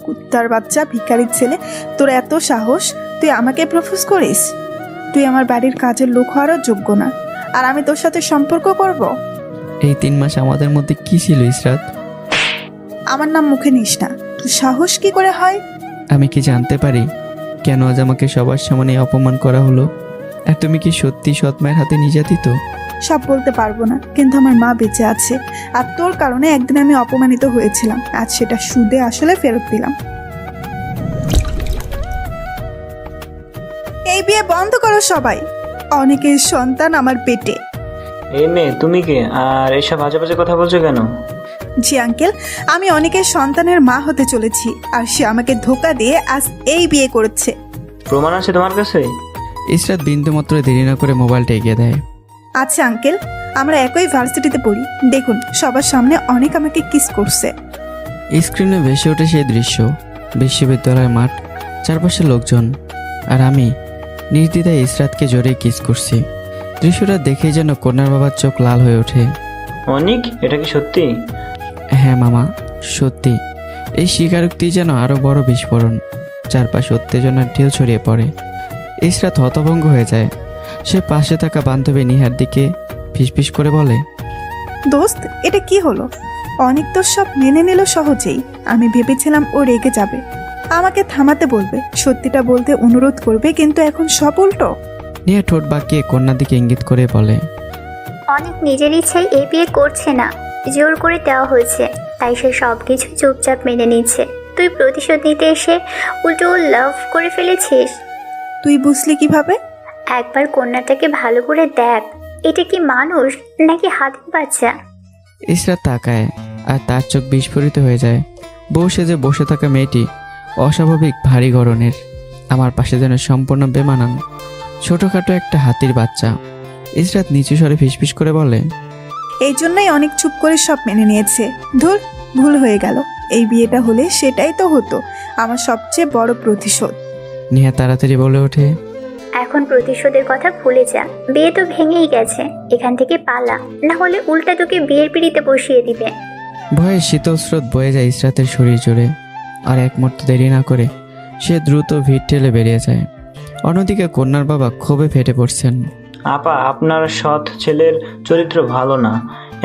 কুত্তার বাচ্চা, ভিখারির ছেলে, তোর এত সাহস, তুই আমাকে প্রপোজ করিস? তুই আমার বাড়ির কাজের লোক হওয়ারও যোগ্য না, আর আমি তোর সাথে সম্পর্ক করব? এই 3 মাস আমাদের মধ্যে কি ছিল ইসরাত? আমার নাম মুখে নিস না। তোর সাহস কি করে হয়? আমি কি জানতে পারি কেন আজ আমাকে সবার সামনে অপমান করা হলো? আর তুমি কি সত্যি সৎ মায়ের হাতে নির্যাতিত? সব বলতে পারবো না, কিন্তু আমার মা বেঁচে আছে, আর তোর কারণে একদিন আমি অপমানিত হয়েছিলাম, আজ সেটা সুদে আসলে ফেরত দিলাম। এই বিয়ে বন্ধ করো সবাই। অনেকের সন্তান আমার পেটে। এই মেয়ে, তুমি কে আর এসব বাজে বাজে কথা বলছো কেন? জি আঙ্কেল, আমি অনেকের সন্তানের মা হতে চলেছি, আর সে আমাকে ধোকা দিয়ে আজ এই বিয়ে করেছে। প্রমাণ আছে তোমার কাছে? ইসরাত বিন্দুমাত্র দেরি না করে মোবাইলটা এগিয়ে দেয়। আচ্ছা আঙ্কেল, আমরা একই ভার্সিটিতে পড়ি, দেখুন সবার সামনে অনেক আমাকে কিস করছে। স্ক্রিনে ভেসে ওঠে সেই দৃশ্য, বিশ্ববিদ্যালয়ের মাঠ, চারপাশে লোকজন, আর আমি নির্দ্বিধায় ইসরাতকে জোরে কিস করছি। দৃশ্যটা দেখে যেন কন্যার বাবার চোখ লাল হয়ে ওঠে। অনিক, এটা কি সত্যি? হ্যাঁ মামা, সত্যি। এই স্বীকারোক্তি যেন আরো বড় বিস্ফোরণ। চারপাশে উত্তেজনার ঢেউ ছড়িয়ে পড়ে। ইসরাত হতভঙ্গ হয়ে যায়। সে পাশে থাকা বান্ধবী নিহার দিকে ফিসফিস করে বলে, দোস্ত, এটা কি হলো? অনেক তো সব মেনে নিল সহজেই। আমি ভেবেছিলাম ও রেগে যাবে, আমাকে থামাতে বলবে, সত্যিটা বলতে অনুরোধ করবে, কিন্তু এখন সব উল্টো। নিহা ঠোঁট বাঁকিয়ে কন্যার দিকে ইঙ্গিত করে বলে, অনেক নিজের ইচ্ছায় এই বিয়ে করছে না, জোর করে দেওয়া হয়েছে, তাই সে সব কিছু চুপচাপ মেনে নিচ্ছে। তুই প্রতিশোধ নিতে এসে উল্টো লাভ করে ফেলেছিস। তুই বুঝলি কিভাবে? একবার কন্যাটাকে ভালো করে দেখ, এটা কি মানুষ নাকি হাতির বাচ্চা? ইসরাত তাকায় আর তার চোখ বিস্ফোরিত হয়ে যায়। বউ সেজে বসে থাকা মেয়েটি অস্বাভাবিক ভারী গড়নের, আমার পাশে যেন সম্পূর্ণ বেমানান, ছোটখাটো একটা হাতির বাচ্চা। ইসরাত নিচু স্বরে ফিসফিস করে বলে, এই জন্যই অনেক চুপ করে সব মেনে নিয়েছে। ধুর, ভুল হয়ে গেল। এই বিয়েটা হলে সেটাই তো হতো আমার সবচেয়ে বড় প্রতিশোধ। নিহা তাড়াতাড়ি বলে ওঠে, এখন প্রতিশোধের কথা ভুলে যা, বিয়ে তো ভেঙেই গেছে, এখান থেকে পালা, না হলে উল্টা তোকে বিয়ের পিড়িতে বসিয়ে দিবে। ভয়ে শীতল স্রোত বয়ে যায় ইসরাতের শরীর জুড়ে। আর এক মুহূর্ত দেরি না করে সে দ্রুত ভিড় ঠেলে বেরিয়ে যায়। অন্যদিকে কন্যার বাবা ক্ষোভে ফেটে পড়ছেন। আপা, আপনার সৎ ছেলের চরিত্র ভালো না।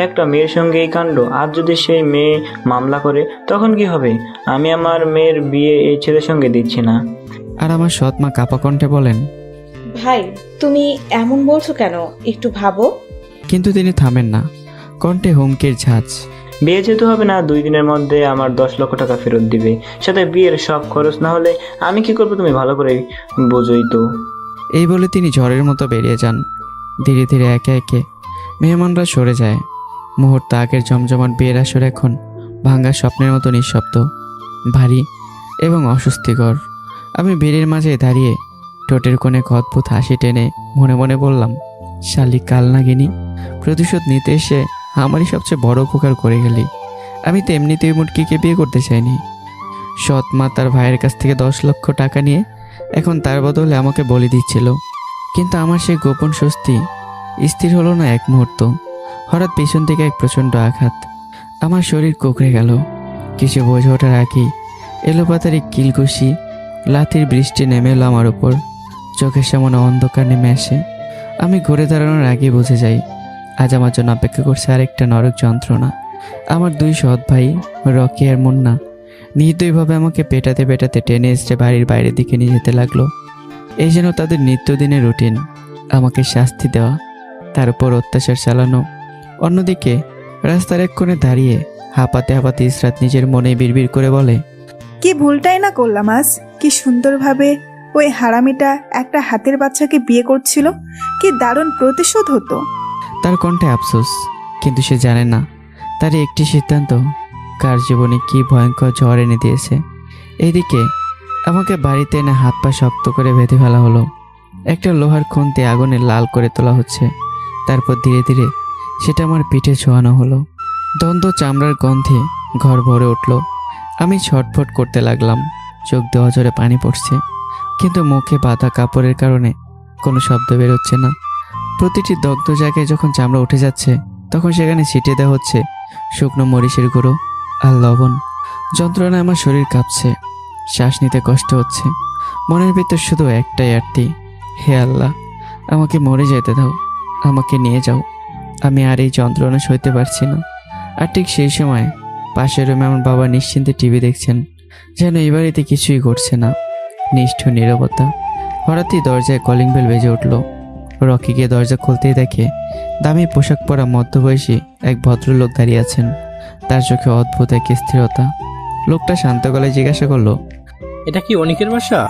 একটা মেয়ের সঙ্গে এই কাণ্ড, আজ যদি সেই মেয়ে মামলা করে তখন কি হবে? আমি আমার মেয়ের বিয়ে এই ছেলের সঙ্গে দিচ্ছি না। আর আমার সৎ মা কাপা কণ্ঠে বলেন, ভাই, তুমি এমন বলছো কেন? একটু ভাবো। কিন্তু তিনি থামেন না, কণ্ঠে হুমকির ঝাঁজ। বিয়ে যেতে হবে না, 2 দিনের মধ্যে আমার 10 লক্ষ টাকা ফেরত দিবে, সাথে বিয়ের সব খরচ। না হলে আমি কি করবো তুমি ভালো করে বোঝোই তো। এই বলে তিনি ঝড়ের মতো বেরিয়ে যান। ধীরে ধীরে একে একে মেহমানরা সরে যায়। মুহূর্ত আগের জমজমাট বিয়ের আসর এখন ভাঙ্গা স্বপ্নের মতো নিঃশব্দ, ভারী এবং অস্বস্তিকর। আমি ভিড়ের মাঝে দাঁড়িয়ে ঠোঁটের কোণে এক অদ্ভুত হাসি টেনে মনে মনে বললাম, শালি কাল নাগিনী, প্রতিশোধ নিতে এসে আমারই সবচেয়ে বড় উপকার করে গেলি। আমি তো এমনিতেই মুটকিকে বিয়ে করতে চাইনি। সৎ মা তার ভাইয়ের কাছ থেকে 10 লক্ষ টাকা নিয়ে এখন তার বদলে আমাকে বলি দিচ্ছিল। কিন্তু আমার সেই গোপন স্বস্তি স্থির হলো না এক মুহূর্ত। হঠাৎ পেছন থেকে এক প্রচণ্ড আঘাত। আমার শরীর কুঁকড়ে গেল। কিছু বোঝে ওঠার আগেই এলোপাতারি কিলঘুষি লাথির বৃষ্টি নেমে এলো আমার উপর। চোখের সামনে অন্ধকার নেমে আসে। আমি ঘুরে দাঁড়ানোর আগে বুঝে যাই আজ আমার জন্য অপেক্ষা করছে আরেকটা নরক যন্ত্রণা। আমার 2 সৎ ভাই রকি আর মুন্না নির্দয়ভাবে আমাকে পেটাতে পেটাতে টেনে এসে বাড়ির বাইরের দিকে নিয়ে যেতে লাগলো। এই যেন তাদের নিত্যদিনের রুটিন, আমাকে শাস্তি দেওয়া, তার উপর অত্যাচার চালানো। অন্যদিকে রাস্তার এক কোণে দাঁড়িয়ে হাঁপাতে হাঁপাতে ইসরাত নিজের মনে বিড়বিড় করে বলে, কি ভুলটাই না করলাম আজ। কি সুন্দরভাবে ওই হারামিটা একটা হাতের বাচ্চাকে বিয়ে করছিল, কি দারুণ প্রতিশোধ হতো। তার কণ্ঠে আফসোস, কিন্তু সে জানে না তার একটি সিদ্ধান্ত কার জীবনে কি ভয়ঙ্কর ঝড় এনে দিয়েছে। এইদিকে আমাকে বাড়িতে এনে হাত পা শক্ত করে বেঁধে ফেলা হলো। একটা লোহার খুন্তি আগুনে লাল করে তোলা হচ্ছে। তারপর ধীরে ধীরে সেটা আমার পিঠে ছোঁয়ানো হলো। দ্বন্দ্ব চামড়ার গন্ধে ঘর ভরে উঠল। আমি ছটফট করতে লাগলাম। চোখ দিয়ে অঝরে পানি পড়ছে, কিন্তু মুখে বাঁধা কাপড়ের কারণে কোনো শব্দ বেরোচ্ছে না। প্রতিটি দগ্ধ জায়গায় যখন চামড়া উঠে যাচ্ছে তখন সেখানে ছিটিয়ে দেওয়া হচ্ছে শুকনো মরিচের গুঁড়ো আর লবণ। যন্ত্রণায় আমার শরীর কাঁপছে, শ্বাস নিতে কষ্ট হচ্ছে। মনের ভিতর শুধু একটাই আরতি, হে আল্লাহ, আমাকে মরে যেতে দাও, আমাকে নিয়ে যাও, আমি আর এই যন্ত্রণা সইতে পারছি না। আর ঠিক সেই সময় পাশের রুমে আমার বাবা নিশ্চিন্তে টিভি দেখছেন, যেন এই বাড়িতে কিছুই ঘটছে না। নিষ্ঠুর নীরবতা। হঠাৎই দরজায় কলিং বেল বেজে উঠল। রকি গিয়ে দরজা খুলতেই দেখে দামি পোশাক পরা মধ্যবয়সী এক ভদ্রলোক দাঁড়িয়ে আছেন। তার চোখে অদ্ভুত এক স্থিরতা। লোকটা শান্ত গলায় জিজ্ঞাসা করলো, এটা কি অনিকের বাসা?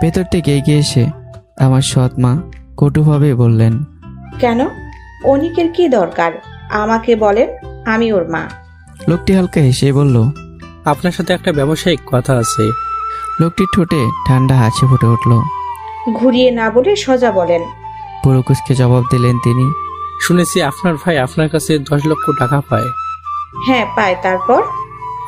ভেতর থেকে এগিয়ে এসে আমার সৎ মা কটুভাবে বললেন, কেন? অনিকের কি দরকার? আমাকে বলেন, আমি ওর মা। লোকটি হালকা হেসে বলল, আপনার সাথে একটা ব্যবসায়িক কথা আছে। লোকটির ঠোঁটে ঠান্ডা হাসি ফুটে উঠল। ঘুরিয়ে না বলে সোজা বলেন। পুরো কুচকে জবাব দিলেন তিনি। শুনেছি আপনার ভাই আপনার কাছে 10 লক্ষ টাকা পায়। হ্যাঁ পায়, তারপর?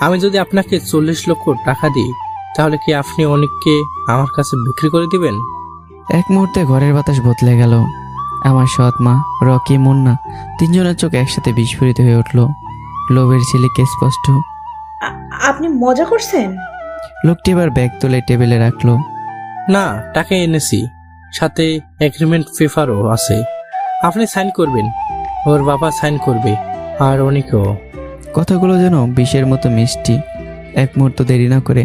আমি যদি আপনাকে 40 লক্ষ টাকা দিই, তাহলে কি আপনি অনিককে আমার কাছে বিক্রি করে দিবেন? এক মুহূর্তে ঘরের বাতাস বদলে গেল। আমার সৎ মা, রকি, মুন্না তিনজনের চোখ একসাথে বিস্ফোরিত হয়ে উঠল। লোভের ঝিলিকে স্পষ্ট। আপনি মজা করছেন? লোকটি এবার ব্যাগ তুলে টেবিলে রাখলো। না, টাকা এনেছি, সাথে এগ্রিমেন্ট পেপারও আছে। আপনি সাইন করবেন, ওর বাবা সাইন করবে, আর অনিকও। কথাগুলো যেন বিষের মতো মিষ্টি। এক মুহূর্ত দেরি না করে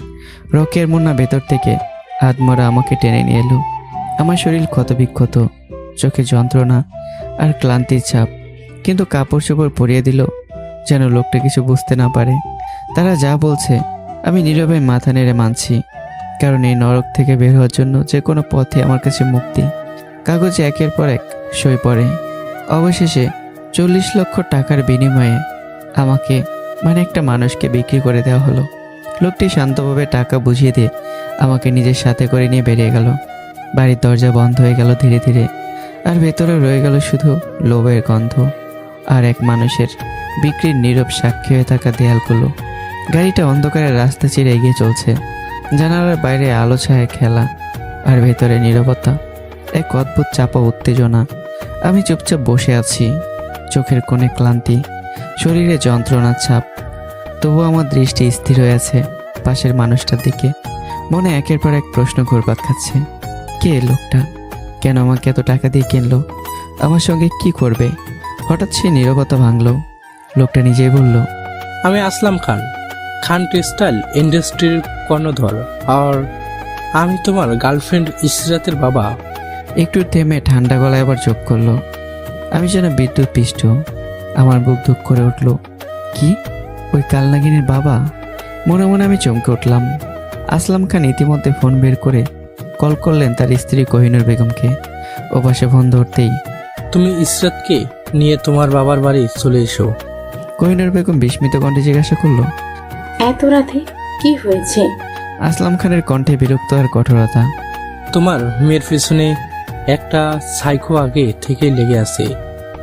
রকি আর মুন্না ভেতর থেকে আধমরা আমাকে টেনে নিয়ে এলো। আমার শরীর ক্ষতবিক্ষত, চোখে যন্ত্রণা আর ক্লান্তির ছাপ, কিন্তু কাপড় চোপড় পরিয়ে দিল যেন লোকটা কিছু বুঝতে না পারে। তারা যা বলছে আমি নীরবে মাথা নেড়ে মানছি, কারণ এই নরক থেকে বের হওয়ার জন্য যে কোনো পথে আমার কাছে মুক্তি। কাগজে একের পর এক সই পড়ে। অবশেষে 40 লক্ষ টাকার বিনিময়ে আমাকে, মানে একটা মানুষকে বিক্রি করে দেওয়া হলো। লোকটি শান্তভাবে টাকা বুঝিয়ে দিয়ে আমাকে নিজের সাথে করে নিয়ে বেরিয়ে গেল। বাড়ির দরজা বন্ধ হয়ে গেল ধীরে ধীরে, আর ভেতরে রয়ে গেল শুধু লোভের গন্ধ আর এক মানুষের বিক্রির নীরব সাক্ষী হয়ে থাকা দেয়ালগুলো। গাড়িটা অন্ধকারের রাস্তা চিরে এগিয়ে চলছে। জানালার বাইরে আলো ছায়া খেলা, আর ভেতরে নীরবতা, এক অদ্ভুত চাপা উত্তেজনা। আমি চুপচাপ বসে আছি, চোখের কোণে ক্লান্তি, শরীরে যন্ত্রণার ছাপ। তবু আমার দৃষ্টি স্থির হয়ে আছে পাশের মানুষটার দিকে। মনে একের পর এক প্রশ্ন ঘুরপাক খাচ্ছে। কে লোকটা? কেন আমাকে এত টাকা দিয়ে কিনলো? আমার সঙ্গে কি করবে? হঠাৎ সে নীরবতা ভাঙল। লোকটা নিজেই বলল, আমি আসলাম খান, খান টেক্সটাইল ইন্ডাস্ট্রির কর্ণধর, আর আমি তোমার গার্লফ্রেন্ড ইসরাতের বাবা। একটু থেমে ঠান্ডা গলায় আবার যোগ করলো, আমি যেন বিদ্যুৎ পিষ্ট। আমার বুক ধুক করে উঠল। কি? ওই কালনাগিনীর বাবা? মনে মনে আমি চমকে উঠলাম। আসলাম খান ইতিমধ্যে ফোন বের করে কল করলেন তার স্ত্রী কোহিনুর বেগমকে। ও পাশে ফোন ধরতেই, তুমি ইসরাতকে নিয়ে তোমার বাবার বাড়ি চলে এসো। কোহিনুর বেগম বিস্মিত কণ্ঠে জিজ্ঞাসা করলো, এত রাতে কি হয়েছে? আসলাম খানের কণ্ঠে বিরক্ত আর কঠোরতা। তোমার মেয়ের পিছনে একটা সাইকো আগে থেকে লেগে আছে।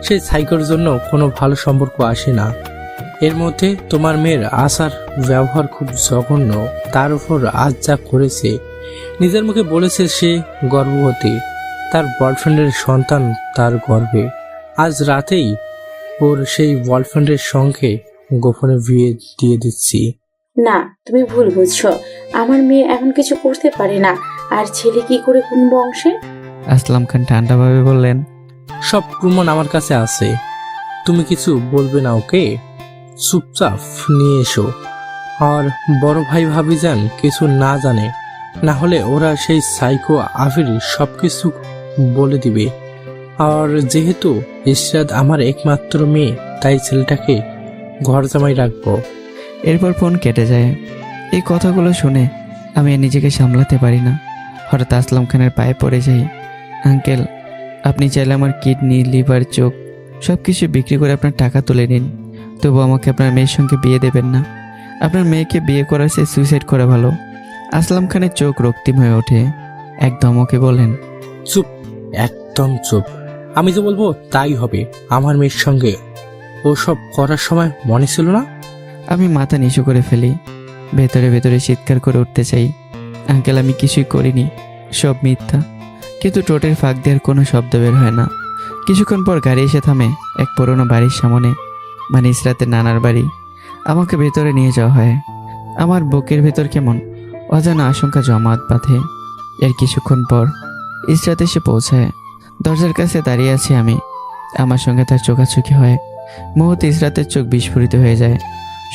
সেই সাইকোর জন্য কোনো ভালো সম্পর্ক আসে না। এর মধ্যে তোমার মেয়ের আচার ব্যবহার খুব জঘন্য। তার উপর আজ যা করেছে, নিজের মুখে বলেছে সে গর্ভবতী, তার বয়ফ্রেন্ডের সন্তান তার গর্ভে। আজ রাতেই ওর সেই বয়ফ্রেন্ডের সঙ্গে গোপনে বিয়ে দিয়ে দিচ্ছি। না, তুমি ভুল বুঝছো। আমার মেয়ে এমন কিছু করতে পারে না। আর ছেলে কি করে কোন বংশে? আসলাম খান ঠান্ডাভাবে বললেন, সব প্রমাণ আমার কাছে আছে। তুমি কিছু বলবে না ওকে, চুপচাপ নিয়ে এসো। আর বড় ভাই ভাবি যান কিছু না জানে, না হলে ওরা সেই সাইকো আফির সবকিছু বলে দিবে। আর যেহেতু ইসরাত আমার একমাত্র মেয়ে, তাই ছেলেটাকে ঘর জামাই রাখবো। এরপর ফোন কেটে যায়। এই কথাগুলো শুনে আমি আর নিজেকে সামলাতে পারি না। হঠাৎ আসলাম খানের পায়ে পড়ে যাই। আঙ্কেল, আপনি চাইলে আমার কিডনি, লিভার, চোখ সব কিছু বিক্রি করে আপনার টাকা তুলে নিন, তবু আমাকে আপনার মেয়ের সঙ্গে বিয়ে দেবেন না। আপনার মেয়েকে বিয়ে করার চেয়ে সুইসাইড করা ভালো। আসলাম খানের চোখ রক্তিম হয়ে ওঠে। এক ধমকে বলেন, চুপ, একদম চুপ। আমি যে বলবো তাই হবে। আমার মেয়ের সঙ্গে ওসব করার সময় মনে ছিল না? আমি মাথা নিচু করে ফেলি। ভেতরে ভেতরে চিৎকার করে উঠতে চাই, আঙ্কেল আমি কিছুই করিনি, সব মিথ্যা। কিন্তু ঠোঁটের ফাঁক দেওয়ার কোনো শব্দ বের হয় না। কিছুক্ষণ পর গাড়ি এসে থামে এক পুরনো বাড়ির সামনে, মানে ইসরাতের নানার বাড়ি। আমাকে ভেতরে নিয়ে যাওয়া হয়। আমার বুকের ভেতর কেমন অজানা আশঙ্কা জমাট বাঁধে। এর কিছুক্ষণ পর ইসরাত এসে পৌঁছায়। দরজার কাছে দাঁড়িয়ে আছি আমি। আমার সঙ্গে তার চোখাচোখি হয়। মুহূর্তে ইসরাতের চোখ বিস্ফোরিত হয়ে যায়,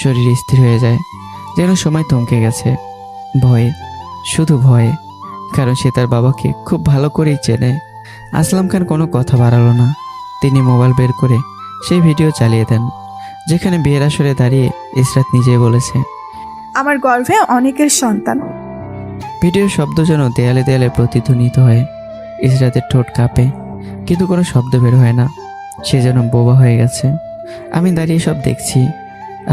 শরীর স্থির হয়ে যায়, যেন সময় থমকে গেছে। ভয়ে, শুধু ভয়ে, কারণ সে তার বাবাকে খুব ভালো করেই চেনে। আসলাম খান কোনো কথা বাড়ালো না। তিনি মোবাইল বের করে সেই ভিডিও চালিয়ে দেন, যেখানে বিয়ের আসরে দাঁড়িয়ে ইসরাত নিজেই বলেছে। আমার গর্ভে অনেকের সন্তান। ভিডিওর শব্দ যেন দেয়ালে দেয়ালে প্রতিধ্বনিত হয়। ইসরাতের ঠোঁট কাঁপে, কিন্তু কোনো শব্দ বের হয় না। সে যেন বোবা হয়ে গেছে। আমি দাঁড়িয়ে সব দেখছি।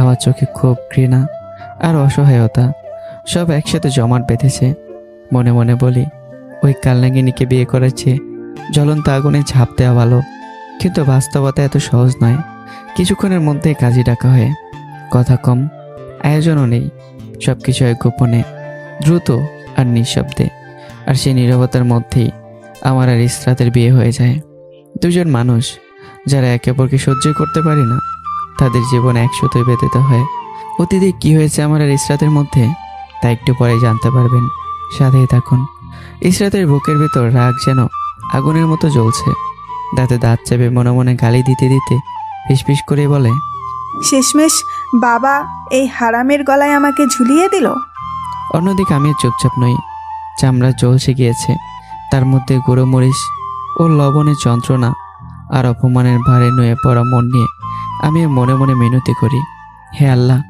আমার চোখে ক্ষোভ, ঘৃণা আর অসহায়তা সব একসাথে জমাট বেঁধেছে। মনে মনে বলি, ওই কালনাগিনীকে বিয়ে করেছে জ্বলন্ত আগুনে ঝাঁপ দেওয়া ভালো। কিন্তু বাস্তবতা এত সহজ নয়। কিছুক্ষণের মধ্যে কাজে ডাকা হয়। কথা কম, আয়োজনও নেই। সব কিছু হয় গোপনে, দ্রুত আর নিঃশব্দে। আর সেই নীরবতার মধ্যেই আমার আর ইসরাতের বিয়ে হয়ে যায়। দুজন মানুষ যারা একে অপরকে সহ্য করতে পারে না, তাদের জীবন একসাথেই বেঁধে হয়। অতীতে কি হয়েছে আমার আর ইসরাতের মধ্যে, তা একটু পরে জানতে পারবেন। সাথেই থাকুন। ইসরাতের বুকের ভেতর রাগ যেন আগুনের মতো জ্বলছে। দাঁতে দাঁত চেপে মনে মনে গালি দিতে দিতে ফিসফিস করে বলে, শেষমেশ বাবা এই হারামের গলায় আমাকে ঝুলিয়ে দিল। অন্যদিকে আমি চুপচাপ নই। চামড়া জ্বলসে গিয়েছে, তার মধ্যে গুঁড়ো মরিচ ও লবণের যন্ত্রণা আর অপমানের ভারে নুয়ে পড়া মন নিয়ে আমি মনে মনে মিনতি করি, হে আল্লাহ,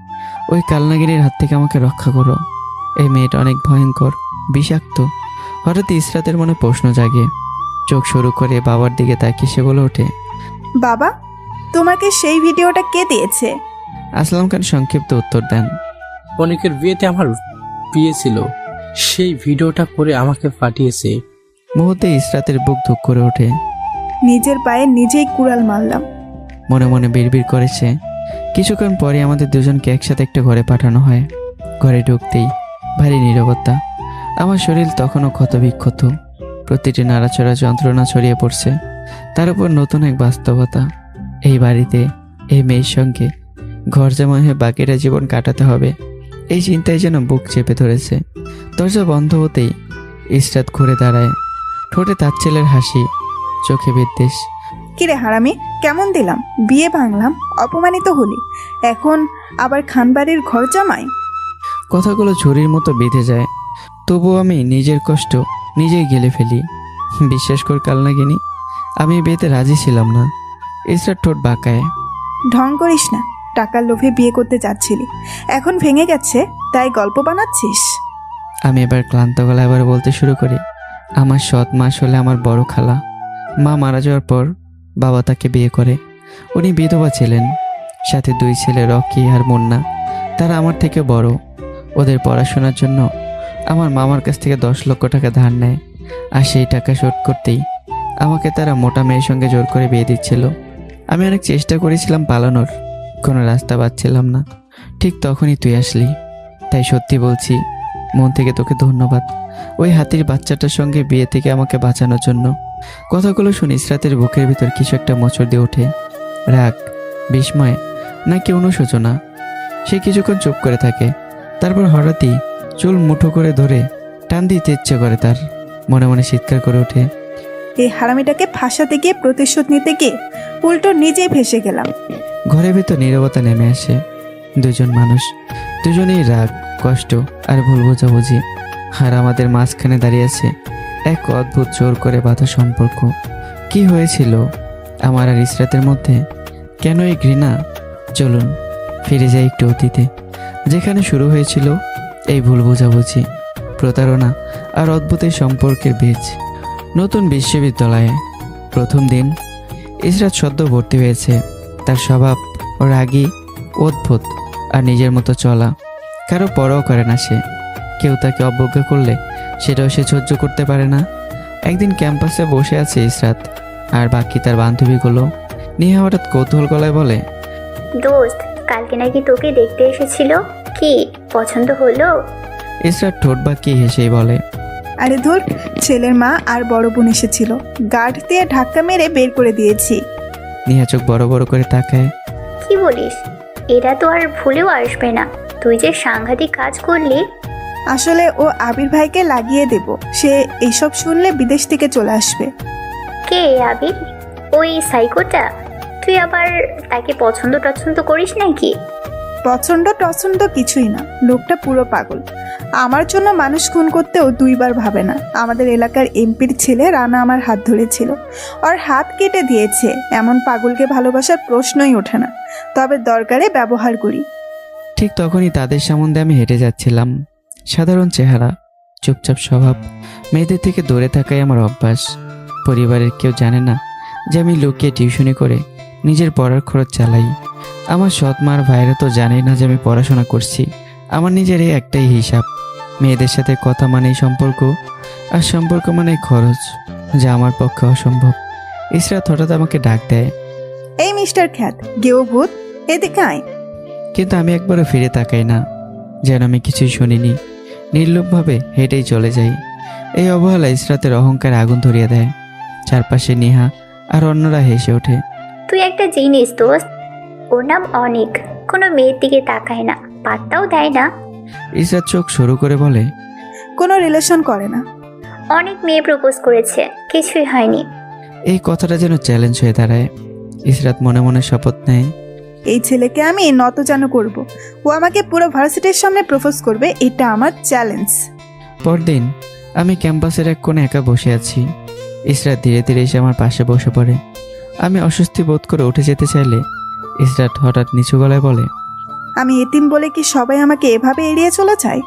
ওই কালনাগিনীর হাত থেকে আমাকে রক্ষা করো। এই মেয়েটা অনেক ভয়ঙ্কর, বিষাক্ত। হঠাৎ ইসরাতের মনে প্রশ্ন জাগে। চোখ শুরু করে বাবার দিকে তাকিয়ে সে বলে ওঠে, বাবা, তোমাকে সেই ভিডিওটা কে দিয়েছে? আসলাম খান সংক্ষিপ্ত উত্তর দেন, অনেকের বিয়েতে আমার বিয়ে ছিল, সেই ভিডিওটা করে আমাকে পাঠিয়েছে। মুহূর্তে ইসরাতের বুক ধুক করে ওঠে। নিজের পায়ে নিজেই কুড়াল মারলাম। মনে মনে বিড়বিড় করেছে। কিছুক্ষণ পরে আমাদের দুজনকে একসাথে একটা ঘরে পাঠানো হয়। ঘরে ঢুকতেই ভারী নীরবতা। আমার শরীর তখনও ক্ষতবিক্ষত। প্রতিটি নাড়াচড়া যন্ত্রণা ছড়িয়ে পড়ছে। তার উপর নতুন এক বাস্তবতা, এই বাড়িতে এই মেয়ের সঙ্গে ঘর জামাই হয়ে বাকিটা জীবন কাটাতে হবে। এই চিন্তায় যেন বুক চেপে ধরেছে। দরজা বন্ধ হতেই ইসরাত ঘুরে দাঁড়ায়। ঠোঁটে তাচ্ছিলের হাসি, চোখে বিদ্বেষ। কিরে হারামি, কেমন দিলাম? বিয়ে ভাঙলাম, অপমানিত হলি, এখন আবার খানবাড়ির ঘর জামাই। কথাগুলো ঝুড়ির মতো বেঁধে যায়। তবুও আমি নিজের কষ্ট নিজেই গেলে ফেলি। বিশ্বাস কর কালনাগিনী, আমি বিয়েতে রাজি ছিলাম না। ইসরাত ঠোঁট বাঁকায়। ঢং করিস না। টাকার লোভে বিয়ে করতে যাচ্ছিলি, এখন ভেঙে গেছে তাই গল্প বানাচ্ছিস। আমি এবার ক্লান্ত গলায় আবার বলতে শুরু করি, আমার সৎ মা আসলে আমার বড় খালা। মা মারা যাওয়ার পর বাবা তাকে বিয়ে করে। উনি বিধবা ছিলেন, সাথে 2 ছেলে রকি আর মুন্না। তারা আমার থেকে বড়। ওদের পড়াশোনার জন্য আমার মামার কাছ থেকে 10 লক্ষ টাকা ধার নেয়। আর সেই টাকা শোধ করতেই আমাকে তারা মোটা মেয়ের সঙ্গে জোর করে বিয়ে দিচ্ছিল। আমি অনেক চেষ্টা করেছিলাম পালানোর, কোনো রাস্তা পাচ্ছিলাম না। ঠিক তখনই তুই আসলি। তাই সত্যি বলছি, মন থেকে তোকে ধন্যবাদ, ওই হাতির বাচ্চাটার সঙ্গে বিয়ে থেকে আমাকে বাঁচানোর জন্য। কথাগুলো শুনে ইসরাতের বুকের ভিতর কিছু একটা মোচড় দিয়ে ওঠে। রাগ, বিস্ময় নাকি অনুশোচনা। সে কিছুক্ষণ চুপ করে থাকে। তারপর হঠাৎই চুল মুঠো করে ধরে টান দিতে ইচ্ছে করে তার। মনে মনে চিৎকার করে ওঠে, এই হারামিটাকে ফাঁসাতে গিয়ে প্রতিশোধ নিতে গিয়ে উল্টো নিজেই ফেসে গেলাম। ঘরের ভিতর নীরবতা নেমে আসে। দুজন মানুষ, দুজনেই রাগ, কষ্ট আর ভুল বোঝাবুঝি। আর আমাদের মাঝখানে দাঁড়িয়ে আছে এক অদ্ভুত জোর করে বাঁধা সম্পর্ক। কি হয়েছিল আমার আর ইসরাতের মধ্যে? কেন এই ঘৃণা? চলুন ফিরে যাই একটু অতীতে, যেখানে শুরু হয়েছিল এই ভুল বোঝাবুঝি, প্রতারণা আর অদ্ভুত এই সম্পর্কের বীজ। নতুন বিশ্ববিদ্যালয়ে প্রথম দিন। ইসরাত সদ্য ভর্তি হয়েছে। তার স্বভাব রাগী, অদ্ভুত আর নিজের মতো চলা। কারো পরও করে না সে। কেউ তাকে অবজ্ঞা করলে সেটাও সে সহ্য করতে পারে না। একদিন ক্যাম্পাসে বসে আছে ইসরাত আর বাকি তার বান্ধবীগুলো। নিহা হঠাৎ কৌতূহল গলায় বলে, দোস্ত, কালকে নাকি তোকে দেখতে এসেছিল, কি পছন্দ হলো? ইসরাত ঠোঁট বাঁকিয়ে হেসেই বলে, আরে ধুর, ছেলের মা আর বড় বোন এসেছিল, গার্ড দিয়ে ধাক্কা মেরে বের করে দিয়েছি। নিহা চোখ বড় বড় করে তাকায়। কি বলিস? এরা তো আর ভুলেও আসবে না, তুই যে সাংঘাতিক কাজ করলি। আসলে ও আবির ভাইকে লাগিয়ে দেব, সে এইসব শুনলে বিদেশ থেকে চলে আসবে। কে আবির? ওই সাইকোটা? তুই আবার তাকে পছন্দ টছন্দ করিস নাকি? পছন্দ কিছুই না, লোকটা পুরো পাগল। আমার জন্য মানুষ খুন করতেও দুইবার ভাবে না। আমাদের এলাকার এমপির ছেলে রানা আমার হাত ধরেছিল, ওর হাত কেটে দিয়েছে। এমন পাগলকে ভালোবাসার প্রশ্নই ওঠে না, তবে দরকারে ব্যবহার করি। ঠিক তখনই তাদের সম্বন্ধে আমি হেঁটে যাচ্ছিলাম। সাধারণ চেহারা, চুপচাপ স্বভাব, মেয়েদের থেকে দূরে থাকাই আমার অভ্যাস। পরিবারের কেউ জানে না যে আমি লুকিয়ে টিউশনি করে নিজের পড়ার খরচ চালাই। আমার সৎ মার ভাইরা তো জানেই না যে আমি পড়াশোনা করছি। আমার নিজের এই একটাই হিসাব, মেয়েদের সাথে কথা মানেই সম্পর্ক, আর সম্পর্ক মানেই খরচ, যা আমার পক্ষে অসম্ভব। ইসরাত হঠাৎ আমাকে ডাক দেয়, এই মিস্টার খ্যাত, গেও ভূত, এদিকে আয়। কিন্তু আমি একবারও ফিরে তাকাই না, যেন আমি কিছুই শুনিনি। নির্লোভভাবে হেঁটেই চলে যাই। এই অবহেলা ইসরাতের অহংকার আগুন ধরিয়ে দেয়। চারপাশে নিহা আর অন্যরা হেসে ওঠে। তুই একটা জিনিস দোস্ত, ওর নাম অনিক, কোনো মেয়ের দিকে তাকায় না, পাত্তাও দেয় না। ইসরাত চোখ শুরু করে বলে, কোনো রিলেশন করে না। অনেক মেয়ে প্রপোজ করেছে, কিছুই হয়নি। এই কথাটা যেন চ্যালেঞ্জ হয়ে দাঁড়ায়। ইসরাত মনে মনে শপথ নেয়, এই ছেলেকে আমি নতজানু করব, ও আমাকে পুরো ভার্সিটির সামনে প্রপোজ করবে, এটা আমার চ্যালেঞ্জ। পরদিন আমি ক্যাম্পাসের এক কোণে একা বসে আছি। ইসরাত ধীরে ধীরে এসে আমার পাশে বসে পড়ে। আমি অস্বস্তি বোধ করে উঠে যেতে চাইলে ইসরাত হঠাৎ নিচু গলায় বলে, আমি এতিম বলে কি সবাই আমাকে এভাবে এড়িয়ে চলে যায়?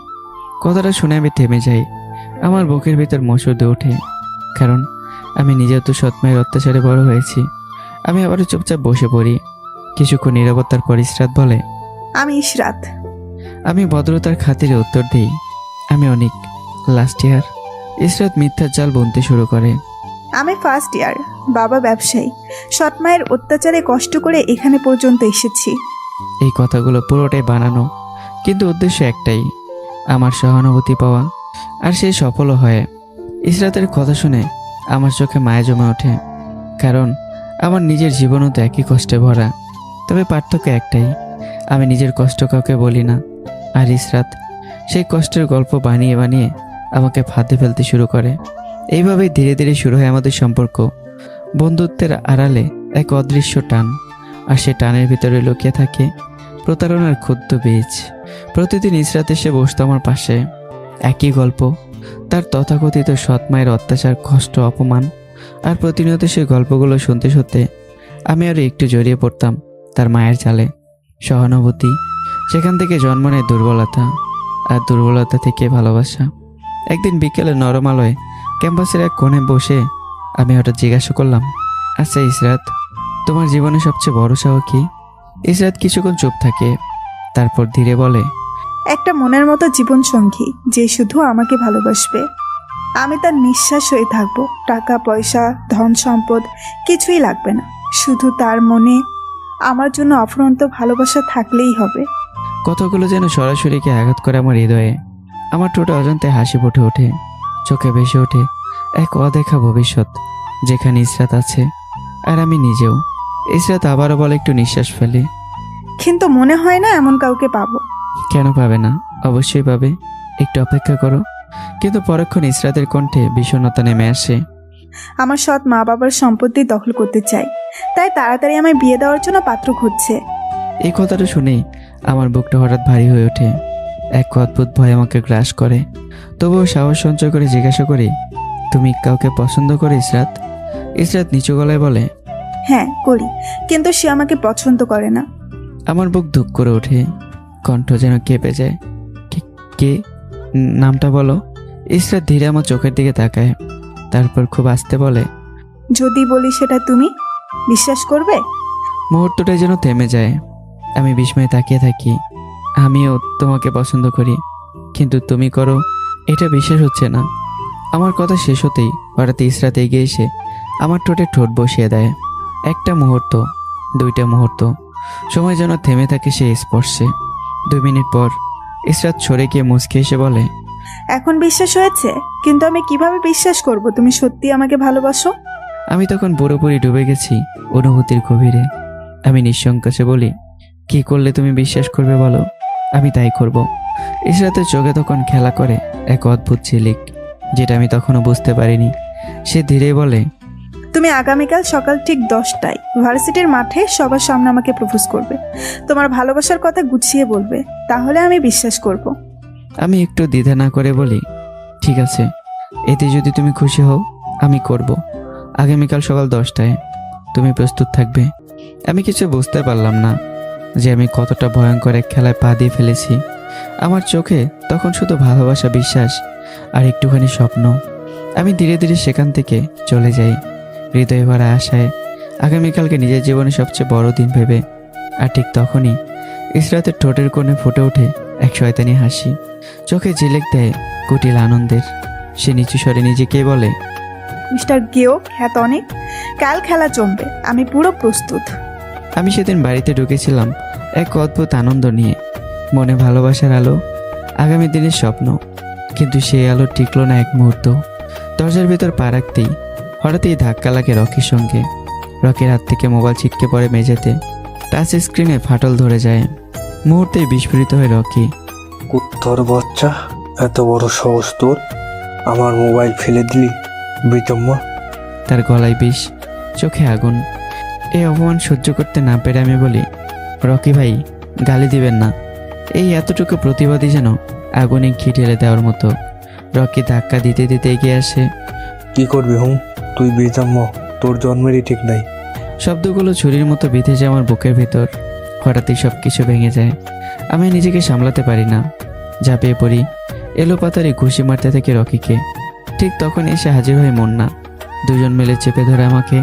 কথাটা শুনে আমি থেমে যাই। আমার বুকের ভিতর মসুর দিয়ে ওঠে, কারণ আমি নিজেও তো সৎমায়ের অত্যাচারে বড় হয়েছি। আমি আবারও চুপচাপ বসে পড়ি। কিছুক্ষণ নীরবতার পর ইসরাত বলে, আমি ইশরাত। আমি ভদ্রতার খাতিরে উত্তর দিই, আমি অনেক লাস্ট ইয়ার। ইসরাত মিথ্যার জাল বুনতে শুরু করে। আমি ফার্স্ট ইয়ার, বাবা ব্যবসায়ী, সৎমায়ের অত্যাচারে কষ্ট করে এখানে পর্যন্ত এসেছি। এই কথাগুলো পুরোটাই বানানো, কিন্তু উদ্দেশ্য একটাই, আমার সহানুভূতি পাওয়া, আর সে সফলও হয়। ইসরাতের কথা শুনে আমার চোখে মায়া জমে ওঠে, কারণ আমার নিজের জীবনও তো একই কষ্টে ভরা। তবে পার্থক্য একটাই, আমি নিজের কষ্ট কাউকে বলি না, আর ইসরাত সেই কষ্টের গল্প বানিয়ে বানিয়ে আমাকে ফাঁদে ফেলতে শুরু করে। এইভাবেই ধীরে ধীরে শুরু হয় আমাদের সম্পর্ক। বন্ধুত্বের আড়ালে এক অদৃশ্য টান, আর সে টানের ভিতরে লুকিয়ে থাকে প্রতারণার ক্ষুদ্র বীজ। প্রতিদিন ইসরাত এসে বসতো আমার পাশে। একই গল্প, তার তথাকথিত সৎ মায়ের অত্যাচার, কষ্ট, অপমান। আর প্রতিনিয়ত সেই গল্পগুলো শুনতে শুনতে আমি আরও একটু জড়িয়ে পড়তাম তার মায়ের জালে। সহানুভূতি, সেখান থেকে জন্ম নেয় দুর্বলতা, আর দুর্বলতা থেকে ভালোবাসা। একদিন বিকেলে নরম আলোয় ক্যাম্পাসের এক কোণে বসে আমি হঠাৎ জিজ্ঞাসা করলাম, আচ্ছা ইসরাত, তোমার জীবনে সবচেয়ে বড় সাহস কি? ইসরাত কিছুক্ষণ চুপ থাকে, তারপর ধীরে বলে, একটা মনের মতো জীবন সঙ্গী, যে শুধু আমাকে ভালোবাসবে। আমি তার নিঃশ্বাস হয়ে থাকবো। টাকা পয়সা, ধন সম্পদ কিছুই লাগবে না, শুধু তার মনে আমার জন্য অফুরন্ত ভালোবাসা থাকলেই হবে। কথাগুলো যেন সরাসরি কে আঘাত করে আমার হৃদয়ে। আমার ঠোঁটে অজান্তে হাসি ফুটে ওঠে, চোখে ভেসে ওঠে এক অদেখা ভবিষ্যৎ, যেখানে ইসরাত আছে আর আমি নিজেও। ইসরাত আবারও বলে, একটু নিঃশ্বাস ফেলে, কিন্তু মনে হয় না এমন কাউকে পাবো। কেন পাবে না? অবশ্যই পাবে, একটু অপেক্ষা করো। কিন্তু পরক্ষণ ইসরাতের কণ্ঠে বিষণ্ণতা নেমে আসে। আমার সৎ মা বাবার সম্পত্তি দখল করতে চাই, তাই তাড়াতাড়ি আমায় বিয়ে দেওয়ার জন্য পাত্র খুঁজছে। এই কথাটা শুনেই আমার বুকটা হঠাৎ ভারী হয়ে ওঠে। এক অদ্ভুত ভয় আমাকে গ্রাস করে। তবুও সাহস সঞ্চয় করে জিজ্ঞাসা করি, তুমি কাউকে পছন্দ করে ইসরাত? ইসরাত নিচু গলায় বলে, হ্যাঁ করি, কিন্তু সে আমাকে পছন্দ করে না। আমার বুক ধুক করে ওঠে, কণ্ঠ যেন কেঁপে যায়। কে? নামটা বলো। ইসরাত ধীরে আমার চোখের দিকে তাকায়, তারপর খুব আস্তে বলে, যদি বলি সেটা তুমি বিশ্বাস করবে? মুহূর্তটা যেন থেমে যায়। আমি বিস্ময়ে তাকিয়ে থাকি। আমিও তোমাকে পছন্দ করি, কিন্তু তুমি করো, এটা বিশ্বাস হচ্ছে না। আমার কথা শেষ হতেই হঠাৎ ইসরাত এগিয়ে এসে আমার ঠোঁটে ঠোঁট বসিয়ে দেয়। একটা মুহূর্ত, দুইটা মুহূর্ত, সময় যেন থেমে থাকে সেই স্পর্শে। 2 মিনিট পর ইসরাত সরে গিয়ে মুচকে এসে বলে, এখন বিশ্বাস হয়েছে, কিন্তু আমি কিভাবে বিশ্বাস করব তুমি সত্যি আমাকে ভালোবাসো? আমি তখন পুরোপুরি ডুবে গেছি অনুভূতির গভীরে। আমি নিঃসংকোচে বলি, কি করলে তুমি বিশ্বাস করবে বলো? আমি তাই করব। ইসরাতের চোখে তখন খেলা করে এক অদ্ভুত ঝিলিক, যেটা আমি তখনও বুঝতে পারিনি। সে ধীরে বলে, তুমি আগামীকাল সকাল ঠিক 10টায় ভার্সিটির মাঠে সবার সামনে আমাকে প্রপোজ করবে। তোমার ভালোবাসার কথা গুছিয়ে বলবে, তাহলে আমি বিশ্বাস করব। আমি একটু দ্বিধা না করে বলি, ঠিক আছে, এতে যদি তুমি খুশি হও আমি করব। আগামীকাল সকাল 10টায় তুমি প্রস্তুত থাকবে। আমি কিছু বুঝতে পারলাম না যে আমি কতটা ভয়ঙ্কর এক খেলায় পা দিয়ে ফেলেছি। আমার চোখে তখন শুধু ভালোবাসা, বিশ্বাস আর একটুখানি স্বপ্ন। আমি ধীরে ধীরে সেখান থেকে চলে যাই, হৃদয়ে ভরা আশায়, আগামীকালকে নিজের জীবনে সবচেয়ে বড় দিন ভেবে। আর ঠিক তখনই ইসরাতের ঠোঁটের কোণে ফুটে ওঠে এক শয়তানি হাসি, চোখে ঝিলিক দেয় কুটিল আনন্দের। সে নিচু স্বরে নিজেকে বলে, মিস্টার গেও খ্যাত অনেক, কাল খেলা জমবে, আমি পুরো প্রস্তুত। আমি সেদিন বাড়িতে ঢুকেছিলাম এক অদ্ভুত আনন্দ নিয়ে, মনে ভালোবাসার আলো, আগামী দিনের স্বপ্ন। কিন্তু সেই আলো টিকলো না এক মুহূর্ত। দরজার ভেতর পা রাখতেই হঠাৎই ধাক্কা লাগে রকির সঙ্গে। রকির হাত থেকে মোবাইল ছিটকে পড়ে মেঝেতে, টাচ স্ক্রিনে ফাটল ধরে যায়। মুহূর্তেই বিস্ফোরিত হয় রকি। কুত্তর বাচ্চা, এত বড় সাহস তোর! আমার মোবাইল ফেলে দিলি বিতম্মা! তার গলায় বিষ, চোখে আগুন। এই অপমান সহ্য করতে না পেরে আমি বলি, রকি ভাই, গালি দিবেন না। এই এতটুকু প্রতিবাদী যেন আগুনে ঘি ঢেলে দেওয়ার মতো। রকি ধাক্কা দিতে দিতে এগিয়ে আসে। কি করবি হুম? তুই বিতম্মা, তোর জন্মেরই ঠিক নাই। শব্দগুলো ছুরির মতো বিঁধে যায় আমার বুকের ভেতর। হঠাৎই সব কিছু ভেঙে যায়। আমি নিজেকে সামলাতে পারি না, ঝাঁপিয়ে পড়ি। এলোপাতারি ঘুষি মারতে থাকি রকিকে। ঠিক তখন এসে হাজির হয় মুন্না। দুজন মিলে চেপে ধরে আমাকে।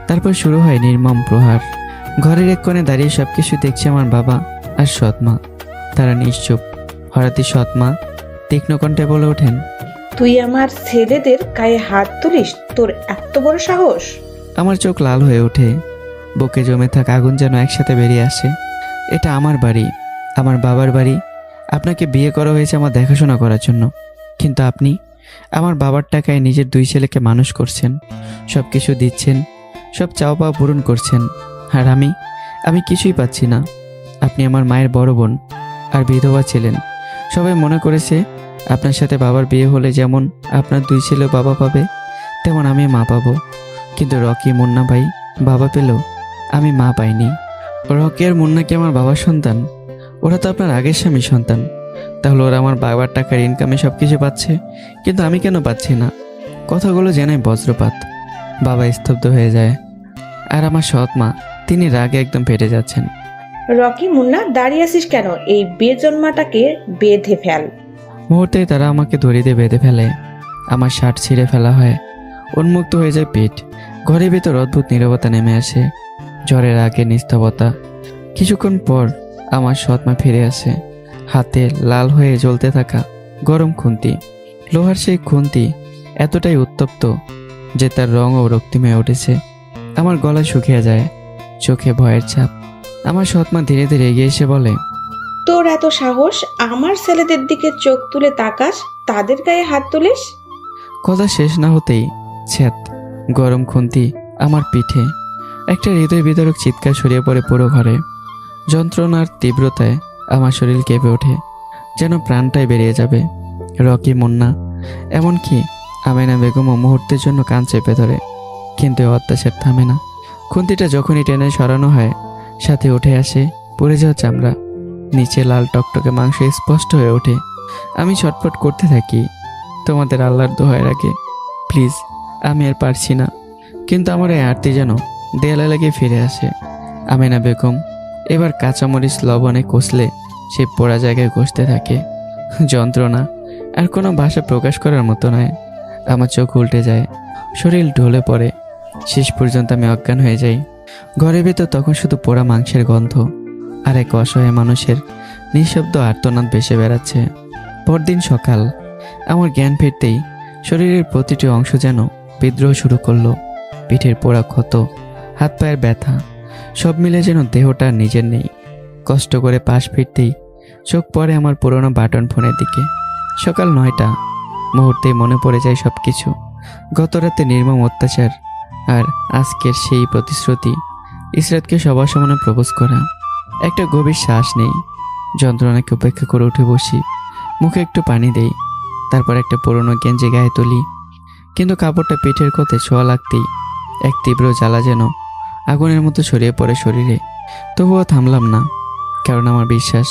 তারপর শুরু হয় নির্মম প্রহার। ঘরের এক কোণে দাঁড়িয়ে সব কিছু দেখছে আমার বাবা আর সৎমা। তারা নিশ্চুপ। হঠাৎই সৎমা তীক্ষ্ণ কণ্ঠে বলে ওঠেন, তুই আমার ছেলেদের গায়ে হাত তুলিস? তোর এত বড় সাহস! আমার চোখ লাল হয়ে ওঠে। বুকে জমে থাকা আগুন যেন একসাথে বেরিয়ে আসে। এটা আমার বাড়ি, আমার বাবার বাড়ি। আপনাকে বিয়ে করা হয়েছে আমার দেখাশোনা করার জন্য, কিন্তু আপনি আমার বাবার টাকায় নিজের 2 ছেলেকে মানুষ করছেন, সব কিছু দিচ্ছেন, সব চাওয়া পাওয়া পূরণ করছেন। আর আমি কিছুই পাচ্ছি না। আপনি আমার মায়ের বড় বোন আর বিধবা ছিলেন। সবাই মনে করেছে আপনার সাথে বাবার বিয়ে হলে যেমন আপনার 2 ছেলে বাবা পাবে, তেমন আমি মা পাবো। কিন্তু রকি, মুন্না ভাই বাবা পেলেও আমি মা পাইনি। রকি আর মুন্না কি আমার বাবার সন্তান? ওরা তো আপনার আগের স্বামীর সন্তান। তাহলে ওরা আমার বাবার টাকার ইনকামে সব কিছু পাচ্ছে, কিন্তু আমি কেন পাচ্ছি না? কথাগুলো যেনই বজ্রপাত। বাবা স্তব্ধ হয়ে যায়, আর আমার সৎ মা, তিনি রাগে একদম ফেটে যাচ্ছেন। রকি, মুন্না, দাঁড়িয়ে আছিস কেন? এই বেজন্মাটাকে বেঁধে ফেল। মুহূর্তেই তারা আমাকে দড়িতে বেঁধে ফেলে। আমার শার্ট ছিঁড়ে ফেলা হয়, উন্মুক্ত হয়ে যায় পেট। ঘরের ভেতর অদ্ভুত নীরবতা নেমে আসে, ঝড়ের আগে নিস্তবতা। কিছুক্ষণ পর আমার সৎমা ফিরে আসে, হাতে লাল হয়ে জ্বলতে থাকা গরম খুন্তি। লোহার সেই খুন্তি এতটাই উত্তপ্ত যে তার রঙও রক্তিম হয়ে উঠেছে। আমার গলা শুকিয়ে যায়, চোখে ভয়ের ছাপ। আমার সৎমা ধীরে ধীরে এগিয়ে এসে বলে, তোর এত সাহস, আমার ছেলেদের দিকে চোখ তুলে তাকাস, তাদের গায়ে হাত তুলিস? কথা শেষ না হতেই ছ্যাত, গরম খুন্তি আমার পিঠে। একটা হৃদয় বিদারক চিৎকার ছড়িয়ে পড়ে পুরো ঘরে। যন্ত্রণার তীব্রতায় আমার শরীর কেঁপে ওঠে, যেন প্রাণটাই বেরিয়ে যাবে। রকি, মুন্না, এমনকি আমেনা বেগমও মুহূর্তের জন্য কান চেপে ধরে, কিন্তু এ অত্যাচার থামে না। খুন্তিটা যখনই টেনে সরানো হয়, সাথে উঠে আসে পড়ে যাওয়া চামড়া। নিচে লাল টকটকে মাংস স্পষ্ট হয়ে ওঠে। আমি ছটফট করতে থাকি, তোমাদের আল্লাহর দোহাই রাখে, প্লিজ, আমি আর পারছি না। কিন্তু আমার এই আরতি যেন দেয়ালে লাগে ফিরে আসে। আমেনা বেগম এবার কাঁচামরিচ লবণে কষলে সে পোড়া জায়গায় ঘষতে থাকে। যন্ত্রণা আর কোনো ভাষা প্রকাশ করার মতো নয়। আমার চোখ উল্টে যায়, শরীর ঢলে পড়ে। শেষ পর্যন্ত আমি অজ্ঞান হয়ে যাই। ঘরের ভেতর তখন শুধু পোড়া মাংসের গন্ধ আর এক অসহায় মানুষের নিঃশব্দ আর্তনাদ ভেসে বেড়াচ্ছে। পরদিন সকাল, আমার জ্ঞান ফিরতেই শরীরের প্রতিটি অংশ যেন বিদ্রোহ শুরু করলো। পিঠের পোড়া ক্ষত, হাত পায়ের ব্যথা, সব মিলে যেন দেহটা নিজের নেই। কষ্ট করে পাশ ফিরতেই চোখ পড়ে আমার পুরনো বাটন ফোনের দিকে। সকাল 9টা। মুহূর্তেই মনে পড়ে যায় সব কিছু। গত রাতে নির্মম অত্যাচার, আর আজকের সেই প্রতিশ্রুতি, ইসরাতকে সবার সামনে প্রপোজ করা। একটা গভীর শ্বাস নেই, যন্ত্রণাকে উপেক্ষা করে উঠে বসি, মুখে একটু পানি দেই, তারপর একটা পুরনো গেঞ্জি গায়ে তুলি। কিন্তু কাপড়টা পিঠের কোতে ছোঁয়া লাগতেই এক তীব্র জ্বালা যেন আগুনের মতো ছড়িয়ে পড়ে শরীরে। তবুও থামলাম না, কারণ আমার বিশ্বাস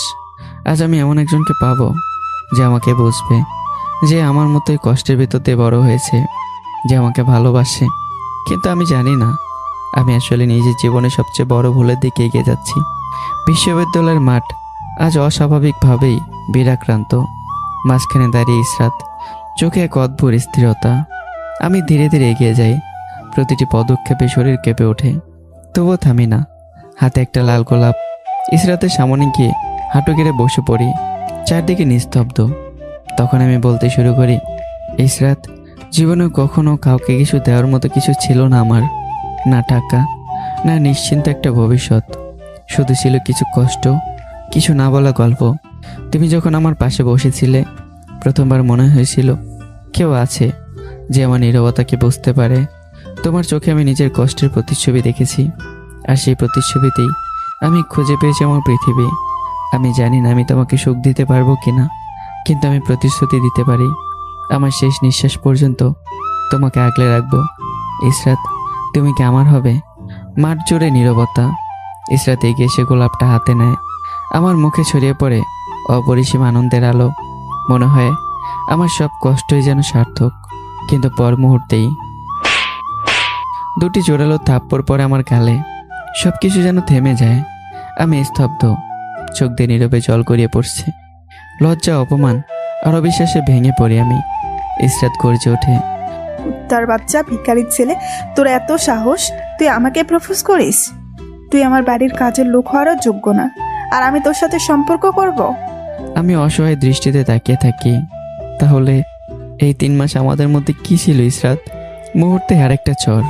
আজ আমি এমন একজনকে পাবো যে আমাকে বুঝবে, যে আমার মতোই কষ্টের ভিতর দিয়ে বড় হয়েছে, যে আমাকে ভালোবাসে। কিন্তু আমি জানি না আমি আসলে নিজের জীবনে সবচেয়ে বড় ভুলের দিকে এগিয়ে যাচ্ছি। বিশ্ববিদ্যালয়ের মাঠ আজ অস্বাভাবিকভাবেই বিরাক্রান্ত। মাঝখানে দাঁড়িয়ে ইসরাত, চোখে এক অদ্ভুত স্থিরতা। আমি ধীরে ধীরে এগিয়ে যাই, প্রতিটি পদক্ষেপে শরীর কেঁপে ওঠে, তবুও থামি না। হাতে একটা লাল গোলাপ। ইসরাতের সামনে গিয়ে হাঁটু গেড়ে বসে পড়ি, চারদিকে নিস্তব্ধ। তখন আমি বলতে শুরু করি, ইসরাত, জীবনে কখনো কাউকে কিছু দেওয়ার মতো কিছু ছিল না আমার। না টাকা, না নিশ্চিন্ত একটা ভবিষ্যৎ, শুধু ছিল কিছু কষ্ট, কিছু না বলা গল্প। তুমি যখন আমার পাশে বসেছিলে, প্রথমবার মনে হয়েছিল কেউ আছে যে আমার নীরবতাকে বুঝতে পারে। তোমার চোখে আমি নিজের কষ্টের প্রতিচ্ছবি দেখেছি, আর সেই প্রতিচ্ছবিতেই আমি খুঁজে পেয়েছি আমার পৃথিবী। আমি জানি না আমি তোমাকে সুখ দিতে পারবো কিনা, কিন্তু আমি প্রতিশ্রুতি দিতে পারি আমার শেষ নিঃশ্বাস পর্যন্ত তোমাকে আগলে রাখবো। ইসরাত, তুমি কি আমার হবে? মাঠ জুড়ে নীরবতা। ইসরাত এগিয়ে এসে গোলাপটা হাতে নেয়। আমার মুখে ছড়িয়ে পড়ে অপরিসীম আনন্দের আলো। মনে হয় আমার সব কষ্টই যেন সার্থক। কিন্তু পর মুহূর্তেই দুটি জোরালো থাপ্পড় পড়ে আমার গালে। সব কিছু যেন থেমে যায়। আমি স্তব্ধ, চোখ দিয়ে নীরবে জল গড়িয়ে পড়ছে। লজ্জা, অপমান আর অবিশ্বাসে ভেঙে পড়ি আমি। ইসরাত গর্জে ওঠে, তার বাচ্চা, ভিখারির ছেলে, তোর এত সাহস! তুই আমাকে প্রপোজ করিস? তুই আমার বাড়ির কাজের লোক হওয়ারও যোগ্য না, আর আমি তোর সাথে সম্পর্ক করব? আমি অসহায় দৃষ্টিতে তাকিয়ে থাকি। তাহলে এই 3 মাস আমাদের মধ্যে কি ছিল ইসরাত? মুহূর্তে আরেকটা চর।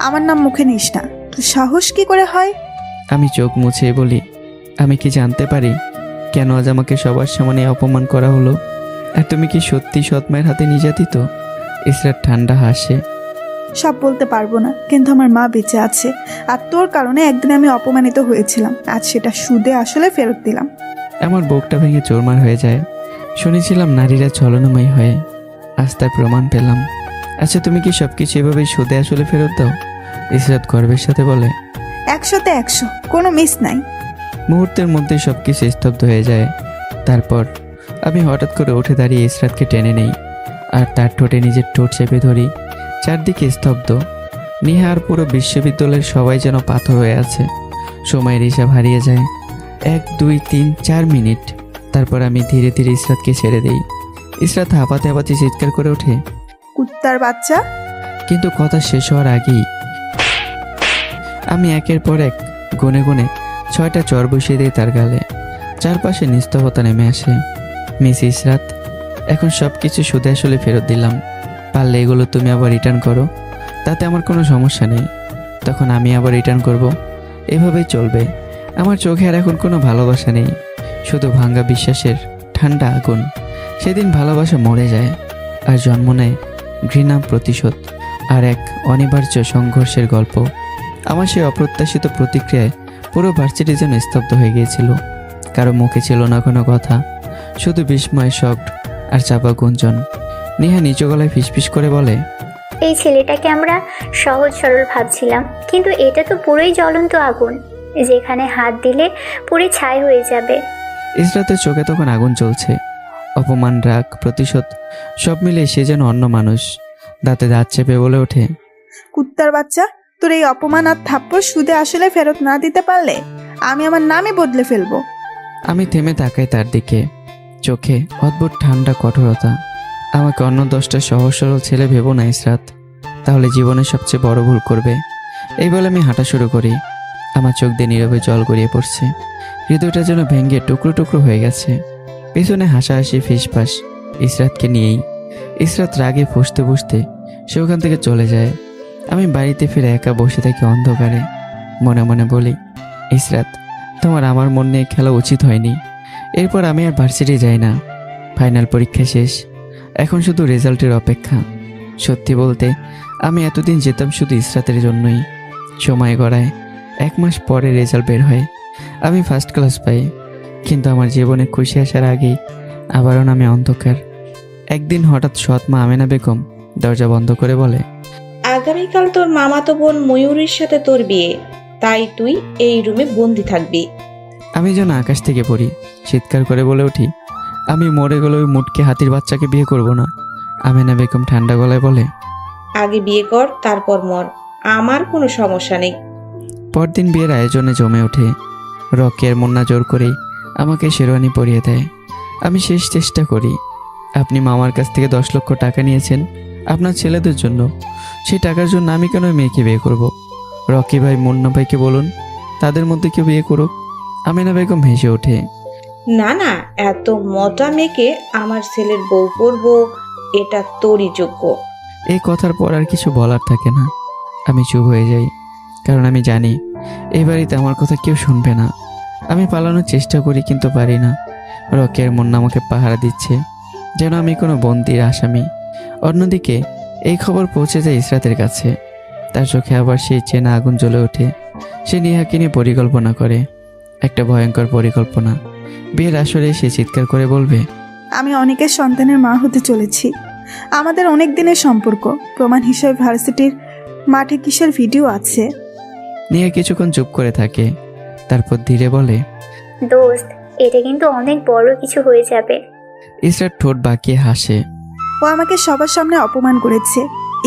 আমার নাম মুখে নিস না। তোর সাহস কি করে হয়? আমি চোখ মুছে বলি, আমি কি জানতে পারি কেন আজ আমাকে সবার সামনে অপমান করা হলো? আর তুমি কি সত্যি সৎমায়ের হাতে নির্যাতিত? ইসরাত ঠান্ডা হাসে। সব বলতে পারবো না, কিন্তু আমার মা বেঁচে আছে, আর তোর কারণে একদিন আমি অপমানিত হয়েছিলাম। আজ সেটা সুদে আসলে ফেরত দিলাম। আমার বুকটা ভেঙে চোরমার হয়ে যায়। শুনেছিলাম নারীরা ছলনাময়ী হয়, আজ তার প্রমাণ পেলাম। আচ্ছা, তুমি কি সবকিছু এভাবেই সুদে আসলে ফেরত দাও? ইসরাত গর্বের সাথে বলে। 100তে 100, কোনো মিস নাই। মুহূর্তের মধ্যে সবকিছু স্তব্ধ হয়ে যায়। তারপর আমি হঠাৎ করে উঠে দাঁড়িয়ে ইসরাতকে টেনে নেই, আর তার ঠোঁটে নিজের ঠোঁট চেপে ধরি। চারদিকে স্তব্ধ। নিহা আর পুরো বিশ্ববিদ্যালয়ের সবাই যেন পাথর হয়ে আছে। সময়ের হিসাব হারিয়ে যায়। 1, 2, 3, 4 মিনিট। তারপর আমি ধীরে ধীরে ইসরাতকে ছেড়ে দেই। ইসরাত হাঁপাতে হাঁপাতে চিৎকার করে ওঠে, কুত্তার বাচ্চা! কিন্তু কথা শেষ হওয়ার আগেই আমি একের পর এক গুনে গুনে 6টা চর বসিয়ে দিই তার গালে। চারপাশে নিস্তবতা নেমে আসে। মিস ইসরাত, এখন সব কিছু সুদে আসলে ফেরত দিলাম। পারলে এগুলো তুমি আবার রিটার্ন করো, তাতে আমার কোনো সমস্যা নেই। তখন আমি আবার রিটার্ন করব। এভাবেই চলবে। আমার চোখে আর এখন কোনো ভালোবাসা নেই, শুধু ভাঙ্গা বিশ্বাসের ঠান্ডা আগুন। সেদিন ভালোবাসা মরে যায়, আর জন্ম নেয় ঘৃণা, প্রতিশোধ আর এক অনিবার্য সংঘর্ষের গল্প। আমার সেই অপ্রত্যাশিত প্রতিক্রিয়ায় পুরো ভার্সিটি যেন স্তব্ধ হয়ে গিয়েছিল। কারো মুখে ছিল না কোনো কথা, শুধু বিস্ময়, শক আর চাপা গুঞ্জন। নেহা নিচু গলায় ফিসফিস করে বলে, এই ছেলেটাকে আমরা সহজ সরল ভাবছিলাম, কিন্তু এটা তো পুরোই জ্বলন্ত আগুন, যেখানে হাত দিলে পুরো ছাই হয়ে যাবে। ইসরাতের চোখে তখন আগুন জ্বলছে। অপমান, রাগ, প্রতিশোধ সব মিলে সে যেন অন্য মানুষ। দাঁতে দাঁত চেপে বলে ওঠে, কুত্তার বাচ্চা, তোর এই অপমান আর থাপ্পড় সুদে আসলে ফেরত না দিতে পারলে আমি আমার নামই বদলে ফেলবো। আমি থেমে তাকাই তার দিকে, চোখে অদ্ভুত ঠান্ডা কঠোরতা। আমাকে অন্য 10টা সহজ সরল ছেলে ভেবো না ইসরাত, তাহলে জীবনের সবচেয়ে বড় ভুল করবে। এই বলে আমি হাঁটা শুরু করি। আমার চোখ দিয়ে নীরবে জল গড়িয়ে পড়ছে। হৃদয়টা যেন ভেঙে টুকরো টুকরো হয়ে গেছে। পেছনে হাসাহাসি, ফিসফাস ইসরাতকে নিয়েই। ইসরাত রাগে ফুঁসতে ফুঁসতে সে ওখান থেকে চলে যায়। আমি বাড়িতে ফিরে একা বসে থাকি অন্ধকারে। মনে মনে বলি, ইসরাত, তোমার আমার মন নিয়ে খেলা উচিত হয়নি। এরপর আমি আর ভার্সিটি যাই না। ফাইনাল পরীক্ষা শেষ, এখন শুধু রেজাল্টের অপেক্ষা। সত্যি বলতে আমি এতদিন যেতাম শুধু ইসরাতের জন্যই। সময় গড়ায়, 1 মাস পরে রেজাল্ট বের হয়। আমি ফার্স্ট ক্লাস পাই। কিন্তু আমার জীবনে খুশি আসার আগেই আবারও নামে অন্ধকার। একদিন হঠাৎ সৎ মা আমেনা বেগম দরজা বন্ধ করে বলে, আগামীকাল তোর মামাতো বোন ময়ূরীর সাথে তোর বিয়ে, তাই তুই এই রুমে বন্দি থাকবি। আমি যেন আকাশ থেকে পড়ি, চিৎকার করে বলে উঠি, আমি মরে গেলে ওই মুটকে হাতির বাচ্চাকে বিয়ে করব না। আমেনা বেগম ঠান্ডা গলায় বলে, আগে বিয়ে কর, তারপর মর, আমার কোনো সমস্যা নেই। পরদিন বিয়ের আয়োজনে জমে ওঠে। রকের মুন্না জোর করেই আমাকে শেরওয়ানি পরিয়ে দেয়। আমি শেষ চেষ্টা করি। আপনি মামার কাছ থেকে 10 লক্ষ টাকা নিয়েছেন আপনার ছেলেদের জন্য, সেই টাকার জন্য আমি কেন ওই মেয়েকে বিয়ে করব? রকি ভাই মুন্না ভাইকে বলুন তাদের মধ্যে কেউ বিয়ে করুক। আমেনা বেগম হেসে ওঠে, না না, এত মোটা মেয়েকে আমার ছেলের বউ করব, এটা তোরই যোগ্য। এই কথার পর আর কিছু বলার থাকে না। আমি চুপ হয়ে যাই, কারণ আমি জানি এই বাড়িতে আমার কথা কেউ শুনবে না। আমি পালানোর চেষ্টা করি কিন্তু পারি না। রকের মুন্না আমাকে পাহারা দিচ্ছে যেন আমি কোনো বন্দির আসামি। অন্যদিকে এই খবর পৌঁছে যায় ইসরাতের কাছে। তার চোখে আবার সেই চেনা আগুন জ্বলে ওঠে। সে নেহাকে নিয়ে পরিকল্পনা করে, একটা ভয়ঙ্কর পরিকল্পনা। বিয়ের আসরে সে চিৎকার করে বলবে, আমি অনেকের সন্তানের মা হতে চলেছি। আমাদের অনেক দিনের সম্পর্ক, প্রমাণ হিসেবে ভার্সিটির মাঠে কিসের ভিডিও আছে। নেহা কিছুক্ষণ চুপ করে থাকে, তারপর ধীরে বলে, দোস্ত, এটা কিন্তু অনেক বড় কিছু হয়ে যাবে। ইসরাত ঠোঁট বাঁকিয়ে হাসে। ও আমাকে সবার সামনে অপমান করেছে,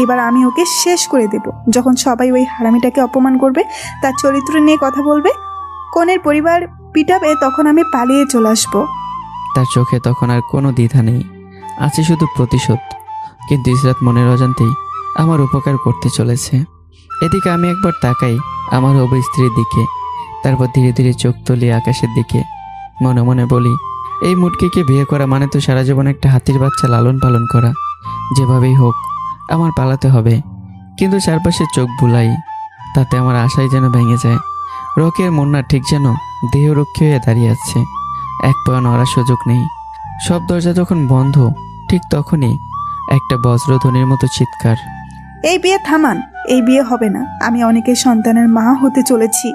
এবার আমি ওকে শেষ করে দেব। যখন সবাই ওই হারামিটাকে অপমান করবে, তার চরিত্র নিয়ে কথা বলবে, কনের পরিবার পিটাবে, তখন আমি পালিয়ে চলে আসবো। তার চোখে তখন আর কোনো দ্বিধা নেই, আছে শুধু প্রতিশোধ। কিন্তু ইসরাত মনের অজান্তেই আমার উপকার করতে চলেছে। এদিকে আমি একবার তাকাই আমার হবু স্ত্রীর দিকে, তারপর ধীরে ধীরে চোখ তুলি আকাশের দিকে। মনে মনে বলি, এই মুটকিকে বিয়ে করা মানে তো সারা জীবন একটা হাতির বাচ্চা লালন পালন করা। যেভাবেই হোক আমার পালাতে হবে। কিন্তু চারপাশে চোখ বুলাই, তাতে আমার আশাই যেন ভেঙে যায়। রকের মুন্না ঠিক যেন দেহরক্ষী হয়ে দাঁড়িয়ে আছে, এক পা নড়ার সুযোগ নেই। সব দরজা যখন বন্ধ, ঠিক তখনই একটা বজ্রধ্বনির মতো চিৎকার, এই বিয়ে থামান, এই বিয়ে হবে না। আমি অনেকের সন্তানের মা হতে চলেছি।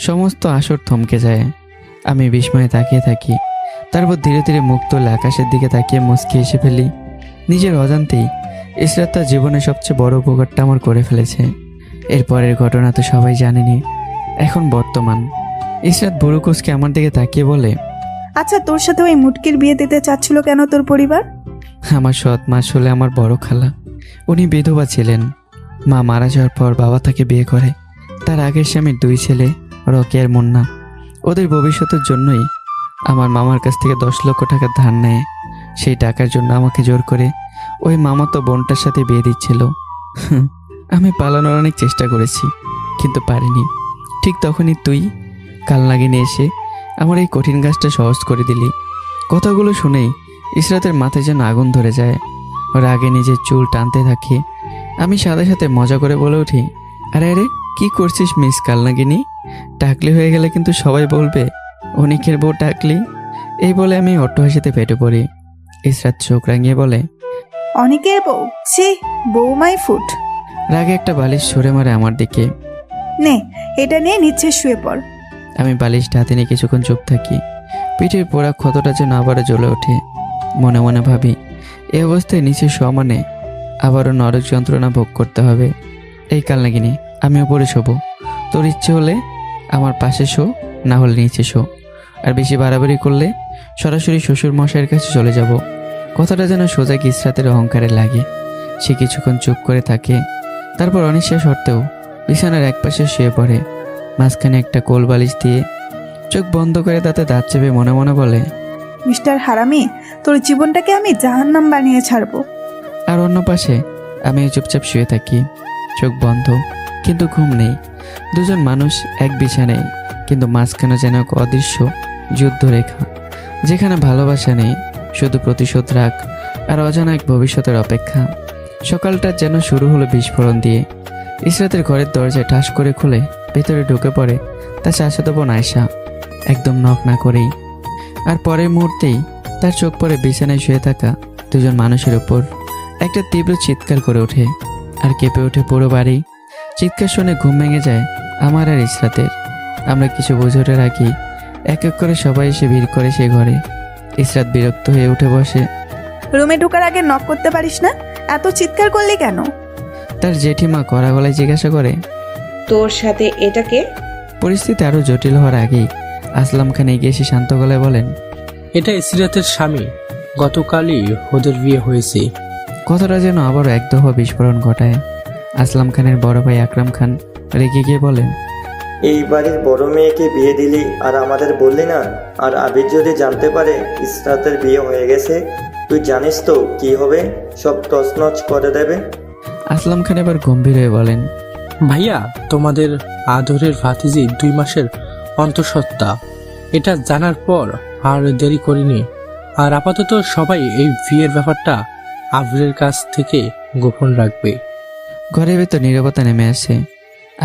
সমস্ত আসর থমকে যায়। আমি বিস্ময়ে তাকিয়ে থাকি, তারপর ধীরে ধীরে মুখ তুলে আকাশের দিকে তাকিয়ে মুচকি এসে ফেলি। নিজের অজান্তেই ইসরাত তার জীবনের সবচেয়ে বড় উপকারটা আমার করে ফেলেছে। এরপরের ঘটনা তো সবাই জানেনি। এখন বর্তমান। ইসরাত বুড়োকোসকে আমার দিকে তাকিয়ে বলে, আচ্ছা, তোর সাথে ওই মুটকির বিয়ে দিতে চাচ্ছিল কেন তোর পরিবার? আমার সৎ মা আসলে আমার বড় খালা। উনি বিধবা ছিলেন। মা মারা যাওয়ার পর বাবা তাকে বিয়ে করে। তার আগের স্বামীর 2 ছেলে, রকি আর মুন্না। ওদের ভবিষ্যতের জন্যই আমার মামার কাছ থেকে 10 লক্ষ টাকা ধার নেয়। সেই টাকার জন্য আমাকে জোর করে ওই মামাতো বোনটার সাথে বিয়ে দিচ্ছিল। আমি পালানোর অনেক চেষ্টা করেছি, কিন্তু পারিনি। ঠিক তখনই তুই কালনাগিনে এসে আমার এই কঠিন কাজটা সহজ করে দিলি। কথাগুলো শুনেই ইসরাতের মাথায় যেন আগুন ধরে যায়। রাগে নিজের চুল টানতে থাকি। আমি সাথে সাথে মজা করে বলে উঠি, আরে আরে কি করছিস মিস কালনাগিনী? টাকলি হয়ে গেলে কিন্তু সবাই বলবে অনেকের বউ টাকলি। এই বলে আমি অট্টহাসিতে পেটে পড়ি। ইসরাত চোখ রাঙিয়ে বলে, অনেকের বউ? ছি, বৌমাই ফুট। রাগে একটা বালিশ ছুঁড়ে মারে আমার দিকে। নে, এটা নিয়ে নিচে শুয়ে পড়। আমি বালিশটা হাতে নিয়ে কিছুক্ষণ চুপ থাকি। পিঠের পোড়া ক্ষতটা যেন আবারও জ্বলে ওঠে। মনে মনে ভাবি, এই অবস্থায় নিচে শোয়া মানে আবারও নরক যন্ত্রণা ভোগ করতে হবে। এই কালনাগিনী, আমি ওপরে শোবো। তোর ইচ্ছে হলে আমার পাশে শো, না হলে নিচে শো। আর বেশি বাড়াবাড়ি করলে সরাসরি শ্বশুর মশাইয়ের কাছে চলে যাব। কথাটা যেন সোজা ইসরাতের অহংকারে লাগে। সে কিছুক্ষণ চুপ করে থাকে, তারপর অনিশ্বাস সত্ত্বেও বিছানার একপাশে শুয়ে পড়ে। মাঝখানে একটা কোল বালিশ দিয়ে চোখ বন্ধ করে তাতে দাঁত চেপে মনে মনে বলে, মিস্টার হারামি, তোর জীবনটাকে আমি জাহান্নাম বানিয়ে ছাড়বো। আর অন্য পাশে আমি চুপচাপ শুয়ে থাকি, চোখ বন্ধ, কিন্তু ঘুম নেই। দুজন মানুষ এক বিছানায়, কিন্তু মাঝখানে যেন এক অদৃশ্য যুদ্ধরেখা, যেখানে ভালোবাসা নেই, শুধু প্রতিশোধ, রাগ আর অজানা এক ভবিষ্যতের অপেক্ষা। সকালটা যেন শুরু হলো বিস্ফোরণ দিয়ে। ইসরাতের ঘরের দরজায় ঠাস করে খুলে ভেতরে ঢুকে পড়ে তার চাচাতো বোন আয়শা, একদম নক না করেই। আর পরের মুহূর্তেই তার চোখ পড়ে বিছানায় শুয়ে থাকা দুজন মানুষের ওপর। একটা তীব্র চিৎকার করে ওঠে আর কেঁপে ওঠে পুরো বাড়ি। চিৎকার শুনে ঘুম ভেঙে যায় আমার আর ইসরাতের। আমরা কিছু বুঝে ওঠার আগেই এক এক করে সবাই এসে ভিড় করে সে ঘরে। ইসরাত বিরক্ত হয়ে উঠে বসে। রুমে ঢোকার আগে নক করতে পারিস না? এত চিৎকার করলি কেন? তার জেঠিমা কড়া গলায় জিজ্ঞাসা করে। তোর সাথে এটাকে? পরিস্থিতি আরও জটিল হওয়ার আগেই আসলাম খান এগিয়ে এসে শান্ত গলায় বলেন, এটা ইসরাতের স্বামী, গতকালই ওদের বিয়ে হয়েছে। কথাটা যেন আবারও এক দফা বিস্ফোরণ ঘটায়। আসলাম খানের বড় ভাই আকরাম খান রেগে গিয়ে বলেন, এই বাড়ির বড় মেয়েকে বিয়ে দিলি আর আমাদের বললি না? আর আবির যদি জানতে পারে ইসরাতের বিয়ে হয়ে গেছে, তুই জানিস তো কি হবে? সব তছনছ করে দেবে। আসলাম খান এবার গম্ভীর হয়ে বলেন, ভাইয়া, তোমাদের আদরের ভাতিজি 2 মাসের অন্তঃসত্ত্বা। এটা জানার পর আর দেরি করিনি। আর আপাতত সবাই এই বিয়ের ব্যাপারটা আবিরের কাছ থেকে গোপন রাখবে। ঘরের ভেতর নীরবতা নেমে আসে।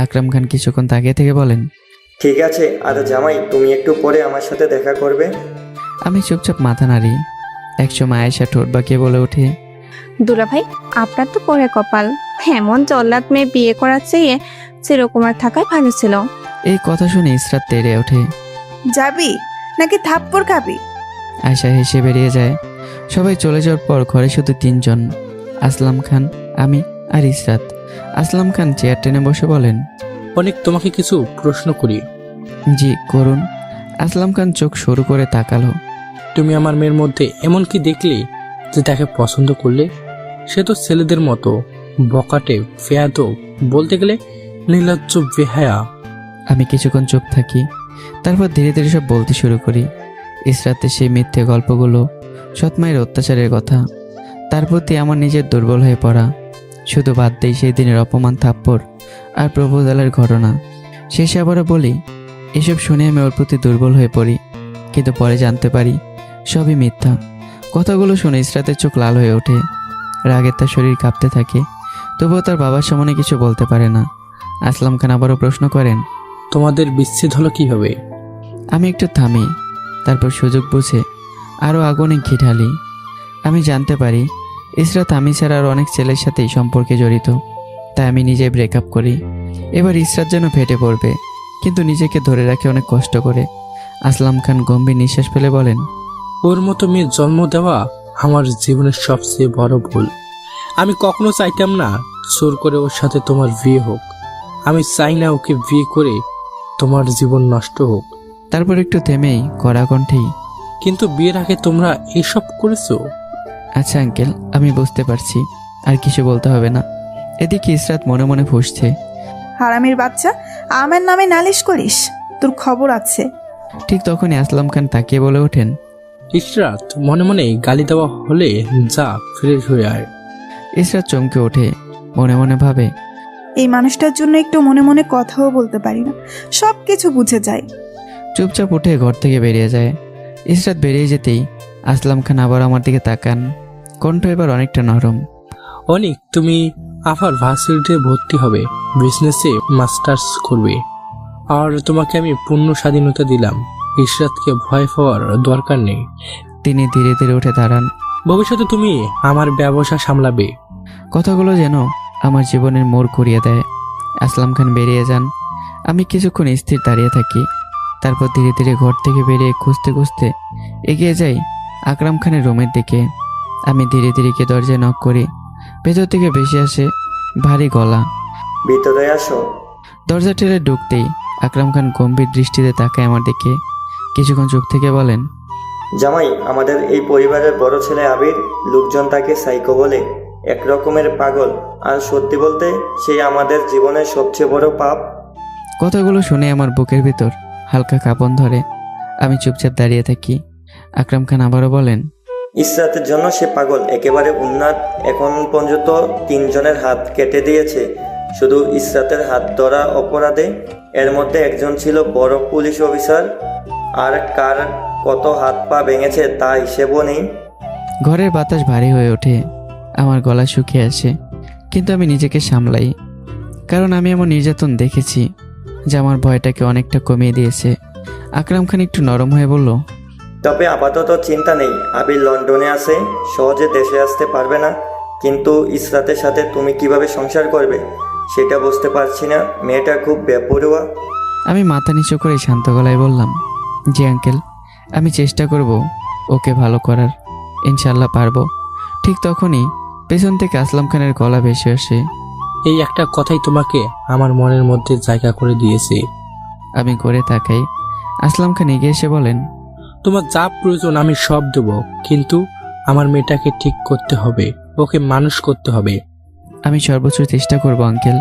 আকরাম খান কিছুক্ষণ তাকিয়ে থেকে বলেন, ঠিক আছে, আর জামাই তুমি একটু পরে আমার সাথে দেখা করবে। আমি চুপচাপ মাথা নাড়ি। একসময় আয়েশা ঠোঁট বাঁকিয়ে বলে ওঠে, দুলাভাই, আপনার তো পরে কপাল। এমন জল্লাদ মেয়ে বিয়ে করার চেয়ে চিরকুমার থাকাই ভালো ছিল। এই কথা শুনে ইসরাত তেড়ে ওঠে। যাবি নাকি থাপ্পড় খাবি? আয়েশা হেসে বেরিয়ে যায়। সবাই চলে যাওয়ার পর ঘরে শুধু 3 জন, আসলাম খান, আমি আর ইসরাত। আসলাম খান চেয়ার টেনে বসে বলেন, অনেক তোমাকে কিছু প্রশ্ন করি। জি করুন। আসলাম খান চোখ সরু করে তাকালো। তুমি আমার মেয়ের মধ্যে এমন কি দেখলে যে তাকে পছন্দ করলে? সে তো ছেলেদের মতো বকাটে, বেয়াদব, বলতে গেলে নির্লজ্জ, বেহায়া। আমি কিছুক্ষণ চুপ থাকি, তারপর ধীরে ধীরে সব বলতে শুরু করি। ইসরাতের সেই মিথ্যে গল্পগুলো, সৎমায়ের অত্যাচারের কথা, তার প্রতি আমার নিজের দুর্বল হয়ে পড়া। শুধু বাদ দেই সেই দিনের অপমান, থাপ্পড় আর প্রপোজালের ঘটনা। শেষে আবারও বলি, এসব শুনে আমি ওর প্রতি দুর্বল হয়ে পড়ি, কিন্তু পরে জানতে পারি সবই মিথ্যা। কথাগুলো শুনে ইসরাতের চোখ লাল হয়ে ওঠে। রাগে তার শরীর কাঁপতে থাকে, তবুও তার বাবার সামনে কিছু বলতে পারে না। আসলাম খান আবারও প্রশ্ন করেন, তোমাদের বিচ্ছেদ হলো কিভাবে? আমি একটু থামি, তারপর সুযোগ বুঝে আরও আগুনে ঘি ঢালি। আমি জানতে পারি ইসরাত আমি ছাড়া আর অনেক ছেলের সাথেই সম্পর্কে জড়িত, তাই আমি নিজেই ব্রেকআপ করি। এবার ইসরাত যেন ফেটে পড়বে, কিন্তু নিজেকে ধরে রাখে অনেক কষ্ট করে। আসলাম খান গম্ভীর নিঃশ্বাস ফেলে বলেন, ওর মতো মেয়ে জন্ম দেওয়া আমার জীবনের সবচেয়ে বড় ভুল। আমি কখনো চাইতাম না জোর করে ওর সাথে তোমার বিয়ে হোক। আমি চাই না ওকে বিয়ে করে তোমার জীবন নষ্ট হোক। তারপর একটু থেমেই কড়া কণ্ঠেই, কিন্তু বিয়ের আগে তোমরা এসব করেছো? আচ্ছা আঙ্কেল, আমি বুঝতে পারছি, আর কিছু বলতে হবে না। এদিকে ইসরাত মনে মনে ফুঁসছে, হারামির বাচ্চা, আমার নামে নালিশ করিস? তোর খবর আছে। ঠিক তখনই আসলাম খান তাকিয়ে বলে ওঠেন, ইসরাত, মনে মনে গালি দেওয়া হলে যা ফ্রেশ হয়ে আয়। ইসরাত চমকে ওঠে, মনে মনে ভাবে, এই মানুষটার জন্য একটু মনে মনে কথাও বলতে পারি না, সব কিছু বুঝে যায়। চুপচাপ উঠে ঘর থেকে বেরিয়ে যায়। ইসরাত বেরিয়ে যেতেই আসলাম খান আবার আমার দিকে তাকান, কণ্ঠ এবার অনেকটা নরম। অনেক, তুমি আবার ভার্সিটিতে ভর্তি হবে, বিজনেসে মাস্টার্স করবে, আর তোমাকে আমি পূর্ণ স্বাধীনতা দিলাম। ইশরাতকে ভয় পাওয়ার দরকার নেই। তিনি ধীরে ধীরে উঠে দাঁড়ান। ভবিষ্যতে তুমি আমার ব্যবসা সামলাবে। কথাগুলো যেন আমার জীবনের মোড় ঘুরিয়ে দেয়। আসলাম খান বেরিয়ে যান। আমি কিছুক্ষণ স্থির দাঁড়িয়ে থাকি, তারপর ধীরে ধীরে ঘর থেকে বেরিয়ে খুঁজতে খুঁজতে এগিয়ে যাই আকরাম খানের রুমের দিকে। আমি ধীরে ধীরে গিয়ে দরজায় নক করি। ভেতর থেকে ভেসে আসে ভারী গলা, ভিতরে আসো। দরজা ঠেলে ঢুকতেই আকরাম খান গম্ভীর দৃষ্টিতে তাকায় আমার দিকে। কিছুক্ষণ চুপ থেকে বলেন, জামাই, আমাদের এই পরিবারের বড় ছেলে আবির, লোকজন তাকে সাইকো বলে, এক রকমের পাগল। আর সত্যি বলতে সেই আমাদের জীবনের সবচেয়ে বড় পাপ। কথাগুলো শুনে আমার বুকের ভিতর হালকা কাঁপন ধরে। আমি চুপচাপ দাঁড়িয়ে থাকি। আকরাম খান আবারও বলেন, ইসরাতের জন্য সে পাগল, একেবারে উন্মাদ। এখন পর্যন্ত 3 জনের হাত কেটে দিয়েছে শুধু ইসরাতের হাত ধরা অপরাধে। এর মধ্যে একজন ছিল বড় পুলিশ অফিসার, আর কার কত হাত পা ভেঙেছে তা হিসেবও নেই। ঘরের বাতাস ভারী হয়ে ওঠে, আমার গলা শুকিয়ে আসে, কিন্তু আমি নিজেকে সামলাই, কারণ আমি এমন নির্যাতন দেখেছি যে আমার ভয়টাকে অনেকটা কমিয়ে দিয়েছে। আকরাম খান একটু নরম হয়ে বলল, তবে আপাতত চিন্তা নেই, আবির লন্ডনে আছে, সহজে দেশে আসতে পারবে না। কিন্তু ইসরাতের সাথে তুমি কিভাবে সংসার করবে সেটা বুঝতে পারছি না। মেয়েটা খুব বেপরোয়া। আমি মাথা নিচু করে শান্ত গলায় বললাম, জি আঙ্কেল, আমি চেষ্টা করব ওকে ভালো করার, ইনশাল্লাহ পারবো। ঠিক তখনই পেছন থেকে আসলাম খানের গলা ভেসে আসে। এই একটা কথাই তোমাকে আমার মনের মধ্যে জায়গা করে দিয়েছে। আমি ঘুরে তাকাই। আসলাম খান এগিয়ে এসে বলেন, তোমার যা প্রয়োজন আমি সব দেব, কিন্তু আমার মেয়েটাকে ঠিক করতে হবে, ওকে মানুষ করতে হবে। আমি সর্বোচ্চ চেষ্টা করব আঙ্কেল।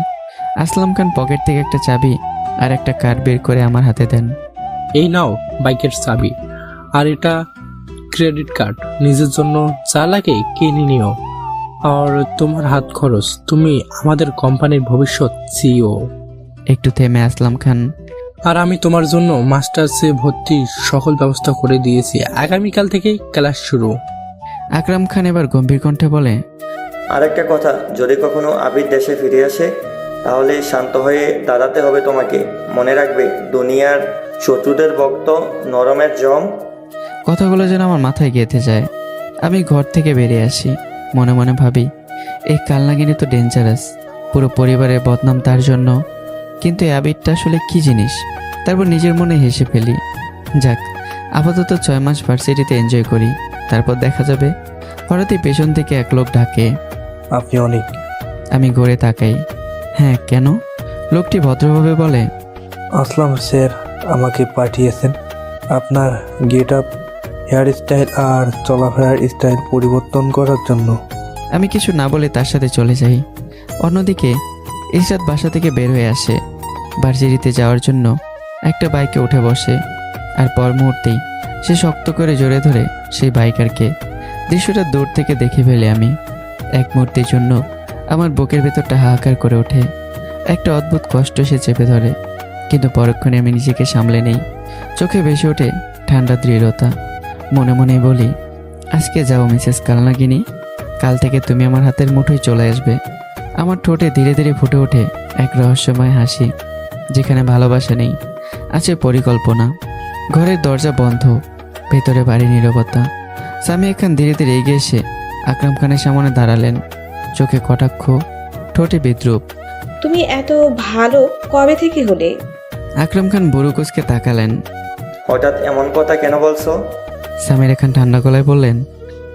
আসলাম খান পকেট থেকে একটা চাবি আর একটা কার্ড বের করে আমার হাতে দেন। এই নাও বাইকের চাবি, আর এটা ক্রেডিট কার্ড, নিজের জন্য যা লাগে কিনে নিও। আর তোমার হাত খরচ, তুমি আমাদের কোম্পানির ভবিষ্যৎ সিইও। একটু থেমে আসলাম খান, আর আমি তোমার জন্য মাস্টার্সে ভর্তি সকল ব্যবস্থা করে দিয়েছি, আগামীকাল থেকে ক্লাস শুরু। আকরাম খান এবার গম্ভীর কণ্ঠে বলে, আরেকটা কথা, যদি কখনো আবির দেশে ফিরে আসে তাহলে শান্ত হয়ে দাঁড়াতে হবে তোমাকে। মনে রাখবে, দুনিয়ার শত্রুদের ভক্ত নরমের জম। কথাগুলো যেন আমার মাথায় গেঁথে যায়। আমি ঘর থেকে বেরিয়ে আসি, মনে মনে ভাবি এই কালনাগিনী তো ডেঞ্জারাস, পুরো পরিবারের বদনাম তার জন্য। কিন্তু এই আবিরটা আসলে কি জিনিস? তারপর নিজের মনে হেসে ফেলি। যাক, আপাতত 6 মাস ভার্সিটিতে এনজয় করি, তারপর দেখা যাবে। হঠাৎই পেছন থেকে এক লোক ডাকে, আপনি অনেক। আমি ঘুরে তাকাই। হ্যাঁ, কেন? লোকটি ভদ্রভাবে বলে, আসলাম স্যার আমাকে পাঠিয়েছেন আপনার গেট আপ, হেয়ার স্টাইল আর চলাফেরার স্টাইল পরিবর্তন করার জন্য। আমি কিছু না বলে তার সাথে চলে যাই। অন্যদিকে ইশরাত বাসা থেকে বের হয়ে আসে, ভার্সিটিতে যাওয়ার জন্য একটা বাইকে উঠে বসে। আর পর মুহূর্তেই সে শক্ত করে জড়িয়ে ধরে সেই বাইকারকে। দৃশ্যটা দূর থেকে দেখে ফেলে আমি। এক মুহূর্তের জন্য আমার বুকের ভেতরটা হাহাকার করে ওঠে। একটা অদ্ভুত কষ্ট সে চেপে ধরে, কিন্তু পরক্ষণে আমি নিজেকে সামলে নেই। চোখে ভেসে ওঠে ঠান্ডা দৃঢ়তা। মনে মনে বলি, আজকে যাও মিসেস কালনাগিনী, কাল থেকে তুমি আমার হাতের মুঠোয় চলে আসবে। আমার ঠোঁটে ধীরে ধীরে ফুটে ওঠে এক রহস্যময় হাসি, যেখানে ভালোবাসা নেই, আছে পরিকল্পনা। ঘরের দরজা বন্ধ, ভেতরে বাড়ি নীরবতা। সামিয়া খান ধীরে ধীরে এগিয়ে এসে আকরাম খানের সামনে দাঁড়ালেন, চোখে কটাক্ষ, ঠোঁটে বিদ্রুপ। তুমি এত ভালো কবে থেকে হলে? আকরাম খান বুড়ো কুচকে তাকালেন। হঠাৎ এমন কথা কেন বলছো? সামিরা খান ঠান্ডা গলায় বললেন,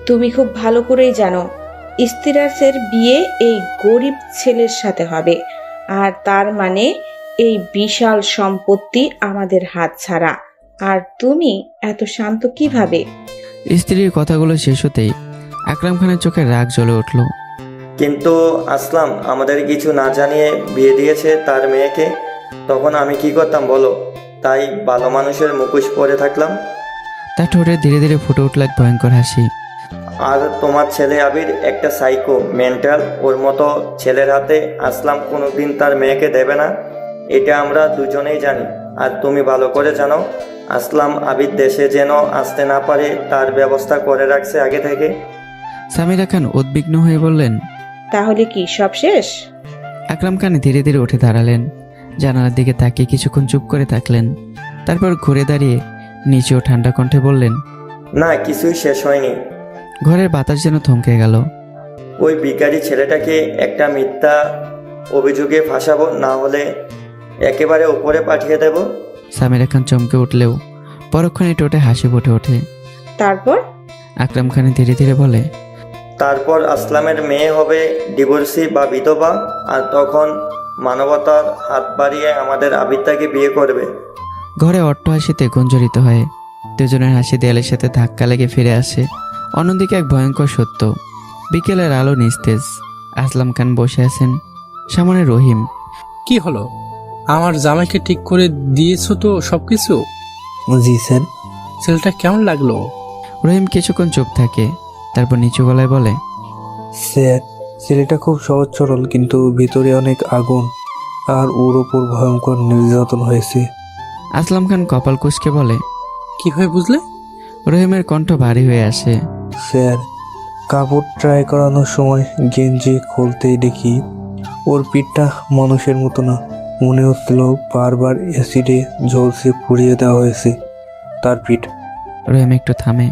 তুমি খুব ভালো করেই জানো ইস্তিরাসের বিয়ে এই গরিব ছেলের সাথে হবে, আর তার মানে এই বিশাল সম্পত্তি আমাদের হাত ছাড়া। আর তুমি এত শান্ত কিভাবে? স্ত্রীর কথাগুলো শেষ হতেই আকরাম খানের চোখে রাগ জ্বলে উঠল। কিন্তু আসলাম আমাদের কিছু না জানিয়ে বিয়ে দিয়েছে তার মেয়েকে, তখন আমি কি করতাম বলো? তাই ভালো মানুষের মুখোশ পরে থাকলাম। তার ঠোঁটে ধীরে ধীরে ফুটে উঠল এক ভয়ঙ্কর হাসি। আর তোমার ছেলে আবির একটা সাইকো, মেন্টাল। ওর মতো ছেলের হাতে আসলাম কোনোদিন তার মেয়েকে দেবে না, এটা আমরা দুজনেই জানি। আর তুমি ভালো করে জানো আসলাম আবির দেশে যেন আসতে না পারে তার ব্যবস্থা করে রাখছে আগে থেকে। সামিরা খান উদ্বিগ্ন হয়ে বললেন, তাহলে কি সব শেষ? আকরাম খান ধীরে ধীরে উঠে দাঁড়ালেন, জানালার দিকে তাকিয়ে কিছুক্ষণ চুপ করে থাকলেন। তারপর ঘুরে দাঁড়িয়ে নিচেও ঠান্ডা কণ্ঠে বললেন, না, কিছুই শেষ হয়নি। ঘরের বাতাস যেন থমকে গেল। ওই ভিখারি ছেলেটাকে একটা মিথ্যা অভিযোগে ফাঁসাবো, না হলে একেবারে উপরে পাঠিয়ে দেব। সামিরা খান চমকে উঠলেও পরক্ষণে ঠোঁটে হাসি ফুটে ওঠে। তারপর? আকরাম খান ধীরে ধীরে বলে, তারপর আসলামের মেয়ে হবে ডিভোর্সি বা বিধবা, আর তখন মানবতার হাত বাড়িয়ে আমাদের আবিরটাকে বিয়ে করবে। ঘরে অট্ট হাসিতে গুঞ্জরিত হয়। দুজনের হাসি দেয়ালের সাথে ধাক্কা লেগে ফিরে আসে। অন্যদিকে এক ভয়ঙ্কর সত্য, বিকেলের আলো নিস্তেজ। আসলাম খান বসে আছেন, সামনে রহিম। কি হলো? আমার জামাইকে ঠিক করে দিয়েছো তো সবকিছু? জি স্যার। ছেলেটা কেমন লাগলো? রহিম কিছুক্ষণ চুপ থাকে, তারপর নিচু গলায় বলে, স্যার ছেলেটা খুব সহজ সরল, কিন্তু ভিতরে অনেক আগুন, আর ওর ওপর ভয়ঙ্কর নির্যাতন হয়েছে। আসলাম খান কপাল কুঁচকে বলে, কিভাবে বুঝলে? রহিমের কণ্ঠ ভারী হয়ে আসে। স্যার কাপড় ট্রাই করানোর সময় গেঞ্জি খুলতেই দেখি ওর পিঠটা মানুষের মতো না, মনে হচ্ছিল বারবার অ্যাসিডে ঝলসে পুড়িয়ে দেওয়া হয়েছে তার পিঠ। রহিম একটু থামে।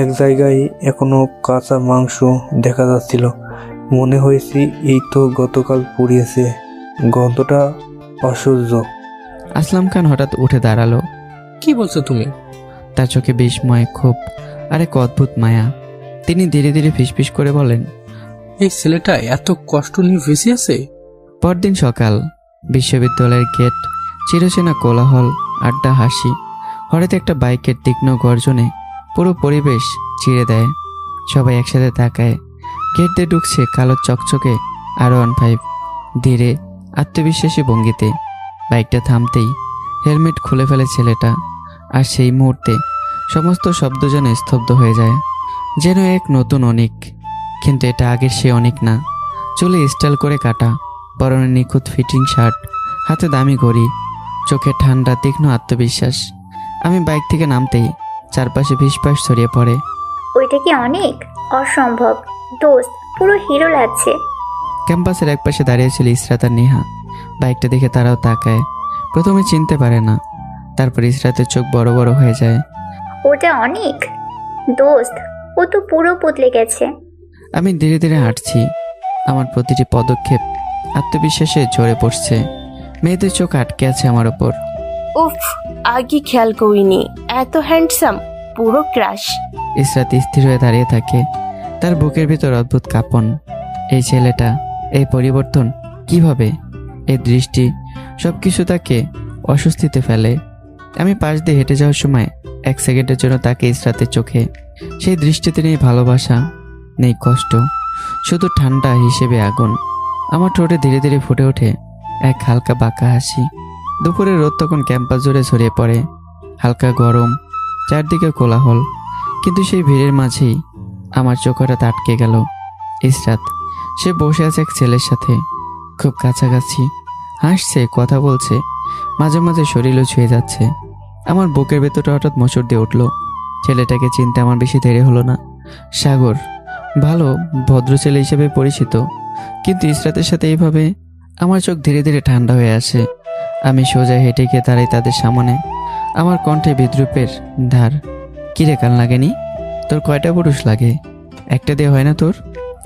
এক জায়গায় এখনো কাঁচা মাংস দেখা যাচ্ছিল, মনে হয়েছে এই তো গতকাল পুড়িয়েছে। গন্ধটা অসহ্য। আসলাম খান হঠাৎ উঠে দাঁড়ালো, কি বলছো তুমি? তার চোখে বিস্ময়, ক্ষোভ আর এক অদ্ভুত মায়া। তিনি ধীরে ধীরে ফিসফিস করে বলেন, এই ছেলেটা এত কষ্ট নিয়ে বেঁচে আছে? পরদিন সকাল, বিশ্ববিদ্যালয়ের গেট, চিরচেনা কোলাহল, আড্ডা, হাসি। হঠাৎ একটা বাইকের তীক্ষ্ণ গর্জনে পুরো পরিবেশ চিড়ে দেয়। সবাই একসাথে তাকায়। গেট দিয়ে ঢুকছে কালো চকচকে R15, ধীরে আত্মবিশ্বাসী ভঙ্গিতে। বাইকটা থামতেই হেলমেট খুলে ফেলে ছেলেটা। আর সেই মুহূর্তে সমস্ত শব্দ যেন স্তব্ধ হয়ে যায়, যেন এক নতুন অনেক। কিন্তু এটা আগের সে অনেক না। চুলে স্টাইল করে কাটা, পরনে নিখুঁত ফিটিং শার্ট, হাতে দামি ঘড়ি, চোখে ঠান্ডা তীক্ষ্ণ আত্মবিশ্বাস। আমি বাইক থেকে নামতেই চারপাশে ফিসফাস ছড়িয়ে পড়ে। ওইটা কি অনেক? অসম্ভব দোস্ত, পুরো হিরো লাগছে। ক্যাম্পাসের একপাশে দাঁড়িয়েছিল ইসরাত আর নেহা। বাইকটা দেখে তারাও তাকায়। প্রথমে চিনতে পারে না, তারপর ইসরাতের চোখ বড় বড় হয়ে যায়। ওটা অনেক দোস্ত, ও তো পুরো বদলে গেছে। আমি ধীরে ধীরে হাঁটছি। আমার প্রতিটি পদক্ষেপ আত্মবিশ্বাসে ঝরে পড়ছে। মেয়েদের চোখ আটকে আছে আমার ওপর। উফ, আগে খেয়াল করিনি, এত হ্যান্ডসাম, পুরো ক্রাশ। ইসরাত স্থির হয়ে দাঁড়িয়ে থাকে, তার বুকের ভিতর অদ্ভুত কাঁপন। এই ছেলেটা, এই পরিবর্তন কিভাবে? এই দৃষ্টি সবকিছু তাকে অস্বস্তিতে ফেলে। আমি পাশ দিয়ে হেঁটে যাওয়ার সময় এক সেকেন্ডের জন্য তাকে ইসরাতের চোখে। সেই দৃষ্টিতে নেই ভালোবাসা, নেই কষ্ট, শুধু ঠান্ডা হিসেবে আগুন। আমার ঠোঁটে ধীরে ধীরে ফুটে ওঠে এক হালকা বাঁকা হাসি। দুপুরের রোদ তখন ক্যাম্পাস জুড়ে ছড়িয়ে পড়ে, হালকা গরম, চারদিকে কোলাহল। কিন্তু সেই ভিড়ের মাঝেই আমার চোখ হঠাৎ আটকে গেল। ইসরাত, সে বসে আছে এক ছেলের সাথে, খুব কাছাকাছি, হাসছে, কথা বলছে, মাঝে মাঝে শরীরও ছুঁয়ে যাচ্ছে। আমার বুকের ভেতরটা হঠাৎ মোচড় দিয়ে উঠল। ছেলেটাকে চিনতে আমার বেশি দেরি হলো না। সাগর, ভালো ভদ্র ছেলে হিসেবে পরিচিত, কিন্তু ইসরাতের সাথে এইভাবে। আমার চোখ ধীরে ধীরে ঠান্ডা হয়ে আসে। আমি সোজা হেঁটে গিয়ে দাঁড়াই তাদের সামনে। আমার কণ্ঠে বিদ্রুপের ধার। কিরে, কাল লাগেনি? তোর কয়টা পুরুষ লাগে? একটা দিয়ে হয় না তোর?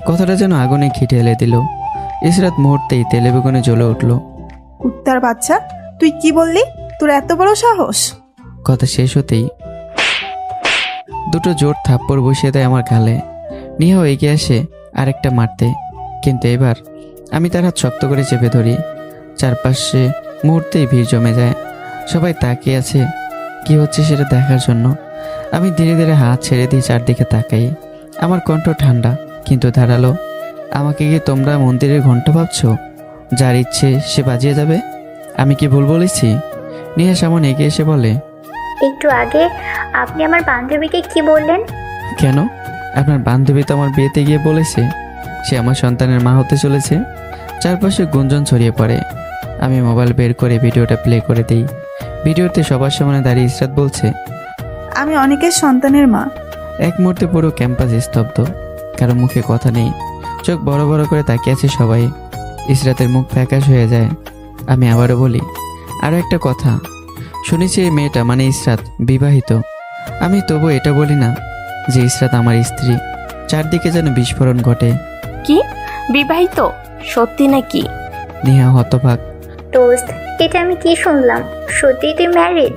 কথাটা যেন আগুনে খিটে এলে দিল। ইসরাত মুহূর্তেই তেলে বেগুনে জ্বলে উঠল। কুত্তার বাচ্চা, তুই কি বললি? তোর এত বড় সাহস! কথা শেষ হতেই দুটো জোর থাপ্পড় বসিয়ে দেয় আমার গালে। নিহাও এগিয়ে আসে আরেকটা মারতে, কিন্তু এবার আমি তার হাত শক্ত করে চেপে ধরি। চারপাশে মুহূর্তেই ভিড় জমে যায়। সবাই তাকিয়ে আছে কি হচ্ছে সেটা দেখার জন্য। আমি ধীরে ধীরে হাত ছেড়ে দিয়ে চারদিকে তাকাই। আমার কণ্ঠ ঠান্ডা কিন্তু ধারালো। আমাকে কি তোমরা মন্দিরের ঘণ্টা ভাবছো? যার ইচ্ছে সে বাজিয়ে যাবে? আমি কি ভুল বলেছি? নিহা সামনে এগিয়ে এসে বলে, একটু আগে আপনি আমার বান্ধবীকে কি বললেন? কেন? আপনার বান্ধবী তো আমার বিয়েতে গিয়ে বলেছে সে আমার সন্তানের মা হতে চলেছে। চারপাশে গুঞ্জন ছড়িয়ে পড়ে। আমি মোবাইল বের করে ভিডিওটা প্লে করে দিই। ভিডিওতে সবার সামনে দাঁড়িয়ে ইসরাত বলছে, আমি অনেকের সন্তানের মা। এক মুহূর্তে পুরো ক্যাম্পাস স্তব্ধ, কারো মুখে কথা নেই, চোখ বড় বড় করে তাকিয়ে আছে সবাই। ইসরাতের মুখ ফ্যাকাশ হয়ে যায়। আমি আবারও বলি, আরও একটা কথা, শুনেছি এই মেয়েটা মানে ইসরাত বিবাহিত। আমি তবু এটা বলি না যে ইসরাত আমার স্ত্রী। চারদিকে যেন বিস্ফোরণ ঘটে। কি, বিবাহিত? সত্যি নাকি? নেহা হতবাক। দোস্ত, এটা আমি কি শুনলাম? সত্যি তুই ম্যারিড?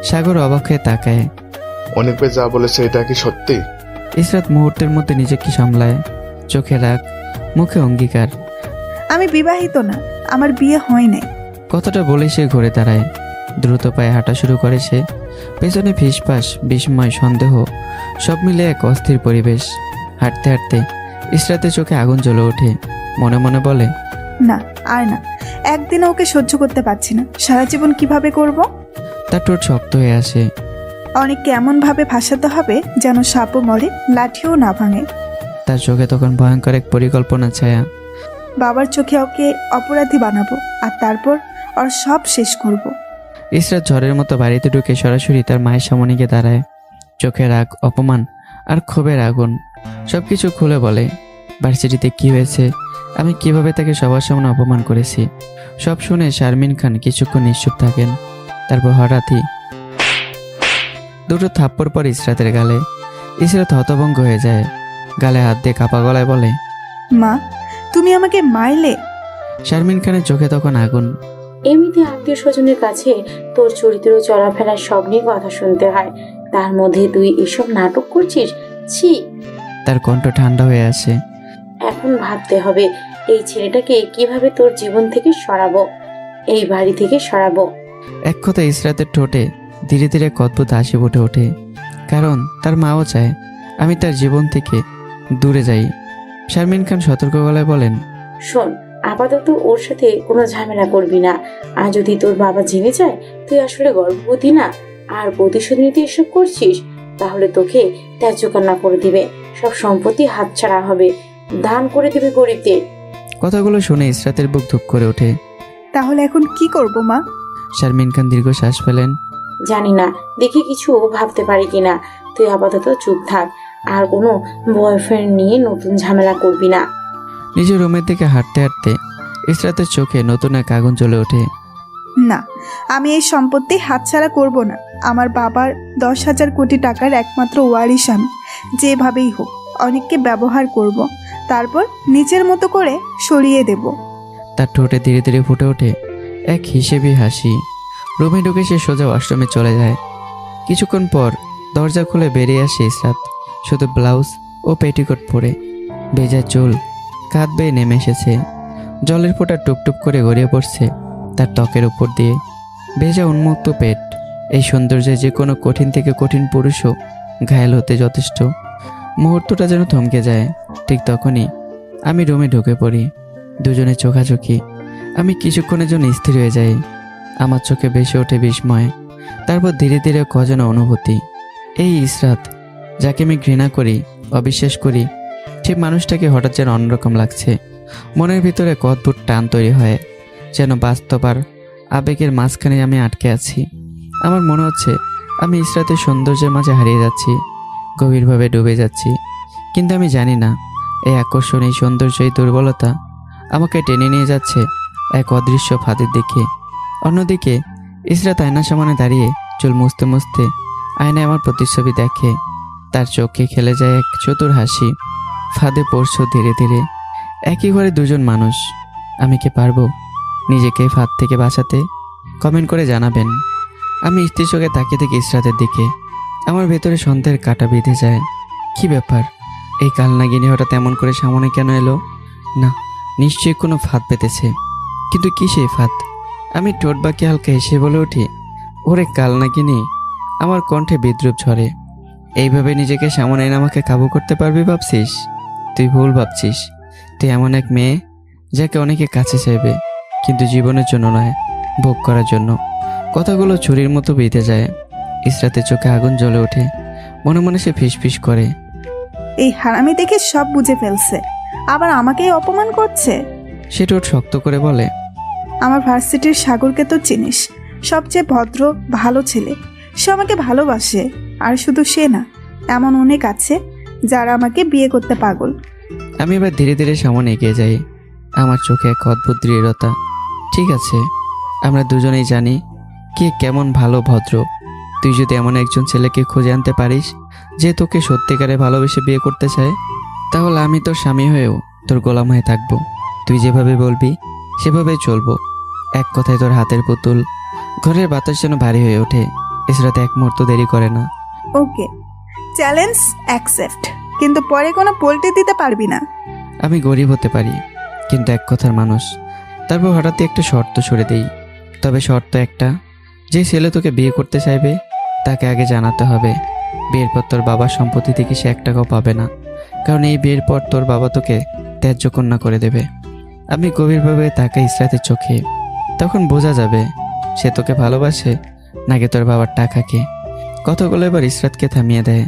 সাগর অবাক হয়ে তাকায়। অনেক ভাই যা বলেছে এটা কি সত্যি? ইসরাত মুহূর্তের মধ্যে নিজেকে সামলায়, চোখে রাগ, মুখে অঙ্গীকার। আমি বিবাহিত না, আমার বিয়ে হয় নাই। কথাটা বলে সে ঘুরে দাঁড়ায়। দ্রুত পায়ে হাঁটা শুরু করে সে। পেছনে ফিসফাস, বিস্ময়, সন্দেহ, সব মিলে এক অস্থির পরিবেশ। হাঁটতে হাঁটতে ইসরাতের চোখে আগুন জ্বলে ওঠে। মনে মনে বলে, না, আর না, একদিনও ওকে সহ্য করতে পারছি না। সারা জীবন কিভাবে করব? তার ঠোঁট শক্ত হয়ে আসে। অনেককে এমনভাবে ভাসাতে হবে যেন সাপও মরে, লাঠিও না ভাঙে। তার চোখে তখন ভয়ঙ্কর এক পরিকল্পনা ছায়া। বাবার চোখে ওকে অপরাধী বানাবো, আর তারপর ওর সব শেষ করব। ইসরাত ঝড়ের মতো বাড়িতে ঢুকে সরাসরি তার মায়ের সামনে গিয়ে দাঁড়ায়। চোখে রাগ, অপমান আর ক্ষোভের আগুন। সবকিছু খুলে বলে, ভার্সিটিতে কি হয়েছে, আমি কিভাবে তাকে সবার সামনে অপমান করেছি। সব শুনে শারমিন খান কিছুক্ষণ নিশ্চুপ থাকেন। তারপর হঠাৎই দুটো থাপ্পড় পর ইসরাতের গালে। ইসরাত হতভঙ্গ হয়ে যায়। গালে হাত দিয়ে কাপা গলায় বলে, মা, তুমি আমাকে মারলে? শারমিন খানের চোখে তখন আগুন। এমনিতে আত্মীয় স্বজনের কাছে তোর চরিত্র চলাফেরা সব নিয়ে কথা শুনতে হয়, তার মধ্যে তুই এসব নাটক করছিস। ছি। তার কণ্ঠ ঠান্ডা হয়ে আসে। এখন ভাবতে হবে এই ছেলেটাকে কিভাবে তোর জীবন থেকে সরাবো, এই বাড়ি থেকে সরাবো। এক কথা ইসরাতের ঠোঁটে ধীরে ধীরে এক অদ্ভুত হাসি ফুটে ওঠে, কারণ তার মাও চায় আমি তার জীবন থেকে দূরে যাই। শারমিন খান সতর্ক গলায় বলেন, শোন, আপাতত ওর সাথে কোনো ঝামেলা করবি না। আর যদি তোর বাবা জেনে যায় তুই আসলে গর্ভবতী না আর প্রতিশোধ নিতে এসব করছিস, তাহলে তোকে ত্যায্য কান্না করে দিবে, সব সম্পত্তি হাতছাড়া হবে, দান করে দিবে গরিবদের। কথাগুলো শুনে ইসরাতের বুক ধুক করে ওঠে। তাহলে এখন কি করব মা? শারমিন খান দীর্ঘ শ্বাস ফেলেন। জানি না, দেখি কিছু ভাবতে পারি কিনা। তুই আপাতত চুপ থাক, আর কোনো বয়ফ্রেন্ড নিয়ে নতুন ঝামেলা করবি না। নিজের রুমের দিকে হাঁটতে হাঁটতে ইসরাতের চোখে নতুন এক আগুন জ্বলে ওঠে। না, আমি এই সম্পত্তি হাতছাড়া করব না। আমার বাবার 10,000 কোটি টাকার একমাত্র ওয়ারিশ আমি। যেভাবেই হোক অনেককে ব্যবহার করব, তারপর নিজের মতো করে সরিয়ে দেব। তার ঠোঁটে ধীরে ধীরে ফুটে ওঠে এক হিসেবি হাসি। রুমে ঢুকে সে সোজা ওয়াশরুমে চলে যায়। কিছুক্ষণ পর দরজা খুলে বেরিয়ে আসে ইসরাত, শুধু ব্লাউজ ও পেটিকোট পরে। ভেজা চুল কাঁধ বেয়ে নেমে এসেছে, জলের ফোঁটা টুপটুপ করে গড়িয়ে পড়ছে তার ত্বকের উপর দিয়ে। ভেজা উন্মুক্ত পেট, এই সৌন্দর্যে যে কোনো কঠিন থেকে কঠিন পুরুষও ঘায়েল হতে যথেষ্ট। মুহূর্তটা যেন থমকে যায়। ঠিক তখনই আমি রুমে ঢুকে পড়ি। দুজনে চোখাচোখি। আমি কিছুক্ষণের জন্য স্থির হয়ে যাই। আমার চোখে ভেসে ওঠে বিস্ময়, তারপর ধীরে ধীরে অজানা অনুভূতি। এই ইসরাত, যাকে আমি ঘৃণা করি, অবিশ্বাস করি, সেই মানুষটাকে হঠাৎ যেন অন্যরকম লাগছে। মনের ভিতরে এক অদ্ভুত টান তৈরি হয়, যেন বাস্তব আর আবেগের মাঝখানে আমি আটকে আছি। আমার মনে হচ্ছে আমি ইসরাতের সৌন্দর্যের মাঝে হারিয়ে যাচ্ছি, গভীরভাবে ডুবে যাচ্ছি। কিন্তু আমি জানি না এই আকর্ষণ, এই সৌন্দর্য, এই দুর্বলতা আমাকে টেনে নিয়ে যাচ্ছে এক অদৃশ্য ফাঁদের দিকে। অন্যদিকে ইসরাত আয়নার সামনে দাঁড়িয়ে চুল মুছতে মুছতে আয়নায় আমার প্রতিচ্ছবি দেখে। তার চোখে খেলে যায় এক চতুর হাসি। ফাঁদে পড়ছ ধীরে ধীরে। একই ঘরে দুজন মানুষ। আমি কি পারবো নিজেকে ফাঁদ থেকে বাঁচাতে? কমেন্ট করে জানাবেন। আমি স্থির চোখে তাকিয়ে থেকে ইসরাতের দিকে। আমার ভেতরে সন্দেহের কাঁটা বেঁধে যায়। কি ব্যাপার, এই কালনাগিনী হঠাৎ এমন করে সামনে কেন এলো? না, নিশ্চয়ই কোনো ফাঁদ পেতেছে। কিন্তু কি সেই ফাঁদ? আমি ঠোঁট বাঁকিয়ে হালকা হেসে বলে উঠি, ওরে কালনাগিনী। আমার কণ্ঠে বিদ্রুপ ঝরে। এইভাবে নিজেকে সামনে এনে আমাকে কাবু করতে পারবি ভাবছিস? তুই ভুল ভাবছিস। তুই এমন এক মেয়ে যাকে অনেকে কাছে চাইবে, কিন্তু জীবনের জন্য নয়, ভোগ করার জন্য। কথাগুলো ছুরির মতো বেঁধে যায়। ইসরাতের চোখে আগুন জ্বলে ওঠে। মনে মনে সে ফিসফিস করে, এই হারামি দেখে সব বুঝে ফেলছে, আবার আমাকেই অপমান করছে। সে ঠোঁট শক্ত করে বলে, আমার ভার্সিটির সাগরকে তো চিনিস, সবচেয়ে ভদ্র ভালো ছেলে। সে আমাকে ভালোবাসে। আর শুধু সে না, এমন অনেক আছে যারা আমাকে বিয়ে করতে পাগল। আমি এবার ধীরে ধীরে সামনে এগিয়ে যাই। আমার চোখে এক অদ্ভুত দৃঢ়তা। ঠিক আছে, আমরা দুজনেই জানি কে কেমন ভালো ভদ্র। তুই যদি এমন একজন ছেলেকে খুঁজে আনতে পারিস যে তোকে সত্যিকারে ভালোবেসে বিয়ে করতে চায়, তাহলে আমি তোর স্বামী হয়েও তোর গোলাম হয়ে থাকবো। তুই যেভাবে বলবি সেভাবেই চলবো। এক কথায় তোর হাতের পুতুল। ঘরের বাতাস যেন ভারী হয়ে ওঠে। ইসরাত এক মুহূর্ত দেরি করে না। ওকে, চ্যালেঞ্জ অ্যাকসেপ্ট, কিন্তু পরে কোনো পোল্টে দিতে পারবি না। আমি গরিব হতে পারি, কিন্তু এক কথার মানুষ। তারপর হঠাৎই একটা শর্ত ছড়ে দেই। তবে শর্ত একটা, যে ছেলে তোকে বিয়ে করতে চাইবে তাকে আগে জানাতে হবে বিয়ের পর তোর বাবার সম্পত্তি থেকে সে 1 টাকাও পাবে না, কারণ এই বিয়ের পর তোর বাবা তোকে ত্যায্য কন্যা করে দেবে। আমি গভীরভাবে তাকাই ইসরাতের চোখে। তখন বোঝা যাবে সে তোকে ভালোবাসে নাকি তোর বাবার টাকাকে। কথাগুলো এবার ইসরাতকে থামিয়ে দেয়।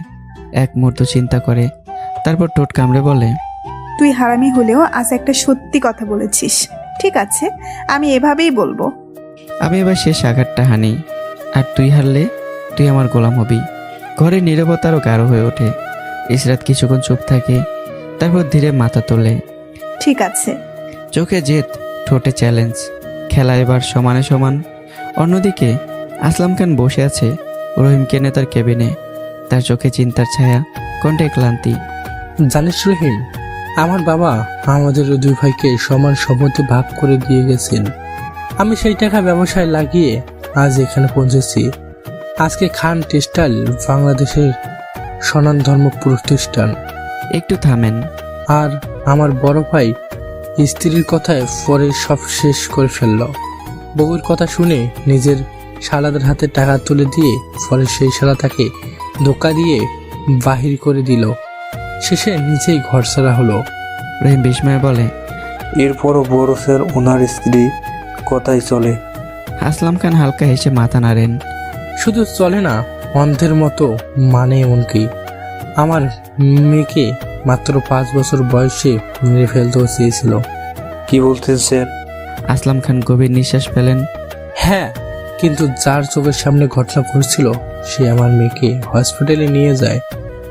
এক মুহূর্ত চিন্তা করে, তারপর ঠোঁট কামড়ে বলে, তুই হারামি হলেও আজ একটা সত্যি কথা বলেছিস। ঠিক আছে, আমি এভাবেই বলবো। আমি এবার শেষ আঘাতটা হানি। আর তুই হারলে তুই আমার গোলাম হবি। ঘরের নীরবতা আরও গাঢ় হয়ে ওঠে। ইসরাত কিছুক্ষণ চুপ থাকে, তারপর ধীরে মাথা তোলে। ঠিক আছে। চোখে জেদ, ঠোঁটে চ্যালেঞ্জ। খেলা এবার সমানে সমান। অন্যদিকে আসলাম খান বসে আছে রহিমকে নিয়ে তার কেবিনে। তার চোখে চিন্তার ছায়া, কণ্ঠে ক্লান্তি। জানিস রহিম, আমার বাবা আমাদের 2 ভাইকে সমান সম্মতি ভাগ করে দিয়ে গেছেন। আমি সেই টাকা ব্যবসায় লাগিয়ে আজ এখানে পৌঁছেছি। আজকে খান টেক্সটাইল বাংলাদেশের স্বনামধর্ম প্রতিষ্ঠান। একটু থামেন। আর আমার বড় ভাই স্ত্রীর কথায় পরে সব শেষ করে ফেলল। বউয়ের কথা শুনে নিজের শালাদের হাতে টাকা তুলে দিয়ে পরে সেই শালা তাকে ধোকা দিয়ে বাহির করে দিল। শেষে নিজেই ঘর ছাড়া হলো। রহিম বিস্ময়ে বলে, এরপরও বড় স্যার ওনার স্ত্রী কথাই চলে। আসলাম খান হালকা হেসে মাথা নাড়েন। শুধু চলে না, অন্ধের মতো মানে এমনকি আমার মেয়েকে মাত্র 5 বছর বয়সে মেরে ফেলতেও চেয়েছিল। কি বলতেন স্যার? আসলাম খান গভীর নিঃশ্বাস ফেলেন। হ্যাঁ, কিন্তু যার চোখের সামনে ঘটনা ঘটছিল সে আমার মেয়েকে হসপিটালে নিয়ে যায়।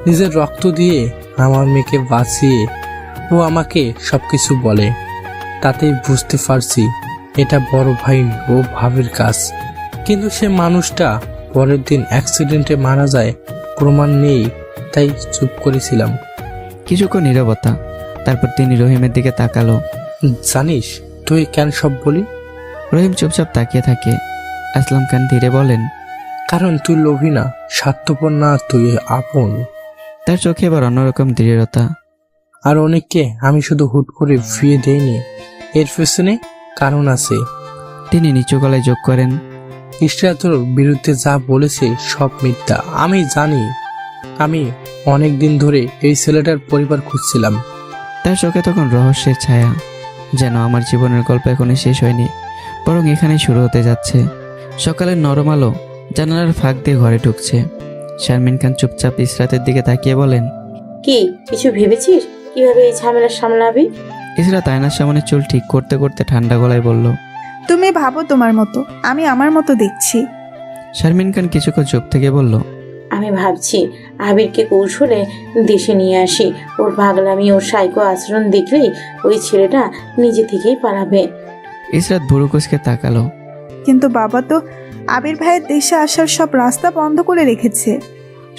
নিজের রক্ত দিয়ে আমার মেয়েকে বাঁচিয়ে ও আমাকে সবকিছু বলে। তাতেই বুঝতে পারছি এটা বড় ভাই ও ভাবির কাজ। কিন্তু সে মানুষটা পরের দিন অ্যাক্সিডেন্টে মারা যায়, প্রমাণ নেই, তাই চুপ করেছিলাম। কিছুক্ষণ নীরবতা, তারপর তিনি রহিমের দিকে তাকালো। জানিস তুই কেন সব বলি? রহিম চুপচাপ তাকিয়ে থাকে। আসলাম খান ধীরে বলেন, কারণ তুই লোভী না, স্বার্থপর না, তুই আপন। তার চোখে এবার অন্যরকম দৃঢ়তা। আর অনেককে আমি শুধু হুট করে ফিরে দেইনি, এর পেছনে কারণ আছে। তিনি নিচু গলায় যোগ করেন, ইশরা তোর বিরুদ্ধে যা বলেছে সব মিথ্যা। আমি জানি। আমি অনেক দিন ধরে এই ছেলেটার পরিবার খুঁজছিলাম। তার চোখে তখন রহস্যের ছায়া, যেন আমার জীবনের গল্প এখনই শেষ হয়নি, বরং এখানেই শুরু হতে যাচ্ছে। সকালের নরম আলো জানালার ফাঁক দিয়ে ঘরে ঢুকছে। শারমিন খান চুপচাপ ইসরাতের দিকে তাকিয়ে বলেন, কি কিছু ভেবেছিস কিভাবে এই ঝামেলা সামলাবি? ইসরাত আয়নার সামনে চুল ঠিক করতে করতে ঠান্ডা গলায় বলল, তুমি ভাবো তোমার মতো, আমি আমার মতো দেখছি। শারমিন খান কিছুক্ষণ চুপ থেকে বলল, আমি ভাবছি আবিরকে কৌশলে দেশে নিয়ে আসি। ওর পাগলামি, ওর সাইকো আচরণ দেখলেই ওই ছেলেটা নিজে থেকেই পালাবে। ইসরাত ভুরু কুঁচকে তাকালো। কিন্তু বাবা তো আবির ভাইয়ের দেশে আসার সব রাস্তা বন্ধ করে রেখেছে।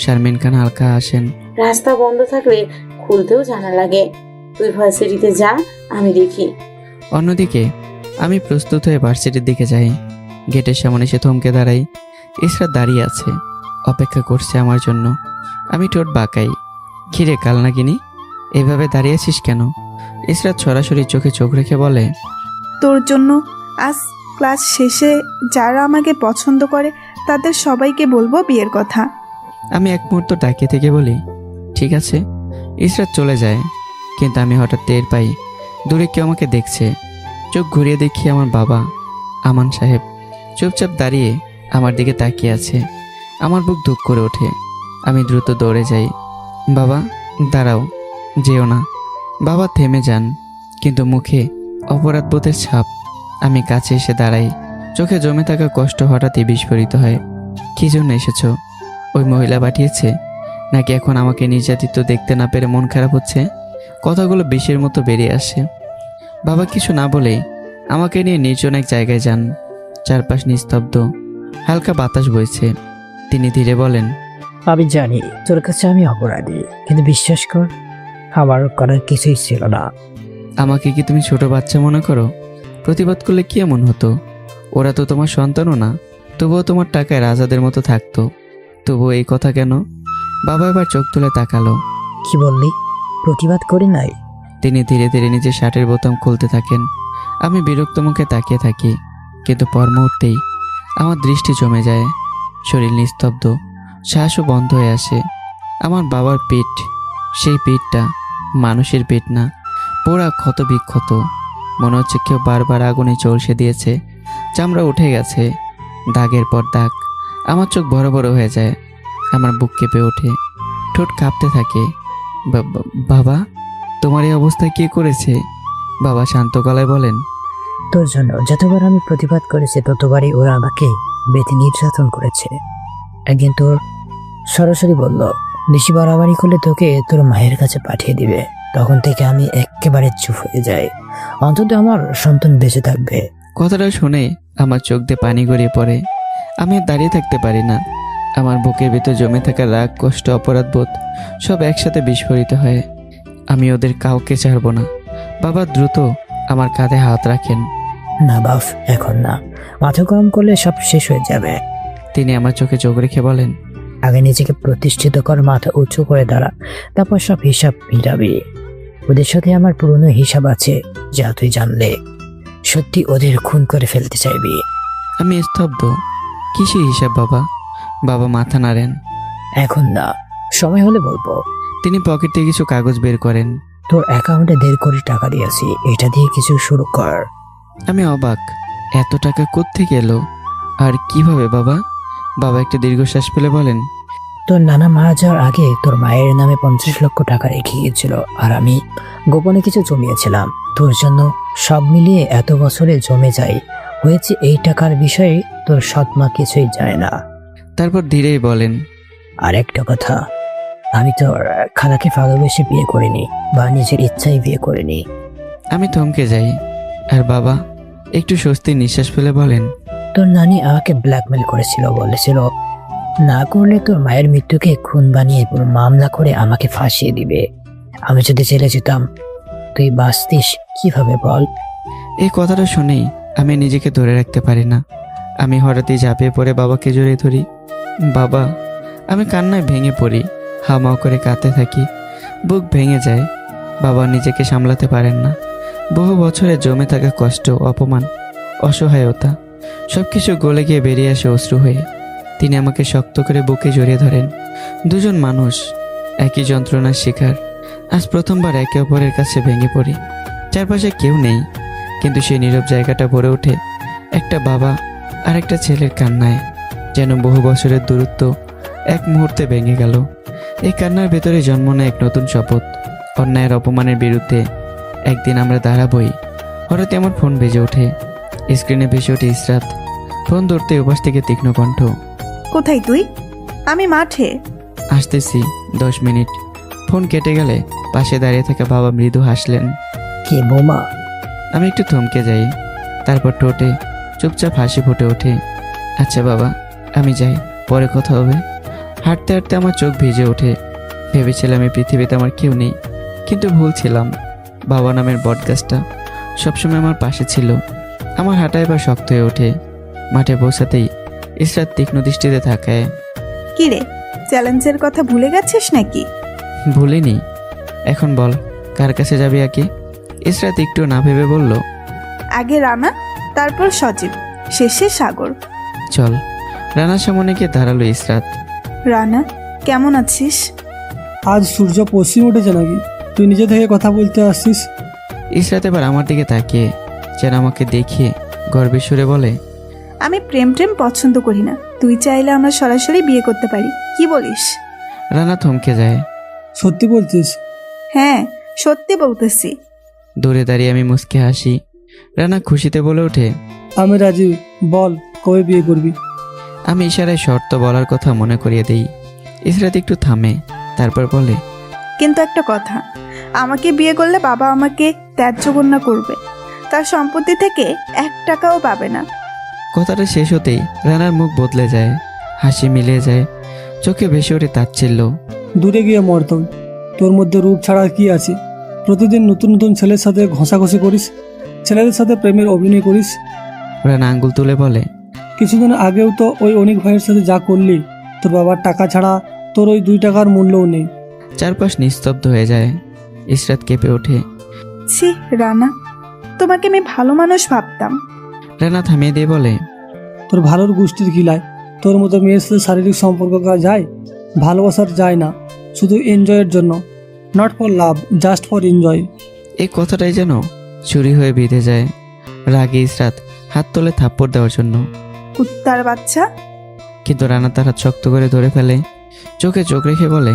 শারমিন খান হালকা হাসেন। রাস্তা বন্ধ থাকলে খুলতেও জানা লাগে। তুই ভার্সিটিতে যা, আমি দেখি। অন্যদিকে আমি প্রস্তুত হয়ে ভার্সিটির দিকে যাই। গেটের সামনে এসে থমকে দাঁড়াই। ইসরাত দাঁড়িয়ে আছে, অপেক্ষা করছে আমার জন্য। আমি ঠোঁট বাঁকাই, খিরে কাল না কিনি, এভাবে দাঁড়িয়ে আছিস কেন? ইসরাত সরাসরি চোখে চোখ রেখে বলে, তোর জন্য আজ ক্লাস শেষে যারা আমাকে পছন্দ করে তাদের সবাইকে বলবো বিয়ের কথা। আমি এক মুহূর্ত তাকিয়ে থেকে বলি, ঠিক আছে। ইসরাত চলে যায়, কিন্তু আমি হঠাৎ টের পাই দূরে কেউ আমাকে দেখছে। চোখ ঘুরিয়ে দেখি আমার বাবা আমান সাহেব চুপচাপ দাঁড়িয়ে আমার দিকে তাকিয়ে আছে। আমার বুক ধুক করে ওঠে। আমি দ্রুত দৌড়ে যাই। বাবা, দাঁড়াও, যেও না। বাবা থেমে যান, কিন্তু মুখে অপরাধবোধের ছাপ। আমি কাছে এসে দাঁড়াই। চোখে জমে থাকা কষ্ট হঠাৎই বিস্ফোরিত হয়। কী জন্য এসেছো? ওই মহিলা পাঠিয়েছে, নাকি এখন আমাকে নির্যাতিত দেখতে না পেরে মন খারাপ হচ্ছে? কথাগুলো বিষের মতো বেরিয়ে আসে। বাবা কিছু না বলেই আমাকে নিয়ে নির্জন এক জায়গায় যান। চারপাশ নিস্তব্ধ, হালকা বাতাস বইছে। তিনি ধীরে বলেন, আমি জানি তোর কাছে আমি অপরাধী, কিন্তু বিশ্বাস কর আমার করার কিছুই ছিল না। আমাকে কি তুমি ছোট বাচ্চা মনে করো? প্রতিবাদ করলে কি এমন হতো? ওরা তো তোমার সন্তানও না, তবুও তোমার টাকায় রাজাদের মতো থাকতো। তবুও এই কথা কেন? বাবা এবার চোখ তুলে তাকালো। কি বললি? প্রতিবাদ করি নাই? তিনি ধীরে ধীরে নিজের শার্টের বোতাম খুলতে থাকেন। আমি বিরক্ত মুখে তাকিয়ে থাকি, কিন্তু পর মুহূর্তেই আমার দৃষ্টি জমে যায়। শরীর নিস্তব্ধ, শ্বাসও বন্ধ হয়ে আসে। আমার বাবার পিঠ, সেই পিঠটা মানুষের পিঠ না, পোড়া ক্ষত বিক্ষত। মনে হচ্ছে কেউ বারবার আগুনে চলসে দিয়েছে। চামড়া উঠে গেছে, দাগের পর দাগ। আমার চোখ বড় বড় হয়ে যায়, আমার বুক কেঁপে ওঠে, ঠোঁট কাঁপতে থাকে। বাবা, তোমার এই অবস্থায় কে করেছে? বাবা শান্ত গলায় বলেন, তোর জন্য যতবার আমি প্রতিবাদ করেছি ততবারই ওরা আমাকে বেঁধে নির্যাতন করেছে। একদিন তোর সরাসরি বলল বেশি বাড়াবাড়ি করলে তোকে তোর মায়ের কাছে পাঠিয়ে দিবে। তখন থেকে আমি একেবারে চুপ হয়ে যাই, অন্তত আমার সন্তান বেঁচে থাকবে। কথাটা শুনে আমার চোখ দিয়ে পানি গড়িয়ে পড়ে। আমি আর দাঁড়িয়ে থাকতে পারি না। আমার বুকের ভিতর জমে থাকা রাগ, কষ্ট, অপরাধবোধ সব একসাথে বিস্ফোরিত হয়। আমি ওদের কাউকে ছাড়ব না। বাবা দ্রুত আমার কাঁধে হাত রাখেন। না বাফ, এখন না। মাথা গরম করলে সব শেষ হয়ে যাবে। তিনি আমার চোখে চোখ রেখে বলেন, আগে নিজেকে প্রতিষ্ঠিত কর, মাথা উঁচু করে দাঁড়া, তারপর সব হিসাব মিলাবি। ওদের সাথে আমার পুরনো হিসাব আছে, যা তুই জানলে সত্যি ওদের খুন করে ফেলতে চাইবি। আমি স্তব্ধ। কিসের হিসাব বাবা? বাবা মাথা নাড়েন। এখন না, সময় হলে বলবো। তিনি পকেট থেকে কিছু কাগজ বের করেন। তোর অ্যাকাউন্টে 1.5 কোটি টাকা দিয়েছি, এটা দিয়ে কিছু শুরু কর। আমি অবাক, এত টাকা কোত্থেকে এলো আর কিভাবে বাবা? বাবা একটা দীর্ঘশ্বাস ফেলে বলেন, তোর নানা মারা যাওয়ার আগে তোর মায়ের নামে 50 লক্ষ টাকা রেখে গিয়েছিল, আর আমি গোপনে কিছু জমিয়েছিলাম তোর জন্য। সব মিলিয়ে এত বছরে জমে যায়। হয়েছে এই টাকার বিষয়ে তোর সৎ মা কিছুই জানে না। তারপর ধীরেই বলেন, আর একটা কথা, আমি তোর খালাকে ভালোবেসে বিয়ে করিনি বা নিজের ইচ্ছায় বিয়ে করিনি। আমি থমকে যাই। আর বাবা একটু স্বস্তির নিঃশ্বাস ফেলে বলেন, তোর নানি আমাকে ব্ল্যাকমেল করেছিল, বলেছিল না করলে তোর মায়ের মৃত্যুকে খুন বানিয়ে পুরো মামলা করে আমাকে ফাঁসিয়ে দিবে। আমি যদি জেলে যেতাম, তুই বাঁচতিস কিভাবে বল? এই কথাটা শুনেই আমি নিজেকে ধরে রাখতে পারি না। আমি হঠাৎই ঝাঁপিয়ে পড়ে বাবাকে জড়িয়ে ধরি। বাবা, আমি কান্নায় ভেঙে পড়ি, হামাও করে কাঁদতে থাকি। বুক ভেঙে যায়। বাবা নিজেকে সামলাতে পারেন না। বহু বছরে জমে থাকা কষ্ট, অপমান, অসহায়তা সব কিছু গলে গিয়ে বেরিয়ে আসে অশ্রু হয়ে। তিনি আমাকে শক্ত করে বুকে জড়িয়ে ধরেন। দুজন মানুষ, একই যন্ত্রণার শিকার। আজ প্রথমবার একে অপরের কাছে ভেঙে পড়ি। চারপাশে কেউ নেই, কিন্তু সেই নীরব জায়গাটা ভরে ওঠে একটা বাবা আর একটা ছেলের কান্নায়। যেন বহু বছরের দূরত্ব এক মুহূর্তে ভেঙে গেল। এই কান্নার ভেতরে জন্ম নেয় এক নতুন শপথ, অন্যায়ের অপমানের বিরুদ্ধে একদিন আমরা দাঁড়াবই। হঠাৎ আমার ফোন বেজে ওঠে। স্ক্রিনে ভেসে ওঠে ইসরাত। ফোন ধরতে উপাস থেকে তীক্ষ্ণ কণ্ঠ, কোথায় তুই? আমি মাঠে। আসতেছি 10 মিনিট। ফোন কেটে গেলে পাশে দাঁড়িয়ে থাকা বাবা মৃদু হাসলেন। কি বৌমা? আমি একটু থমকে যাই, তারপর ঠোঁটে চুপচাপ হাসি ফুটে ওঠে। আচ্ছা বাবা, আমি যাই, পরে কথা হবে। হাঁটতে হাঁটতে আমার চোখ ভিজে ওঠে। ভেবেছিলাম এই পৃথিবীতে আমার কেউ নেই, কিন্তু ভুল ছিলাম। বাবা নামের বটগাছটা সবসময় আমার পাশে ছিল। আমার হাঁটা এবার শক্ত হয়ে ওঠে। মাঠে পৌঁছাতেই ইসরাত তীক্ষ্ণ দৃষ্টিতে তাকায়। কি রে, চ্যালেঞ্জের কথা ভুলে গেছিস নাকি? ভুলিনি। এখন বল, কার কাছে যাবি আগে? ইসরাত একটু না ভেবে বলল, আগে রানা, তারপর সজীব, শেষে সাগর। চল। রানার সামনে গিয়ে দাঁড়ালো ইসরাত। রানা, কেমন আছিস? আজ সূর্য পশ্চিম উঠেছে নাকি? তুই নিজে থেকে কথা বলতে আসছিস? ইসরাত এবার আমার দিকে তাকিয়ে যেন আমাকে দেখিয়ে গর্বের সুরে বলে, আমি প্রেম পছন্দ করি না। তুই চাইলে আমরা সরাসরি বিয়ে করতে পারি, কি বলিস? রানা থমকে যায়। সত্যি বলছিস? হ্যাঁ, সত্যি বলতেছি। দূরে দাঁড়িয়ে আমি মুচকে হাসি। রানা খুশিতে বলে ওঠে, আমি রাজি। বল, কবে বিয়ে করবি? আমি ইশারায় শর্ত বলার কথা মনে করিয়ে দেই। ইসরাত একটু থামে, তারপর বলে, কিন্তু একটা কথা, আমাকে বিয়ে করলে বাবা আমাকে ত্যায্য গণ্য করবে। তার সম্পত্তি থেকে 1 টাকাও পাবে না। কথাটা শেষ হতেই রানার মুখ বদলে যায়, হাসি মিলিয়ে যায়, চোখে ভেসে ওঠে তাচ্ছিল্য। দূরে গিয়ে মরতম, তোর মধ্যে রূপ ছাড়া কি আছে? প্রতিদিন নতুন নতুন ছেলের সাথে ঘষাঘষি করিস, ছেলেদের সাথে প্রেমের অভিনয় করিস। রানা আঙ্গুল তুলে বলে, কিছুদিন আগেও তো ওই অনেক ভাইয়ের সাথে যা করলি, তোর বাবার টাকা ছাড়া তোর ওই 2 টাকার মূল্যও নেই। চারপাশ নিস্তব্ধ হয়ে যায়। ইসরাত কেঁপে ওঠে, ছি রানা, তোমাকে আমি ভালো মানুষ ভাবতাম। রানা থামিয়ে দিয়ে বলে, তোর ভালোর গোষ্ঠীর গিলায় তোর মতো মেয়ের সাথে শারীরিক সম্পর্ক করা যায়? ভালোবাসার যায় না, শুধু এনজয়ের জন্য। Not for love, just for enjoy. এই কথাটাই যেন চুরি হয়ে বিঁধে যায়। রাগে ইসরাত হাত তোলে থাপ্পড় দেওয়ার জন্য, কুত্তার বাচ্চা। কিন্তু রানা তার হাত শক্ত করে ধরে ফেলে, চোখে চোখ রেখে বলে,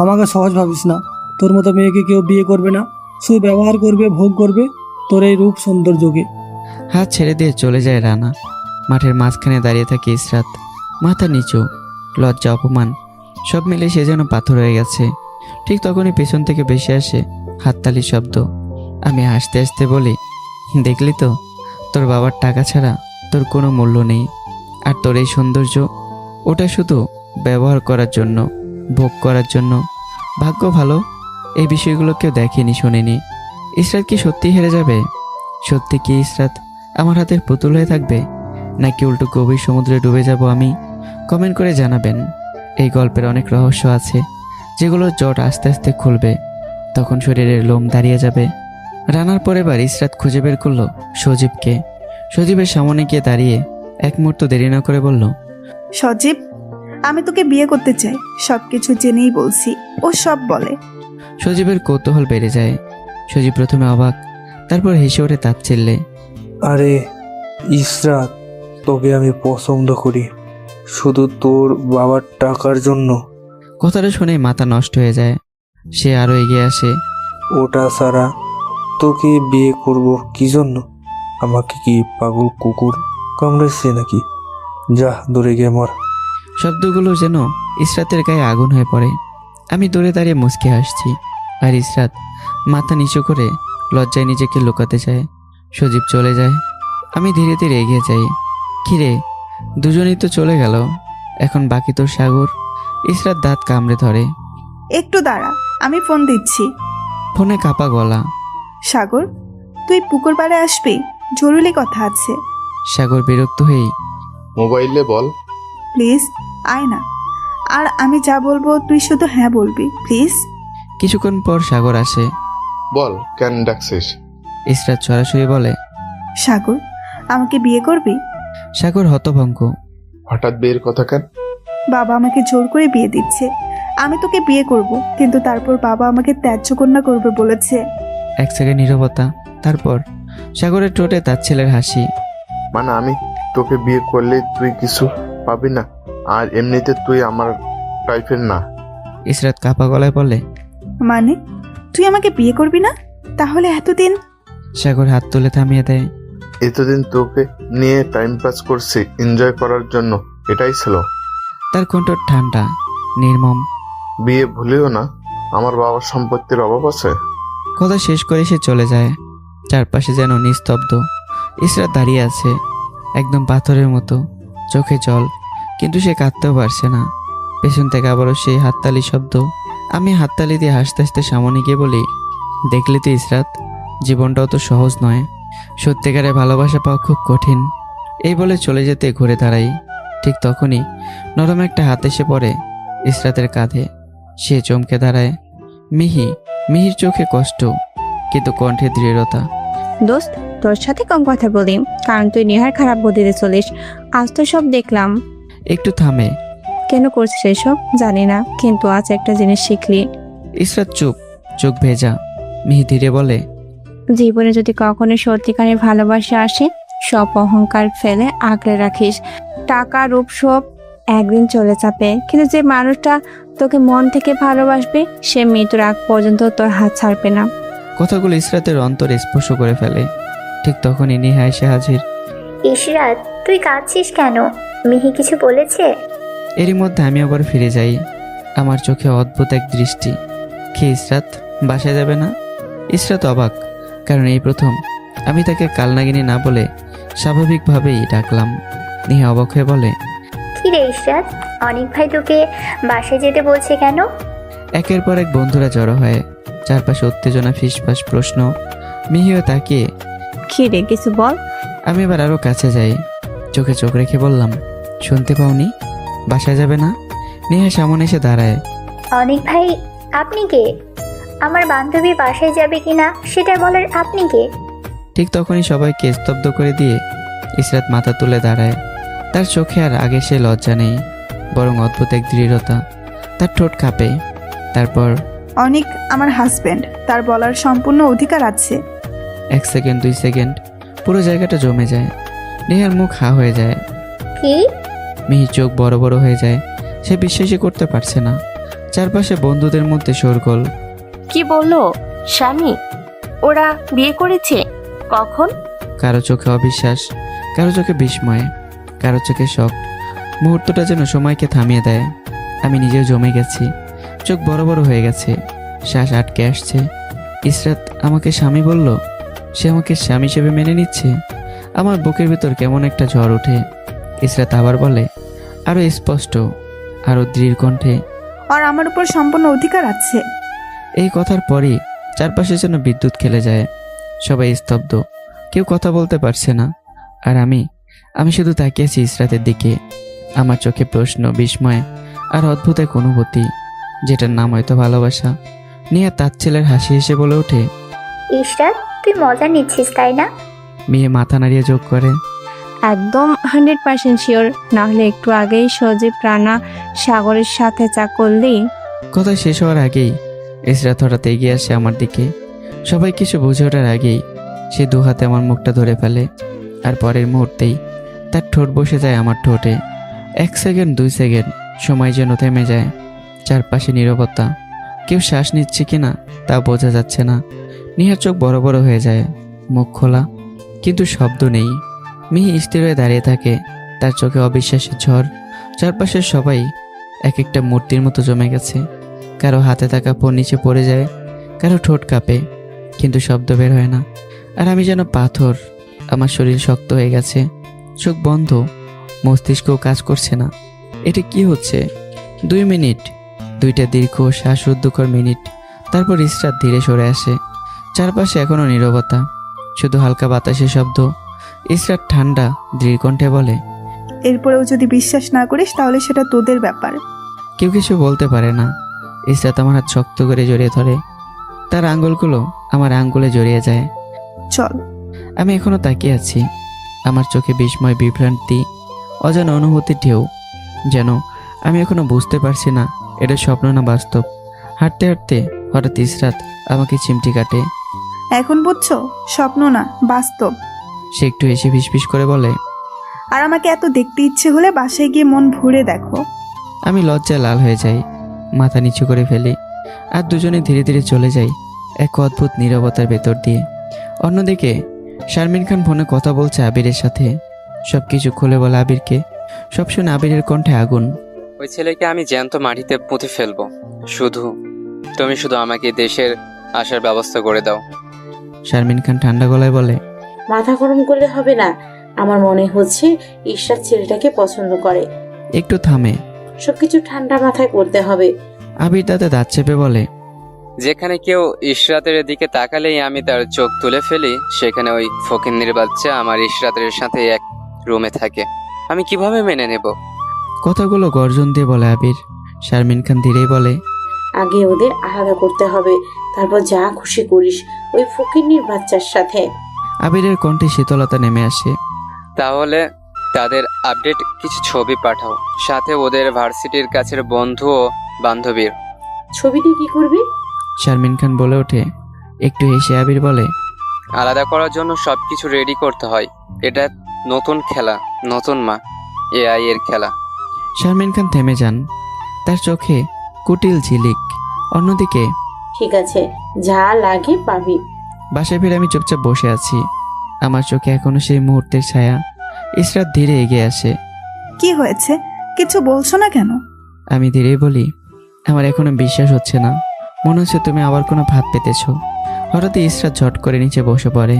আমাকে সহজ ভাবিস না। তোর মতো মেয়েকে কেউ বিয়ে করবে না, শুধু ব্যবহার করবে, ভোগ করবে তোর এই রূপ সৌন্দর্যকে। হাত ছেড়ে দিয়ে চলে যায় রানা। মাঠের মাঝখানে দাঁড়িয়ে থাকে ইসরাত, মাথা নিচু, লজ্জা অপমান সব মিলে সে যেন পাথর হয়ে গেছে। ঠিক তখনই পেছন থেকে ভেসে আসে হাততালির শব্দ। আমি হাসতে হাসতে বলি, দেখলি তো, তোর বাবার টাকা ছাড়া তোর কোনো মূল্য নেই। আর তোর এই সৌন্দর্য, ওটা শুধু ব্যবহার করার জন্য, ভোগ করার জন্য। ভাগ্য ভালো এই বিষয়গুলো কেউ দেখেনি, শোনেনি। ইসরাত কি সত্যি হেরে যাবে? সত্যি কি ইসরাত আমার হাতের পুতুল হয়ে থাকবে, নাকি উল্টো গভীর সমুদ্রে ডুবে যাব আমি? কমেন্ট করে জানাবেন। এই গল্পের অনেক রহস্য আছে, যেগুলোর জট আস্তে আস্তে খুলবে, তখন শরীরের লোম দাঁড়িয়ে যাবে। রানার পরেবার ইসরাত খুঁজে বের করলো সজীবকে। সজীবের সামনে গিয়ে দাঁড়িয়ে এক মুহূর্ত দেরি না করে বলল, সজীব, আমি তোকে বিয়ে করতে চাই। সবকিছু জেনেই বলছি। ও সব বলে। সজীবের কৌতূহল বেড়ে যায়। সজীব প্রথমে অবাক, তারপর হেসে ওঠে তাচ্ছিল্যে। আরে ইসরাত, তোকে আমি পছন্দ করি শুধু তোর বাবার টাকার জন্য। কথাটা শুনে মাথা নষ্ট হয়ে যায়। সে আরো এগিয়ে আসে। ওটা ছাড়া তোকে বিয়ে করব কি জন্য? আমাকে কি পাগল কুকুর কামড়েছে নাকি? যা দূরে গিয়ে মর। শব্দগুলো যেন ইসরাতের গায়ে আগুন হয়ে পড়ে। আমি দূরে দাঁড়িয়ে মুচকে হাসছি, আর ইসরাত মাথা নিচু করে লজ্জায় নিজেকে লুকাতে চায়। সজীব চলে যায়। আমি ধীরে ধীরে এগিয়ে যাই। কিরে, দুজনেই তো চলে গেল, এখন বাকি তোর সাগর। ইসরাত দাঁত কামড়ে ধরে। একটু দাঁড়া, আমি ফোন দিচ্ছি। ফোনে কাপা গলা। সাগর, তুই পুকুর পাড়ে আসবি? জরুরি কথা আছে। সাগর বিরক্ত হয়েই, মোবাইলে বল। প্লিজ আয় না। আর আমি যা বলবো তুই শুধু হ্যাঁ বলবি, প্লিজ। কিছুক্ষণ পর সাগর আসে। বল, কেন ডাকছিস? ইসরাত সরাসরি বলে, সাগর, আমাকে বিয়ে করবি? সাগর হতভম্ব। হঠাৎ বিয়ের কথা কেন? বাবা আমাকে জোর করে বিয়ে দিচ্ছে। আমি তোকে বিয়ে করব, কিন্তু তারপর বাবা আমাকে ত্যায্য কন্যা করবে বলেছে। এক সেকেন্ড নীরবতা, তারপর সাগরের ঠোঁটে তার ছেলের হাসি। মানে আমি তোকে বিয়ে করলে তুই কিছু পাবি না, আর এমনিতে তুই আমার টাইপের না। ইসরাত কাপা গলায় বলে, মানে তুই আমাকে বিয়ে করবি না? তাহলে এতদিন? সাগর হাত তুলে থামিয়ে দেয়। এতদিন তোকে নিয়ে টাইম পাস করছি, এনজয় করার জন্য, এটাই ছিল। তার কণ্ঠ ঠান্ডা, নির্মম। বিয়ে ভুলিও না, আমার বাবার সম্পত্তির অভাব আছে। কথা শেষ করে সে চলে যায়। চারপাশে যেন নিস্তব্ধ। ইসরাত দাঁড়িয়ে আছে, একদম পাথরের মতো, চোখে জল, কিন্তু সে কাঁদতেও পারছে না। পেছন থেকে আবারও সেই হাততালি শব্দ। আমি হাততালি দিয়ে হাসতে হাসতে সামনে গিয়ে বলি, দেখলি তো ইসরাত, জীবনটাও তো সহজ নয়। সত্যিকারের ভালোবাসা পাওয়া খুব কঠিন। এই বলে চলে যেতে ঘুরে দাঁড়াই। ঠিক তখনই নরম একটা হাত এসে পড়ে ইসরাতের কাঁধে। সে চমকে দাঁড়ায়। মিহির চোখে কষ্ট, কিন্তু কণ্ঠে দৃঢ়তা। দোস্ত, তোর সাথে কম কথা বলি, কারণ তুই নেহার খারাপ বুদ্ধিতে চলিস। আজ তো সব দেখলাম। একটু থামে। কেন করছিস এসব জানি না, কিন্তু আজ একটা জিনিস শিখলি। ইসরাত চুপ, চোখ ভেজা। মিহি ধীরে বলে, জীবনে যদি কখনো সত্যিকারের ভালোবাসা আসে, সব অহংকার ফেলে আগলে রাখিস। টাকা রূপ সব একদিন চলে যাবে, কিন্তু যে মানুষটা তোকে মন থেকে ভালোবাসবে, সে মৃত্যুর আগ পর্যন্ত তোর হাত ছাড়বে না। কথাগুলো ইসরাতের অন্তরে স্পর্শ করে ফেলে। ঠিক তখনই নেহা এসে হাজির। ইশরাত, তুই কাঁদছিস কেন? মিহি কিছু বলেছে? এরই মধ্যে আমি আবার ফিরে যাই। আমার চোখে অদ্ভুত এক দৃষ্টি। কি ইসরাত, বাসায় যাবে না? ইসরাত অবাক, কারণ এই প্রথম আমি তাকে কালনাগিনী না বলে স্বাভাবিকভাবেই ডাকলাম। নেহা অবাক হয়ে বলে, কি রে ইশরাত, অনেক ভাই তোকে বাসায় যেতে বলছে কেন? একের পর এক বন্ধুরা জড়ো হয়। চারপাশে উত্তেজনা, ফিসফাস প্রশ্ন। মিহিও তাকিয়ে। কি রে, কিছু বল। আমি এবার আরো কাছে যাই, চোখে চোখ রেখে বললাম, শুনতে পাওনি? বাসায় যাবে না? নেহা সামনে এসে দাঁড়ায়। অনেক ভাই, আপনি কে? আমার বান্ধবী বাসায় যাবে কিনা সেটা বলার আপনি কে? ঠিক তখনই সবাইকে স্তব্ধ করে দিয়ে ইসরাত মাথা তুলে দাঁড়ায়। তার চোখে আর আগে সে লজ্জা নেই, বরং অদ্ভুত এক দৃঢ়তা। তার ঠোঁট কাঁপে। তারপর, অনেক আমার হাজবেন্ড, তার বলার সম্পূর্ণ অধিকার আছে। 1 সেকেন্ড 2 সেকেন্ড পুরো জায়গাটা জমে যায়। নেহার মুখ হা হয়ে যায়। কি? মিহির চোখ বড় বড় হয়ে যায়। সে বিশ্বাসই করতে পারছে না। চারপাশে বন্ধুদের মধ্যে শোরগোল। কি বললো স্বামী? ওরা বিয়ে করেছে? কখন? কারো চোখে অবিশ্বাস, কারো চোখে বিস্ময়, কারো চোখে শক। মুহূর্তটা যেন সময়কে থামিয়ে দেয়। আমি নিজেও জমে গেছি, চোখ বড় বড় হয়ে গেছে, শ্বাস আটকে আসছে। ইসরাত আমাকে স্বামী বলল, সে আমাকে স্বামী হিসেবে মেনে নিচ্ছে। আমার বুকের ভিতর কেমন একটা ঝড় ওঠে। ইসরাত আবার বলে, আরো স্পষ্ট, আরো দৃঢ় কণ্ঠে, আর আমার উপর সম্পূর্ণ অধিকার আছে। এই কথার পরই চারপাশে যেন বিদ্যুৎ খেলে যায়। সবাই স্তব্ধ, কেউ কথা বলতে পারছে না। আর আমি শুধু তাকিয়েছি ইসরাতের দিকে। আমার চোখে প্রশ্ন, বিস্ময় আর অদ্ভুত এক অনুভূতি, যেটার নাম হয়তো ভালোবাসা। নিয়া তার ছেলের হাসি হেসে বলে ওঠে, ইশরাত, তুই মজা নিচ্ছিস তাই না? মেয়ে মাথা নাড়িয়ে যোগ করে, একদম 100% শিওর। নাহলে একটু আগেই সজীব রানা সাগরের সাথে চা করলেই। কথা শেষ হওয়ার আগেই ইসরাত হঠাৎ এগিয়ে আসে আমার দিকে। সবাই কিছু বুঝে ওঠার আগেই সে দু হাতে আমার মুখটা ধরে ফেলে, আর পরের মুহূর্তেই তার ঠোঁট বসে যায় আমার ঠোঁটে। 1 সেকেন্ড 2 সেকেন্ড সময় যেন থেমে যায়। চারপাশে নীরবতা, কেউ শ্বাস নিচ্ছে কিনা তা বোঝা যাচ্ছে না। নিহার চোখ বড় বড় হয়ে যায়, মুখ খোলা কিন্তু শব্দ নেই। মিহি স্থির হয়ে দাঁড়িয়ে থাকে, তার চোখে অবিশ্বাসের ঝড়। চারপাশের সবাই এক একটা মূর্তির মতো জমে গেছে। কারো হাতে থাকা ফোন নিচে পড়ে যায়, কারো ঠোঁট কাঁপে, কিন্তু শব্দ বের হয় না। আর আমি যেন পাথর, আমার শরীর শক্ত হয়ে গেছে, চোখ বন্ধ, মস্তিষ্কও কাজ করছে না। এটা কি হচ্ছে? 2 মিনিট, 2টা দীর্ঘ শ্বাসরুদ্ধকর মিনিট। তারপর ইসরাত ধীরে সরে আসে। চারপাশে এখনো নীরবতা, শুধু হালকা বাতাসের শব্দ। ইসরাত ঠান্ডা দৃঢ় কণ্ঠে বলে, এরপরেও যদি বিশ্বাস না করিস তাহলে সেটা তোদের ব্যাপার। কেউ কিছু বলতে পারে না। ইসরাত আমার হাত শক্ত করে জড়িয়ে ধরে, তার আঙ্গুলগুলো আমার আঙ্গুলে জড়িয়ে যায়। চল। আমি এখনো তাকিয়ে আছি, আমার চোখে বিস্ময়, বিভ্রান্তি, অজানা অনুভূতির ঢেউ। যেন আমি এখনো বুঝতে পারছি না এটা স্বপ্ন না বাস্তব। হাঁটতে হাঁটতে হঠাৎ ইসরাত আমাকে চিমটি কাটে। এখন বুঝছো, স্বপ্ন না বাস্তব। সে একটু এসে ফিসফিস করে বলে, আর আমাকে এত দেখতে ইচ্ছে হলে বাসায় গিয়ে মন ভরে দেখো। আমি লজ্জায় লাল হয়ে যাই, মাথা নিচু করে ফেলি, আর দুজনে ধীরে ধীরে চলে যাই এক অদ্ভুত নীরবতার ভেতর দিয়ে। অন্যদিকে শারমিন খান ফোনে কথা বলছে আবিরের সাথে। সবকিছু খুলে বলে আবিরকে। সব শুনে আবিরের কণ্ঠে আগুন। ওই ছেলেকে আমি জ্যান্ত মাটিতে পুঁতে ফেলবো। তুমি শুধু আমাকে দেশের আসার ব্যবস্থা করে দাও। শারমিন খান ঠান্ডা গলায় বলে, মাথা গরম করলে হবে না। আমার মনে হচ্ছে ঈশ্বর ছেলেটাকে পছন্দ করে। একটু থামে, সবকিছু ঠান্ডা মাথায় করতে হবে। আবির দাঁতে দাঁত চেপে বলে, যেখানে কেউ ইশরাতের দিকে তাকালেই আমি তার চোখ তুলে ফেলি, সেখানে ওই ফকিন্নির বাচ্চা আমার ইশরাতের সাথে এক রুমে থাকে। আমি কিভাবে মেনে নেব? কথাগুলো গর্জন দিয়ে বলে আবির। শারমিন খান ধীরেই বলে, আগে ওদের আলাদা করতে হবে, তারপর যা খুশি করিস ওই ফকিন্নির বাচ্চার সাথে। আবিরের কণ্ঠে শীতলতা নেমে আসে। তাহলে তাদের আপডেট কিছু ছবি পাঠাও, সাথে ওদের ভার্সিটির কাছের বন্ধু ও বান্ধবীর। ছবিটি কি করবি? শারমিন খান বলে ওঠে। একটু হেসে আবির বলে, আলাদা করার জন্য সবকিছু রেডি করতে হয়। এটা নতুন খেলা, নতুন মা, এআই এর খেলা। শারমিন খান থেমে যান, তার চোখে কুটিল ঝিলিক। অন্যদিকে, ঠিক আছে, যা লাগে পাবি। বাসায় ফিরে আমি চুপচাপ বসে আছি, আমার চোখে এখনো সেই মুহূর্তের ছায়া। ইসরাত ধীরে এগিয়ে আসে। কি হয়েছে, কিছু বলছো না কেন? আমি ধীরেই বলি, আমার এখনো বিশ্বাস হচ্ছে না, মনে হচ্ছে তুমি আবার কোনো ভাত পেতেছো। হঠাৎ ইসরাত ঝট করে নিচে বসে পড়ে,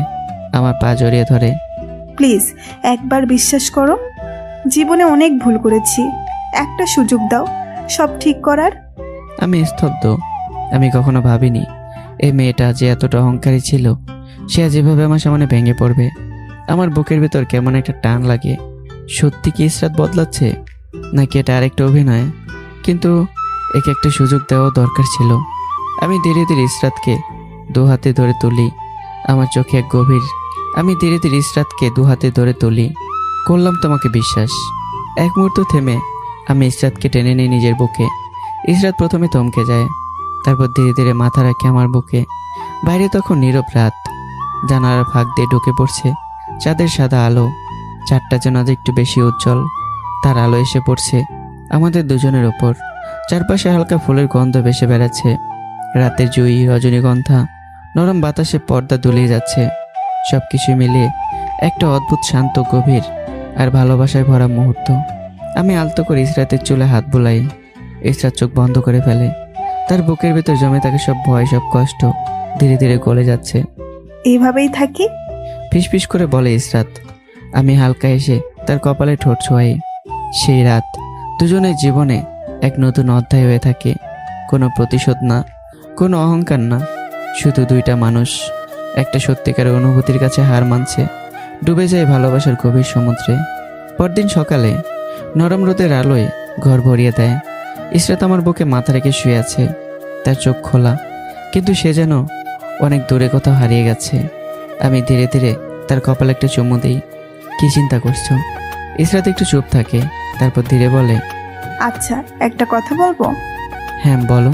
আমার পা জড়িয়ে ধরে। প্লিজ একবার বিশ্বাস করো, জীবনে অনেক ভুল করেছি, একটা সুযোগ দাও সব ঠিক করার। আমি স্তব্ধ। আমি কখনো ভাবিনি এই মেয়েটা যে এতটা অহংকারী ছিল, সে যেভাবে আমার সামনে ভেঙে পড়বে। আমার বুকের ভেতর কেমন একটা টান লাগে। সত্যি কি ইসরাত বদলাচ্ছে, নাকি এটা আরেকটা অভিনয়? কিন্তু একে একটা সুযোগ দেওয়া দরকার ছিল। আমি ধীরে ধীরে ইসরাতকে দু হাতে ধরে তুলি, আমার চোখে এক গভীর। আমি ধীরে ধীরে ইসরাতকে দু হাতে ধরে তুলি, করলাম তোমাকে বিশ্বাস। এক মুহূর্ত থেমে আমি ইসরাতকে টেনে নিই নিজের বুকে। ইসরাত প্রথমে থমকে যায়, তারপর ধীরে ধীরে মাথা রাখে আমার বুকে। বাইরে তখন নীরব রাত, জানালার ফাঁক দিয়ে ঢুকে পড়ছে চাঁদের সাদা আলো। চারটা যেন আজ একটু বেশি উজ্জ্বল, তার আলো এসে পড়ছে আমাদের দুজনের ওপর। চারপাশে হালকা ফুলের গন্ধ ভেসে বেড়াচ্ছে, রাতের জুঁই, রজনীগন্ধা, নরম বাতাসে পর্দা দুলিয়ে যাচ্ছে। সব কিছু মিলিয়ে একটা অদ্ভুত শান্ত, গভীর আর ভালোবাসায় ভরা মুহূর্ত। আমি আলতো করে ইসরাতের চুলে হাত বুলাই। ইসরাত চোখ বন্ধ করে ফেলে, তার বুকের ভেতর জমে থাকে সব ভয়, সব কষ্ট ধীরে ধীরে গলে যাচ্ছে। এইভাবেই থাকি, ফিসফিস করে বলে ইসরাত। আমি হালকা এসে তার কপালে ঠোঁট ছোঁয়াই। সেই রাত দুজনের জীবনে এক নতুন অধ্যায় হয়ে থাকে। কোনো প্রতিশোধ না, কোনো অহংকার না, শুধু দুইটা মানুষ একটা সত্যিকারের অনুভূতির কাছে হার মানছে। ডুবে যায় ভালোবাসার গভীর সমুদ্রে। পরদিন সকালে নরম রোদের আলোয় ঘর ভরিয়ে দেয়। ইসরাত আমার বুকে মাথা রেখে শুয়ে আছে, তার চোখ খোলা, কিন্তু সে যেন অনেক দূরে কোথাও হারিয়ে গেছে। আমি ধীরে ধীরে তার কপালে একটা চুমু দিই। কি চিন্তা করছো? ইসরাত একটু চুপ থাকে, তারপর ধীরে বলে, আচ্ছা, একটা কথা বলবো? হ্যাঁ বলো।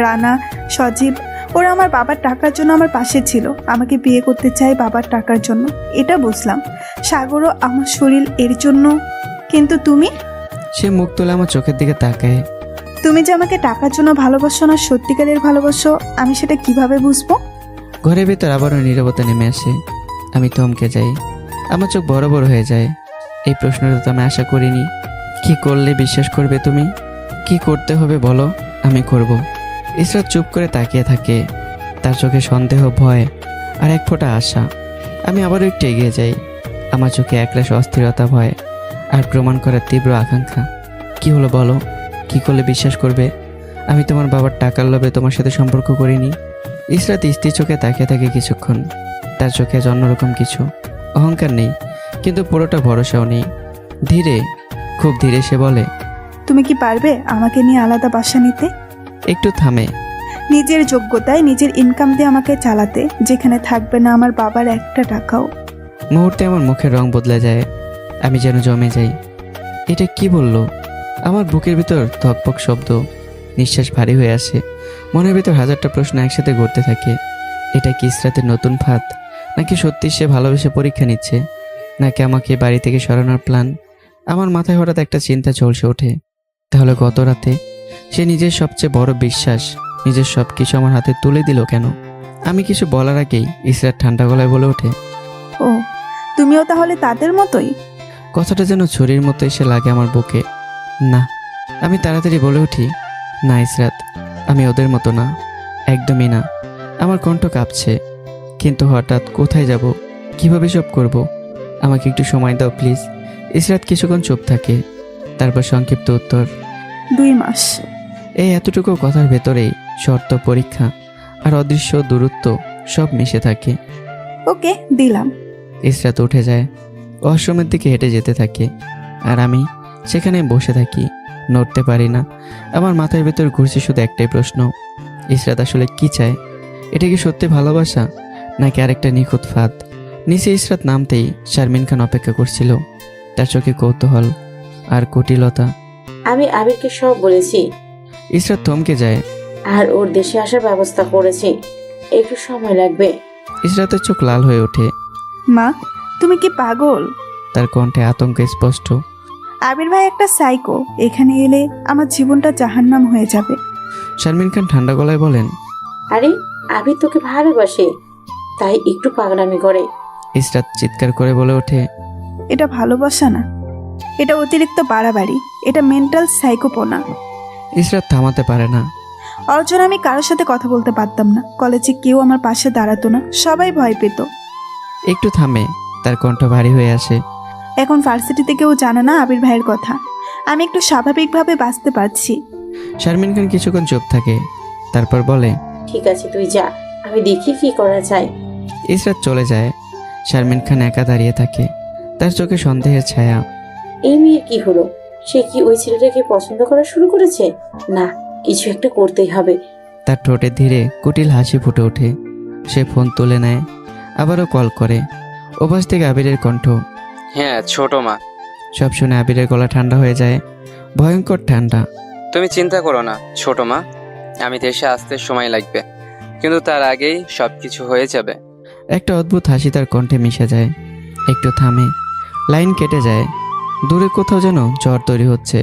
রানা, সজীব, ওরা আমার বাবার টাকার জন্য আমার পাশে ছিল। আমাকে বিয়ে করতে চায় বাবার টাকার জন্য, এটা বুঝলাম। সাগরও আমার শরীর এর জন্য। কিন্তু তুমি সে মুখ তুলে আমার চোখের দিকে তাকায়। তুমি যে আমাকে টাকার জন্য ভালোবাসো না, সত্যিকারের ভালোবাসো, আমি সেটা কিভাবে বুঝবো? ঘরের ভিতর আবারও নীরবতা নেমে আসে। আমি থমকে যাই, আমার চোখ বড় বড় হয়ে যায়। এই প্রশ্নটা তো আমি আশা করিনি। কি করলে বিশ্বাস করবে তুমি? কি করতে হবে বলো, আমি করব। ইসরাত চুপ করে তাকিয়ে থাকে, তার চোখে সন্দেহ, ভয় আর এক ফোঁটা আশা। আমি আবারও একটু এগিয়ে যাই, আমার চোখে একরাশ অস্থিরতা, ভয় আর প্রমাণ করার তীব্র আকাঙ্ক্ষা। কি হলো বলো, কি করলে বিশ্বাস করবে আমি তোমার বাবার টাকার লোভে তোমার সাথে সম্পর্ক করিনি? ইসরাত স্থির চোখে তাকিয়ে থাকে কিছুক্ষণ। তার চোখে আজ অন্যরকম কিছু, অহংকার নেই, কিন্তু পুরোটা ভরসাও নেই। ধীরে, খুব ধীরে সে বলে, তুমি কি পারবে আমাকে নিয়ে আলাদা বাসা নিতে? একটু থামে। নিজের যোগ্যতায় নিজের ইনকাম দিয়ে আমাকে চালাতে, যেখানে থাকবে না আমার বাবার একটা টাকাও। মুহূর্তে আমার মুখের রং বদলে যায়, আমি যেন জমে যাই। এটা কি বললো? আমার বুকের ভিতর ধকপক শব্দ, নিঃশ্বাস ভারী হয়ে আসে। মনের ভিতর হাজারটা প্রশ্ন একসাথে ঘুরতে থাকে। এটা কি ইসরাতের নতুন ফাঁদ, নাকি সত্যি সে ভালোবেসে পরীক্ষা নিচ্ছে, নাকি আমাকে বাড়ি থেকে সরানোর প্ল্যান? আমার মাথায় হঠাৎ একটা চিন্তা চলছে ওঠে। তাহলে গত রাতে সে নিজের সবচেয়ে বড় বিশ্বাস, নিজের সব কিছু আমার হাতে তুলে দিল কেন? আমি কিছু বলার আগেই ইসরাত ঠান্ডা গলায় বলে ওঠে, ও, তুমিও তাহলে তাদের মতোই? কথাটা যেন ছুরির মতো এসে লাগে আমার বুকে। না। আমি তাড়াতাড়ি বলে উঠি, না ইসরাত, আমি ওদের মতো না, একদমই না। আমার কণ্ঠ কাঁপছে। কিন্তু হঠাৎ কোথায় যাব, কিভাবে সব করব? আমাকে একটু সময় দাও প্লিজ। ইসরাত কিছুক্ষণ চুপ থাকে, তারপর সংক্ষিপ্ত উত্তর, 2 মাস। এই এতটুকু কথার ভেতরেই শর্ত, পরীক্ষা আর অদৃশ্য দূরত্ব সব মিশে থাকে। ওকে, দিলাম। ইসরাত উঠে যায়, ওয়াশরুমের দিকে হেঁটে যেতে থাকে, আর আমি সেখানে বসে থাকি, নড়তে পারি না। আমার মাথার ভেতর ঘুরছে শুধু একটাই প্রশ্ন, ইসরাত আসলে কি চায়? এটা কি সত্যি ভালোবাসা, নাকি আরেকটা নিখুঁত ফাঁদ? নিচে ইসরাত নামতেই শারমিন খান অপেক্ষা করছিল, তার চোখে কৌতূহল আর কুটিলতা। আমি আবিরকে সব বলেছি, ইসরাত থমকে যায়। আর ওর দেশে আসার ব্যবস্থা করেছি, একটু সময় লাগবে। ইসরাতের চোখ লাল হয়ে ওঠে। মা, তুমি কি পাগল? তার কণ্ঠে আতঙ্ক স্পষ্ট। আবির ভাই একটা সাইকো, এখানে এলে আমার জীবনটা জাহান্নাম হয়ে যাবে। শারমিন খান ঠান্ডা গলায় বলেন, আরে আবির তোকে ভালোবাসে, তাই একটু পাগলামি করে। ইসরাত চিৎকার করে বলে ওঠে, এটা ভালোবাসা না, এটা অতিরিক্ত বাড়াবাড়ি, এটা মেন্টাল সাইকোপনা। ইসরাত থামাতে পারে না। অর্জন, আমি কারোর সাথে কথা বলতে পারতাম না, কলেজে কেউ আমার পাশে দাঁড়াতো না, সবাই ভয় পেত। একটু থামে, তার কণ্ঠ ভারী হয়ে আসে। এখন ভার্সিটিতে কেউ জানে না আবির ভাইয়ের কথা, আমি একটু স্বাভাবিকভাবে বাঁচতে পারছি। শারমিন খান কিছুক্ষণ চুপ থাকে, তারপর বলে, ঠিক আছে তুই যা, আমি দেখি কি করা যায়। ইসরাত চলে যায়। শারমিন খান একা দাঁড়িয়ে থাকে, তার চোখে সন্দেহের ছায়া। এই মেয়ের কি হলো? সে কি ওই ছেলেটাকে পছন্দ করা শুরু করেছে? না, কিছু একটা করতেই হবে। তার ঠোঁটে ধীরে কুটিল হাসি ফুটে ওঠে। সে ফোন তুলে নেয়, আবারও কল করে। ওপাশ থেকে আবিরের কণ্ঠ, হ্যাঁ ছোট মা। সব শুনে আবিরের গলা ঠান্ডা হয়ে যায়, ভয়ঙ্কর ঠান্ডা। তুমি চিন্তা করো না ছোট মা, আমি দেশে আসতে সময় লাগবে, কিন্তু তার আগেই সবকিছু হয়ে যাবে। একটা অদ্ভুত হাসি তার কণ্ঠে মিশে যায়। একটু থামে, লাইন কেটে যায়। দূরে কোথাও যেন ঝড় তৈরি হচ্ছে,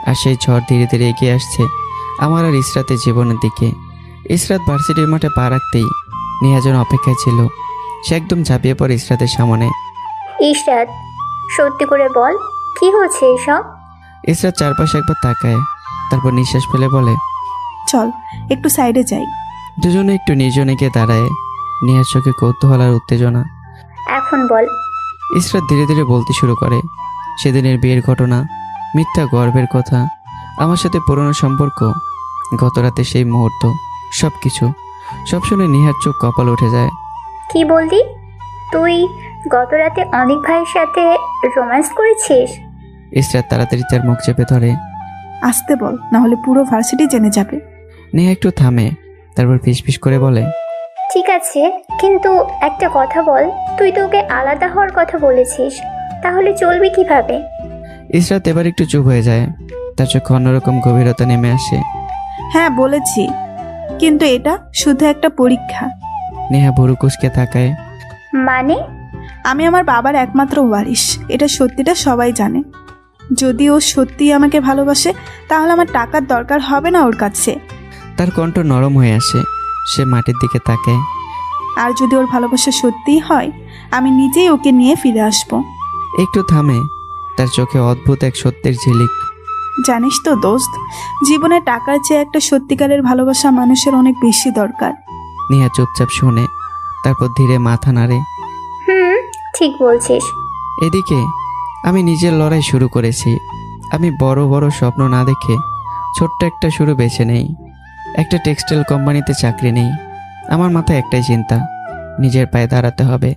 আর সেই ঝড় ধীরে ধীরে এগিয়ে আসছে আমার আর ইসরাতের জীবনের দিকে। ইসরাত ভার্সিটির মাঠে পা রাখতেই নেহা যেন অপেক্ষায় ছিল। সে একদম ঝাঁপিয়ে পড়ে ইসরাতের সামনে। ইশরাত, সত্যি করে বল, কি হচ্ছে এসব? ইসরাত চারপাশে একবার তাকায়, তারপর নিঃশ্বাস ফেলে বলে, চল একটু সাইডে যাই। দুজনে একটু নির্জনে গিয়ে দাঁড়ায়, নেহার চোখে কৌতূহল আর উত্তেজনা। এখন বল। ইসরাত ধীরে ধীরে বলতে শুরু করে, সেদিনের বিয়ের ঘটনা, মিথ্যা গর্বের কথা, আমার সাথে পুরনো সম্পর্ক, গত রাতে সেই মুহূর্ত, সব কিছু। সব শুনে নেহার চোখ কপাল উঠে যায়। কি বললি তুই? গত রাতে অনেক ভাইয়ের সাথে রোম্যান্স করেছিস? ইসরাত তাড়াতাড়ি তার মুখ চেপে ধরে। আসতে বল, না হলে পুরো ভার্সিটি জেনে যাবে। নেহা একটু থামে, তারপর ফিসফিস করে বলে, ঠিক আছে, কিন্তু একটা কথা বল, তুই তো ওকে আলাদা হওয়ার কথা বলেছিস, তাহলে চলবে কিভাবে? ইসরাত এবার একটু চুপ হয়ে যায়, তার চোখে অন্যরকম গভীরতা নেমে আসে। হ্যাঁ বলেছি, কিন্তু এটা শুধু একটা পরীক্ষা। নেহা ভুরু কুঁচকে তাকায়। মানে? আমি আমার বাবার একমাত্র ওয়ারিশ, এটা সত্যিটা সবাই জানে। যদি ও সত্যিই আমাকে ভালোবাসে, তাহলে আমার টাকার দরকার হবে না ওর কাছে। তার কণ্ঠ নরম হয়ে আসে, সে মাটির দিকে তাকায়। আর যদি ওর ভালোবাসা সত্যিই হয়, আমি নিজেই ওকে নিয়ে ফিরে আসব। একটু থামে, তার চোখে অদ্ভুত এক সত্যের ঝিলিক। জানিস তো দোস্ত, জীবনে টাকার চেয়ে একটা সত্যিকারের ভালোবাসা মানুষের অনেক বেশি দরকার। নেহা চুপচাপ শোনে, তারপর ধীরে মাথা নাড়ে। ঠিক বলছিস। এদিকে আমি নিজের লড়াই শুরু করেছি। আমি বড় বড় স্বপ্ন না দেখে ছোট্ট একটা শুরু বেছে নেই। একটা টেক্সটাইল কোম্পানিতে চাকরি নেই। আমার মাথায় একটাই চিন্তা, নিজের পায়ে দাঁড়াতে হবে,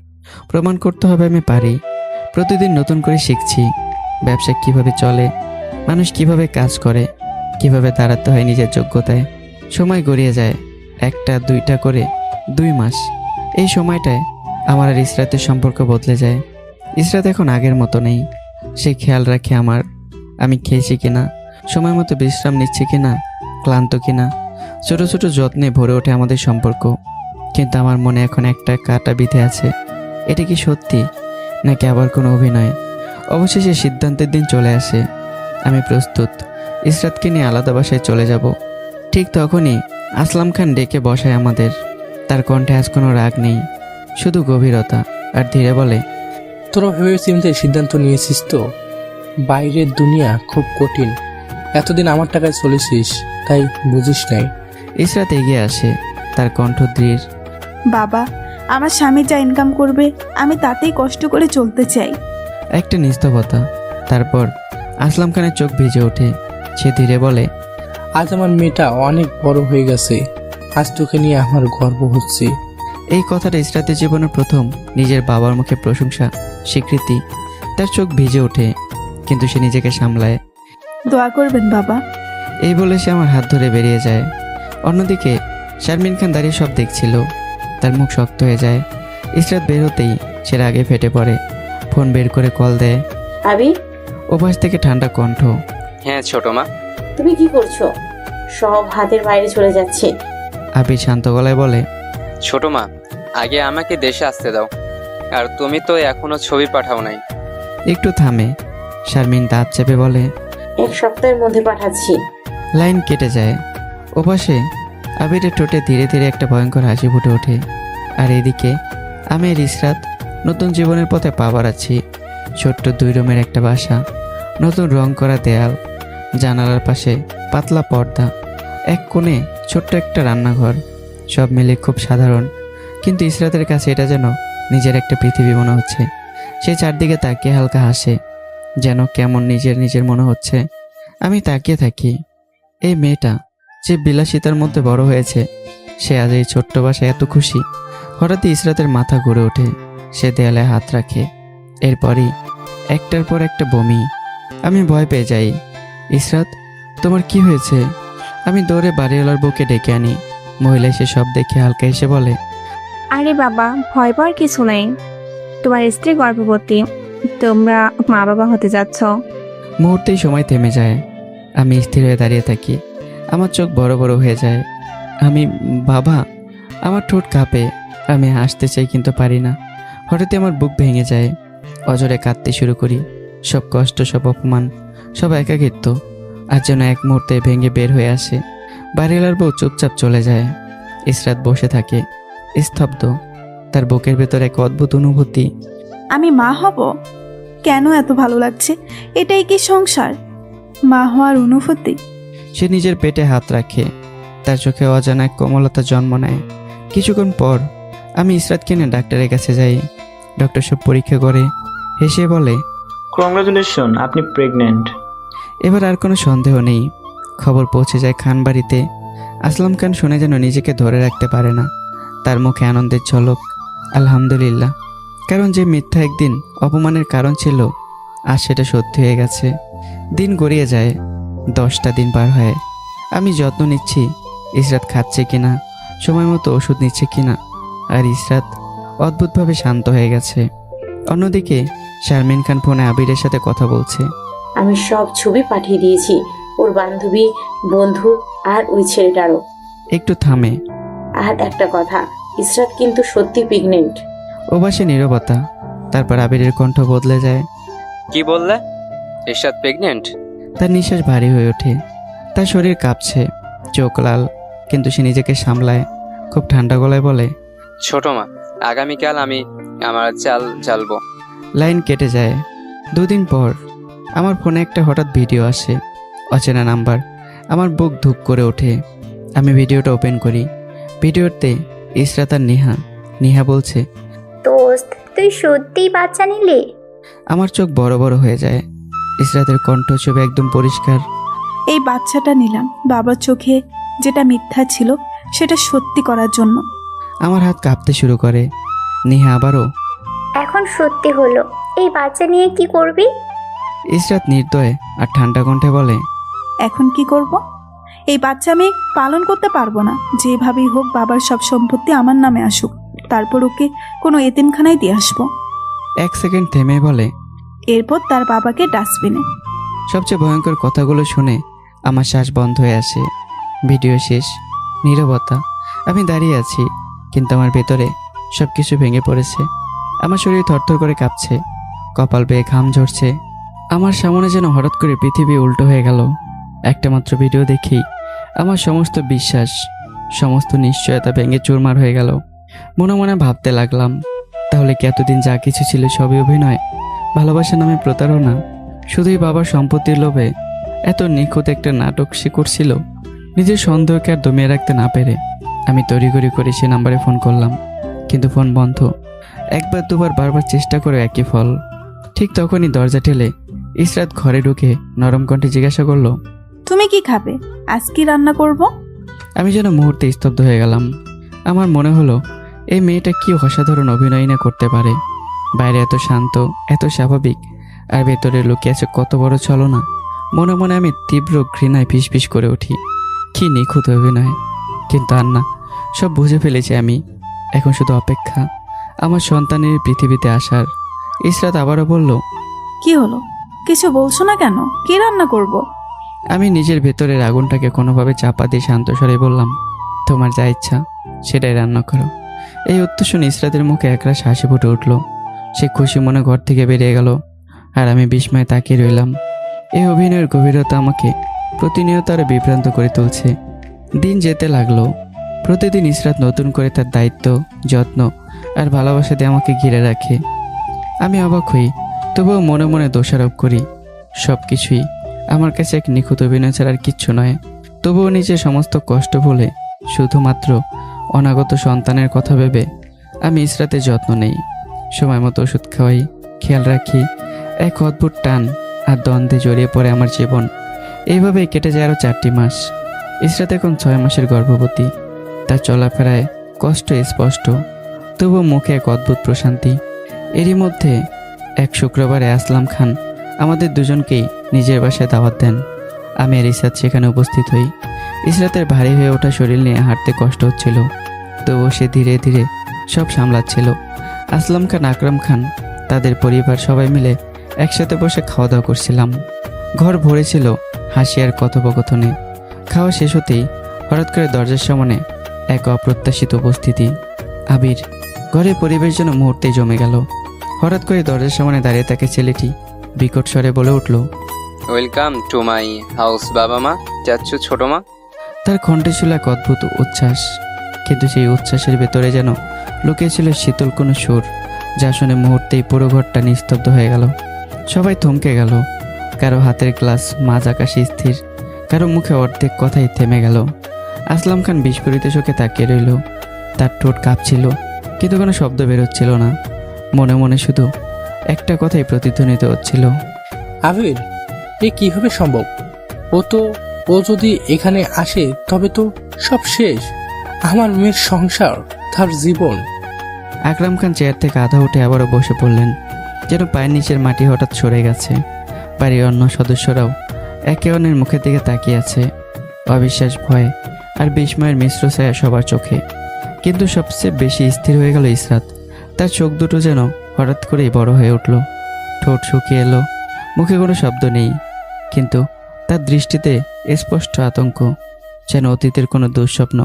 প্রমাণ করতে হবে আমি পারি। প্রতিদিন নতুন করে শিখছি ব্যবসা কিভাবে চলে, মানুষ কিভাবে কাজ করে, কিভাবে দাঁড়াতে হয় নিজের যোগ্যতায়। সময় গড়িয়ে যায়, একটা দুইটা করে 2 মাস। এই সময়টায় আমার আর ইসরাতের সম্পর্ক বদলে যায়। ইসরাত এখন আগের মতো নেই। সে খেয়াল রাখে আমি খেয়েছি কিনা, সময় মতো বিশ্রাম নিচ্ছি কিনা, ক্লান্ত কিনা। ছোট ছোট যত্নে ভরে ওঠে আমাদের সম্পর্ক। কিন্তু আমার মনে এখন একটা কাটা বিঁধে আছে। এটা কি সত্যি নাকি আবার কোনো অভিনয়? অবশেষে সিদ্ধান্তের দিন চলে আসে। আমি প্রস্তুত, ইসরাতকে নিয়ে আলাদা বাসায় চলে যাব। ঠিক তখনই আসলাম খান ডেকে বসায় আমাদের। তার কণ্ঠে আজ কোনো রাগ নেই, শুধু গভীরতা, আর ধীরে বলে, তোরা ভেবে চিন্তে সিদ্ধান্ত নিয়েছিস তো? বাইরের দুনিয়া খুব কঠিন। এতদিন আমার টাকায় চলেছিস, তাই বুঝিস নাই। ইসরাত এগিয়ে আসে, তার কণ্ঠ দৃঢ়। বাবা, আমার স্বামী যা ইনকাম করবে আমি তাতেই কষ্ট করে চলতে চাই। একটা নিস্তবতা, তারপর আসলাম খানের চোখ ভিজে ওঠে। সে ধীরে বলে, আজ আমার মেয়েটা অনেক বড় হয়ে গেছে। আজ তোকে নিয়ে আমার গর্ব হচ্ছে। এই কথাটা ইসরাতের জীবনের প্রথম নিজের বাবার মুখে প্রশংসা, স্বীকৃতি। তার চোখ ভিজে ওঠে, কিন্তু সে নিজেকে সামলায়। দোয়া করবেন বাবা। এই বলে সে আমার হাত ধরে বেরিয়ে যায়। অন্যদিকে শারমিন খান দাঁড়িয়ে সব দেখছিল। তার মুখ শক্ত হয়ে যায়। ইসরাত বের হতেই সে রাগে ফেটে পড়ে। ফোন বের করে কল দেয়। আবি, ওপাশ থেকে ঠান্ডা কণ্ঠ, হ্যাঁ ছোট মা। তুমি কি করছো? সব হাতের বাইরে চলে যাচ্ছে। আবি শান্ত গলায় বলে, ছোট মা, আগে আমাকে দেশে আসতে দাও। আর তুমি তো এখনো ছবি পাঠাও নাই। একটু থামে, শারমিন দাঁত চেপে বলে, 1 সপ্তাহের মধ্যে পাঠাচ্ছি। লাইন কেটে যায়। ওপাশে আবিরের ঠোঁটে ধীরে ধীরে একটা ভয়ঙ্কর হাসি ফুটে ওঠে। আর এদিকে আমি আর ইসরাত নতুন জীবনের পথে পা বাড়াচ্ছি। ছোট্ট 2 রুমের একটা বাসা, নতুন রং করা দেয়াল, জানালার পাশে পাতলা পর্দা, এক কোণে ছোট্ট একটা রান্নাঘর। সব মিলে খুব সাধারণ, কিন্তু ইসরাতের কাছে এটা যেন নিজের একটা পৃথিবী মনে হচ্ছে। সে চারদিকে তাকিয়ে হালকা হাসে, যেন কেমন নিজের মনে হচ্ছে। আমি তাকিয়ে থাকি। এই মেয়েটা যে বিলাসিতার মধ্যে বড় হয়েছে, সে আজ এই ছোট্ট বাসায় এত খুশি। হঠাৎই ইসরাতের মাথা ঘুরে ওঠে। সে দেয়ালে হাত রাখে। এরপরই একটার পর একটা বমি। আমি ভয় পেয়ে যাই। ইসরাত, তোমার কি হয়েছে? আমি দৌড়ে বাড়িওয়ালার বউকে ডেকে আনি। মহিলা এসে সব দেখে হালকা এসে বলে, আরে বাবা, ভয় পাওয়ার কিছু নেই। তোমার স্ত্রী গর্ভবতী, তোমরা মা বাবা হতে যাচ্ছ। মুহূর্তেই সময় থেমে যায়। আমি স্থির হয়ে দাঁড়িয়ে থাকি। আমার চোখ বড় বড় হয়ে যায়। বাবা, আমার ঠোঁট কাঁপে। আমি হাসতে চাই কিন্তু পারি না। হঠাৎই আমার বুক ভেঙে যায়। অজরে কাঁদতে শুরু করি। সব কষ্ট, সব অপমান, সব একাকিত্ব আর যেন এক মুহূর্তে ভেঙে বের হয়ে আসে। বাড়িওয়ালার বউ চুপচাপ চলে যায়। ইসরাত বসে থাকে স্তব্ধ। তার বুকের ভেতর এক অদ্ভুত অনুভূতি। আমি মা হব? কেন এত ভালো লাগছে? এটাই কি সংসার? মা হওয়ার অনুভূতি। সে নিজের পেটে হাত রাখে। তার চোখে অজানা এক কোমলতা জন্ম নেয়। কিছুক্ষণ পর আমি ইসরাতকে নিয়ে ডাক্তারের কাছে যাই। ডক্টর সব পরীক্ষা করে হেসে বলে, কংগ্রাচুলেশন, আপনি প্রেগনেন্ট। এবার আর কোনো সন্দেহ নেই। খবর পৌঁছে যায় খান বাড়িতে। আসলাম খান শুনে যেন নিজেকে ধরে রাখতে পারে না। তার মুখে আনন্দের ঝলক। আলহামদুলিল্লাহ, কারণ যে মিথ্যা একদিন অপমানের কারণ ছিল আর সেটা সত্যি হয়ে গেছে। দিন গড়িয়ে যায়, 10টা দিন পার হয়। আমি যত্ন নিচ্ছি ইসরাত খাচ্ছে কিনা, সময় মতো ওষুধ নিচ্ছে কিনা, আর ইসরাত অদ্ভুতভাবে শান্ত হয়ে গেছে। অন্যদিকে শারমিন খান ফোনে আবিরের সাথে কথা বলছে। আমি সব ছবি পাঠিয়ে দিয়েছি ওর বান্ধবী, বন্ধু আর ওই ছেলেটারও। একটু থামে। আর একটা কথা, ইসরাত কিন্তু সত্যি প্রেগনেন্ট। ওবাসে নীরবতা, তারপর আবিরের কণ্ঠ বদলে যায়। কি বললে? ইশরাত প্রেগনেন্ট? তার নিঃশ্বাস ভারী হয়ে ওঠে, তার শরীর কাঁপছে, চোখ লাল, কিন্তু সে নিজেকে সামলায়। খুব ঠান্ডা গলায় বলে, ছোট মা, আগামীকাল আমি আমার চাল জ্বালবো। লাইন কেটে যায়। 2 দিন পর আমার ফোনে একটা হঠাৎ ভিডিও আসে, অচেনা নাম্বার। আমার বুক ধুপ করে ওঠে। আমি ভিডিওটা ওপেন করি। ভিডিওতে ইসরাত আর নেহা বলছে, দোস্ত তুই সত্যিই বাচ্চা নিলি? আমার চোখ বড় বড় হয়ে যায়। ইসরাতের কণ্ঠ ছবি একদম পরিষ্কার। এই বাচ্চাটা নিলাম বাবার চোখে যেটা মিথ্যা ছিল সেটা সত্যি করার জন্য। আমার হাত কাঁপতে শুরু করে। নেহা আবারও, এখন সত্যি হলো, এই বাচ্চা নিয়ে কি করবি? ইসরাত নির্দয় আর ঠান্ডা কণ্ঠে বলে, এখন কি করব? এই বাচ্চা আমি পালন করতে পারবো না। যেভাবেই হোক বাবার সব সম্পত্তি আমার নামে আসুক, তারপর ওকে কোনো এতিমখানায় দিয়ে আসবো। 1 সেকেন্ড থেমে বলে, এরপর তার বাবাকে ডাস্টবিনে। সবচেয়ে ভয়ঙ্কর কথাগুলো শুনে আমার শ্বাস বন্ধ হয়ে আসে। ভিডিও শেষ, নীরবতা। আমি দাঁড়িয়ে আছি, কিন্তু আমার ভেতরে সব কিছু ভেঙে পড়েছে। আমার শরীর থরথর করে কাঁপছে, কপাল বেয়ে ঘাম ঝরছে। আমার সামনে যেন হঠাৎ করে পৃথিবী উল্টো হয়ে গেল। একটা মাত্র ভিডিও দেখেই আমার সমস্ত বিশ্বাস, সমস্ত নিশ্চয়তা ভেঙে চুরমার হয়ে গেল। মনে মনে ভাবতে লাগলাম, তাহলে কি এতদিন যা কিছু ছিল সবই অভিনয়? ভালোবাসা নামে প্রতারণা? শুধুই বাবার সম্পত্তির লোভে এত নিখুঁত একটা নাটক সে করছিল? নিজের সন্দেহকে আর দমিয়ে রাখতে না পেরে আমি তড়িঘড়ি করে সে নাম্বারে ফোন করলাম, কিন্তু ফোন বন্ধ। 1বার 2বার বারবার চেষ্টা করে একই ফল। ঠিক তখনই দরজা ঠেলে ইসরাত ঘরে ঢুকে নরম কণ্ঠে জিজ্ঞাসা করলো, তুমি কি খাবে? আজ কি রান্না করব? আমি যেন মুহূর্তে স্তব্ধ হয়ে গেলাম। আমার মনে হলো এই মেয়েটা কি অসাধারণ অভিনয় না করতে পারে। বাইরে এত শান্ত, এত স্বাভাবিক, আর ভেতরে লুকিয়ে আছে কত বড় ছলনা। মনে মনে আমি তীব্র ঘৃণায় ফিসফিস করে উঠি। কি নিখুঁত অভিনয়! কিন্তু আর না, সব বুঝে ফেলেছি আমি। এখন শুধু অপেক্ষা আমার সন্তানের পৃথিবীতে আসার। ইসরাত আবারও বলল, কি হলো? কিছু বলছো না কেন? কি রান্না করব? আমি নিজের ভেতরের আগুনটাকে কোনোভাবে চাপা দিয়ে শান্ত স্বরে বললাম, তোমার যা ইচ্ছা সেটাই রান্না করো। এই উত্তর শুনে ইসরাতের মুখে একরাশ হাসি ফুটে উঠল। সে খুশি মনে ঘর থেকে বেরিয়ে গেল, আর আমি বিস্ময়ে তাকিয়ে রইলাম। এই অভিনয়ের গভীরতা আমাকে প্রতিনিয়ত আরো বিভ্রান্ত করে তুলছে। দিন যেতে লাগলো। প্রতিদিন ইসরাত নতুন করে তার দায়িত্ব, যত্ন আর ভালোবাসা দিয়ে আমাকে ঘিরে রাখে। আমি অবাক হই, তবুও মনে মনে দোষারোপ করি। সব কিছুই আমার কাছে এক নিখুঁত অভিনয় ছাড়া আর কিচ্ছু নয়। তবুও নিজের সমস্ত কষ্ট ভুলে শুধুমাত্র অনাগত সন্তানের কথা ভেবে আমি ইসরাতের যত্ন নেই, সময় মতো ওষুধ খাওয়াই, খেয়াল রাখি। এক অদ্ভুত টান আর দ্বন্দ্বে জড়িয়ে পড়ে আমার জীবন। এইভাবেই কেটে যায় আরও 4টি মাস। ইসরাত এখন 6 মাসের গর্ভবতী। তার চলাফেরায় কষ্ট স্পষ্ট, তবুও মুখে এক অদ্ভুত প্রশান্তি। এরই মধ্যে এক শুক্রবারে আসলাম খান আমাদের দুজনকেই নিজের বাসায় দাওয়াত দেন। আমি আর ইসরাত সেখানে উপস্থিত হই। ইসরাতের ভারী হয়ে ওঠা শরীর নিয়ে হাঁটতে কষ্ট হচ্ছিল, তবুও সে ধীরে ধীরে সব সামলাচ্ছিল। আসলাম খান, আকরাম খান, তাদের পরিবার সবাই মিলে একসাথে বসে খাওয়া দাওয়া করছিলাম। ঘর ভরেছিল হাসি আর কথোপকথনে। খাওয়া শেষ হতেই হঠাৎ করে দরজার সামনে এক অপ্রত্যাশিত উপস্থিতি। আবির। ঘরের পরিবেশ যেন মুহূর্তেই জমে গেল। হঠাৎ করে দরজার সামনে দাঁড়িয়ে থাকে ছেলেটি বিকট স্বরে বলে উঠল, ওয়েলকাম টু মাই হাউস বাবা মা, যাচ্ছ ছোট মা। তার কণ্ঠে ছিল এক অদ্ভুত উচ্ছ্বাস, কিন্তু সেই উচ্ছ্বাসের ভেতরে যেন লুকিয়েছিল শীতল কোনো সুর, যা শুনে মুহূর্তেই পুরো ঘরটা নিস্তব্ধ হয়ে গেল। সবাই থমকে গেল। কারো হাতের গ্লাস মাঝ আকাশে স্থির, কারো মুখে অর্ধেক কথাই থেমে গেল। আসলাম খান বিস্ফোরিত চোখে তাকিয়ে রইল। তার ঠোঁট কাঁপছিল, কিন্তু কোনো শব্দ বেরোচ্ছিল না। মনে মনে শুধু একটা কথাই প্রতিধ্বনিত হচ্ছিল, আবির, এ কিভাবে সম্ভব? ও যদি এখানে আসে তবে তো সব শেষ। আমার মেয়ের সংসার, তার জীবন। আকরাম খান চেয়ার থেকে আধা উঠে আবারও বসে পড়লেন, যেন পায়ের নিচের মাটি হঠাৎ সরে গেছে। বাড়ির অন্য সদস্যরাও একে অন্যের মুখের দিকে তাকিয়ে আছে, অবিশ্বাস, ভয় আর বিস্ময়ের মিশ্র ছায়া সবার চোখে। কিন্তু সবচেয়ে বেশি স্থির হয়ে গেল ইসরাত। তার চোখ দুটো যেন হঠাৎ করেই বড় হয়ে উঠল, ঠোঁট শুকিয়ে এলো, মুখে কোনো শব্দ নেই, কিন্তু তার দৃষ্টিতে স্পষ্ট আতঙ্ক, যেন অতীতের কোনো দুঃস্বপ্ন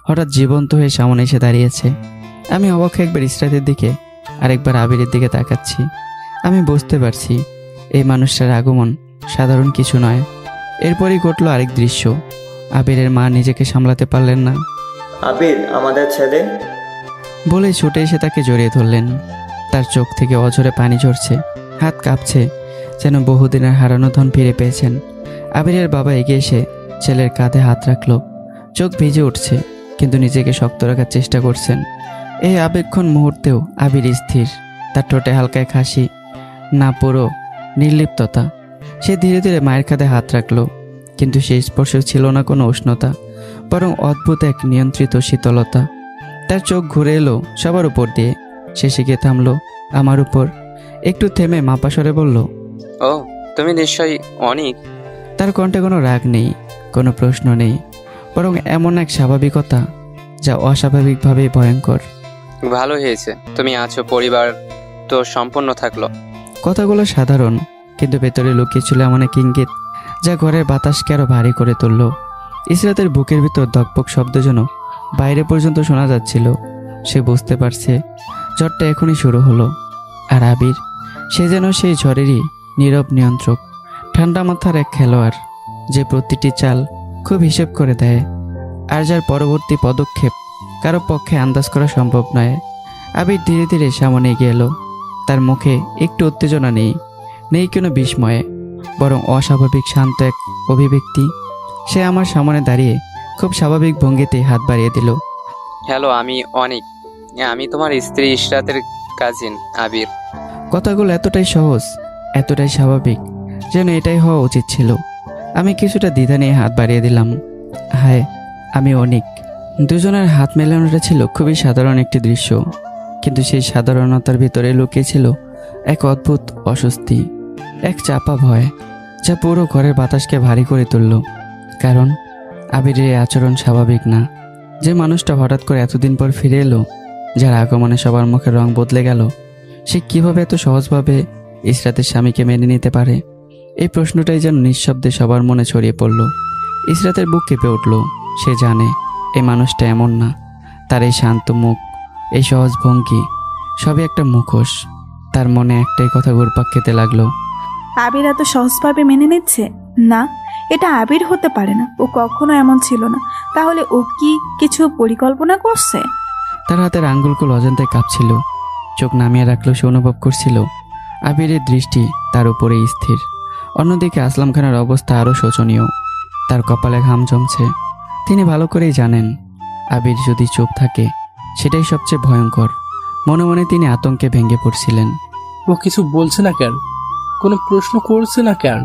হঠাৎ জীবন্ত হয়ে সামনে এসে দাঁড়িয়েছে। আমি অবাক একবার ইসরাতের দিকে, আরেকবার আবিরের দিকে তাকাচ্ছি। আমি বুঝতে পারছি এই মানুষটার আগমন সাধারণ কিছু নয়। এরপরই ঘটল আরেক দৃশ্য। আবিরের মা নিজেকে সামলাতে পারলেন না। আবির, আমাদের ছেলে। বলে ছুটে এসে তাকে জড়িয়ে ধরলেন। তার চোখ থেকে অঝরে পানি ঝরছে, হাত কাঁপছে, যেন বহুদিনের হারানো ধন ফিরে পেয়েছেন। আবিরের বাবা এগিয়ে এসে ছেলের কাঁধে হাত রাখলো। চোখ ভিজে উঠছে, কিন্তু নিজেকে শক্ত রাখার চেষ্টা করছেন। এই আবেগক্ষণ মুহূর্তেও আবির স্থির, তার ঠোঁটে হালকা এক হাসি, না পুরো নির্লিপ্ততা। সে ধীরে ধীরে মায়ের কাঁধে হাত রাখলো, কিন্তু সেই স্পর্শ ছিল না কোনো উষ্ণতা, বরং অদ্ভুত এক নিয়ন্ত্রিত শীতলতা। তার চোখ ঘুরে এলো সবার উপর দিয়ে, শেষে গিয়ে থামলো আমার উপর। একটু থেমে মাপা স্বরে বলল, ও, তুমি নিশ্চয়ই অনেক। তার কণ্ঠে কোনো রাগ নেই, কোনো প্রশ্ন নেই, বরং এমন এক স্বাভাবিকতা যা অস্বাভাবিকভাবেই ভয়ঙ্কর। ভালো হয়েছে তুমি আছো, পরিবার তো সম্পূর্ণ থাকলো। কথাগুলো সাধারণ, কিন্তু ভেতরে লুকিয়ে ছিল এমন এক ইঙ্গিত যা ঘরের বাতাসকে আরো ভারী করে তুলল। ইসরাতের বুকের ভিতর ধকপক শব্দ যেন বাইরে পর্যন্ত শোনা যাচ্ছিল। সে বুঝতে পারছে ঝড়টা এখনই শুরু হলো। আর আবির, সে যেন সেই ঝড়েরই নীরব নিয়ন্ত্রক, ঠান্ডা মাথার এক খেলোয়াড়, যে প্রতিটি চাল খুব হিসেব করে দেয়, আর যার পরবর্তী পদক্ষেপ কারো পক্ষে আন্দাজ করা সম্ভব নয়। আবির ধীরে ধীরে সামনে এগিয়ে এলো। তার মুখে একটু উত্তেজনা নেই, নেই কোনো বিস্ময়ে, বরং অস্বাভাবিক শান্ত এক অভিব্যক্তি। সে আমার সামনে দাঁড়িয়ে খুব স্বাভাবিক ভঙ্গিতে হাত বাড়িয়ে দিল। হ্যালো, আমি অনেক। আমি তোমার স্ত্রী ইশরাতের কাজিন আবির। কথাগুলো এতটাই সহজ, এতটাই স্বাভাবিক, যেন এটাই হওয়া উচিত ছিল। আমি কিছুটা দ্বিধা নিয়ে হাত বাড়িয়ে দিলাম। হায়, আমি অনেক। দুজনের হাত মেলানোটা ছিল খুবই সাধারণ একটি দৃশ্য, কিন্তু সেই সাধারণতার ভিতরে লুকিয়ে ছিল এক অদ্ভুত অস্বস্তি, এক চাপা ভয়, যা পুরো ঘরের বাতাসকে ভারী করে তুলল। কারণ আবিরের এই আচরণ স্বাভাবিক না। যে মানুষটা হঠাৎ করে এতদিন পর ফিরে এলো, যার আগমনে সবার মুখের রং বদলে গেল, সে কিভাবে এত সহজভাবে ইসরাতের স্বামীকে মেনে নিতে পারে? এই প্রশ্নটাই যেন নিঃশব্দে সবার মনে ছড়িয়ে পড়ল। ইসরাতের বুক কেঁপে উঠল। সে জানে এই মানুষটা এমন না। তার এই শান্ত মুখ, এই সহজ ভঙ্গি, সবই একটা মুখোশ। তার মনে একটাই কথা ঘুরপাক খেতে লাগলো। আবির এত সহজভাবে মেনে নিচ্ছে? না, এটা আবির হতে পারে না। ও কখনো এমন ছিল না। তাহলে ও কি কিছু পরিকল্পনা করছে? তার হাতের আঙ্গুলগুলো অজান্তে কাঁপছিল। চোখ নামিয়ে রাখলো। সে অনুভব করছিল আবিরের দৃষ্টি তার উপরে স্থির। অন্যদিকে আসলাম খানের অবস্থা আরও শোচনীয়। তার কপালে ঘাম জমছে। তিনি ভালো করেই জানেন আবির যদি চুপ থাকে সেটাই সবচেয়ে ভয়ঙ্কর। মনে মনে তিনি আতঙ্কে ভেঙে পড়ছিলেন। ও কিছু বলছে না কেন? কোনো প্রশ্ন করছে না কেন?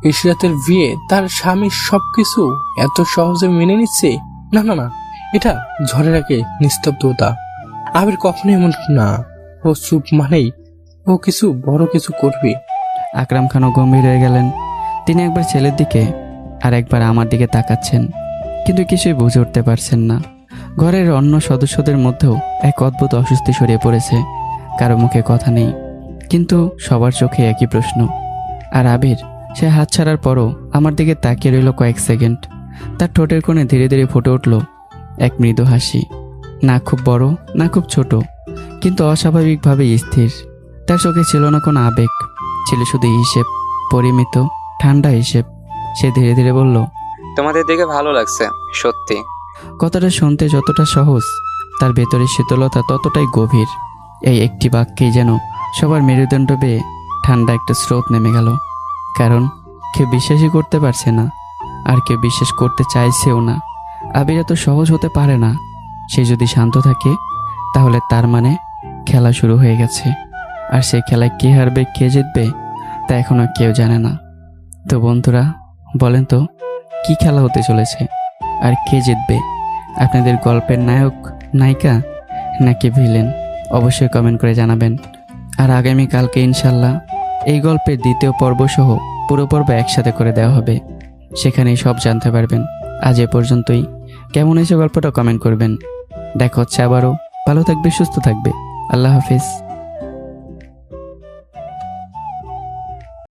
ইশরাতের বিয়ে, তার স্বামী, সবকিছু এত সহজে মেনে নিচ্ছে? না না না, এটা ঝড়ের আগে নিস্তব্ধতা। আবির কখনো এমন না। ও চুপ মানেই ও কিছু বড় কিছু করবে। আকরাম খানও গম্ভীর হয়ে গেলেন। তিনি একবার ছেলের দিকে আর একবার আমার দিকে তাকাচ্ছেন, কিন্তু কিছুই বুঝে উঠতে পারছেন না। ঘরের অন্য সদস্যদের মধ্যেও এক অদ্ভুত অস্বস্তি ছড়িয়ে পড়েছে। কারো মুখে কথা নেই, কিন্তু সবার চোখে একই প্রশ্ন। আর আবির, সে হাত ছাড়ার পরও আমার দিকে তাকিয়ে রইল কয়েক সেকেন্ড। তার ঠোঁটের কোণে ধীরে ধীরে ফুটে উঠল এক মৃদু হাসি, না খুব বড় না খুব ছোট, কিন্তু অস্বাভাবিকভাবে স্থির। তার চোখে ছিল না কোনো আবেগ, ছিল শুধু হিসেব, পরিমিত ঠান্ডা হিসেব। সে ধীরে ধীরে বলল, তোমাদের দেখে ভালো লাগছে সত্যি। কথাটা শুনতে যতটা সহজ, তার ভেতরে শীতলতা ততটাই গভীর। এই একটি বাক্যেই যেন সবার মেরুদণ্ড বেয়ে ঠান্ডা একটা স্রোত নেমে গেল। কারণ কেউ বিশ্বাসই করতে পারছে না, আর কেউ বিশ্বাস করতে চাইছেও না। আবির এত সহজ হতে পারে না। সে যদি শান্ত থাকে তাহলে তার মানে খেলা শুরু হয়ে গেছে। আর সেই খেলায় কে হারবে কে জিতবে তা এখনও কেউ জানে না। তো বন্ধুরা, বলেন তো কি খেলা হতে চলেছে আর কে জিতবে? আপনাদের গল্পের নায়ক, নায়িকা নাকি ভিলেন? অবশ্যই কমেন্ট করে জানাবেন। আর আগামীকালকে ইনশাল্লাহ এই গল্পের দ্বিতীয় পর্ব সহ পুরো পর্ব একসাথে করে দেওয়া হবে, সেখানেই সব জানতে পারবেন। আজ এ পর্যন্তই। কেমন হয়েছে গল্পটা কমেন্ট করবেন। দেখা হচ্ছে আবারও। ভালো থাকবে, সুস্থ থাকবে। আল্লাহ হাফিজ।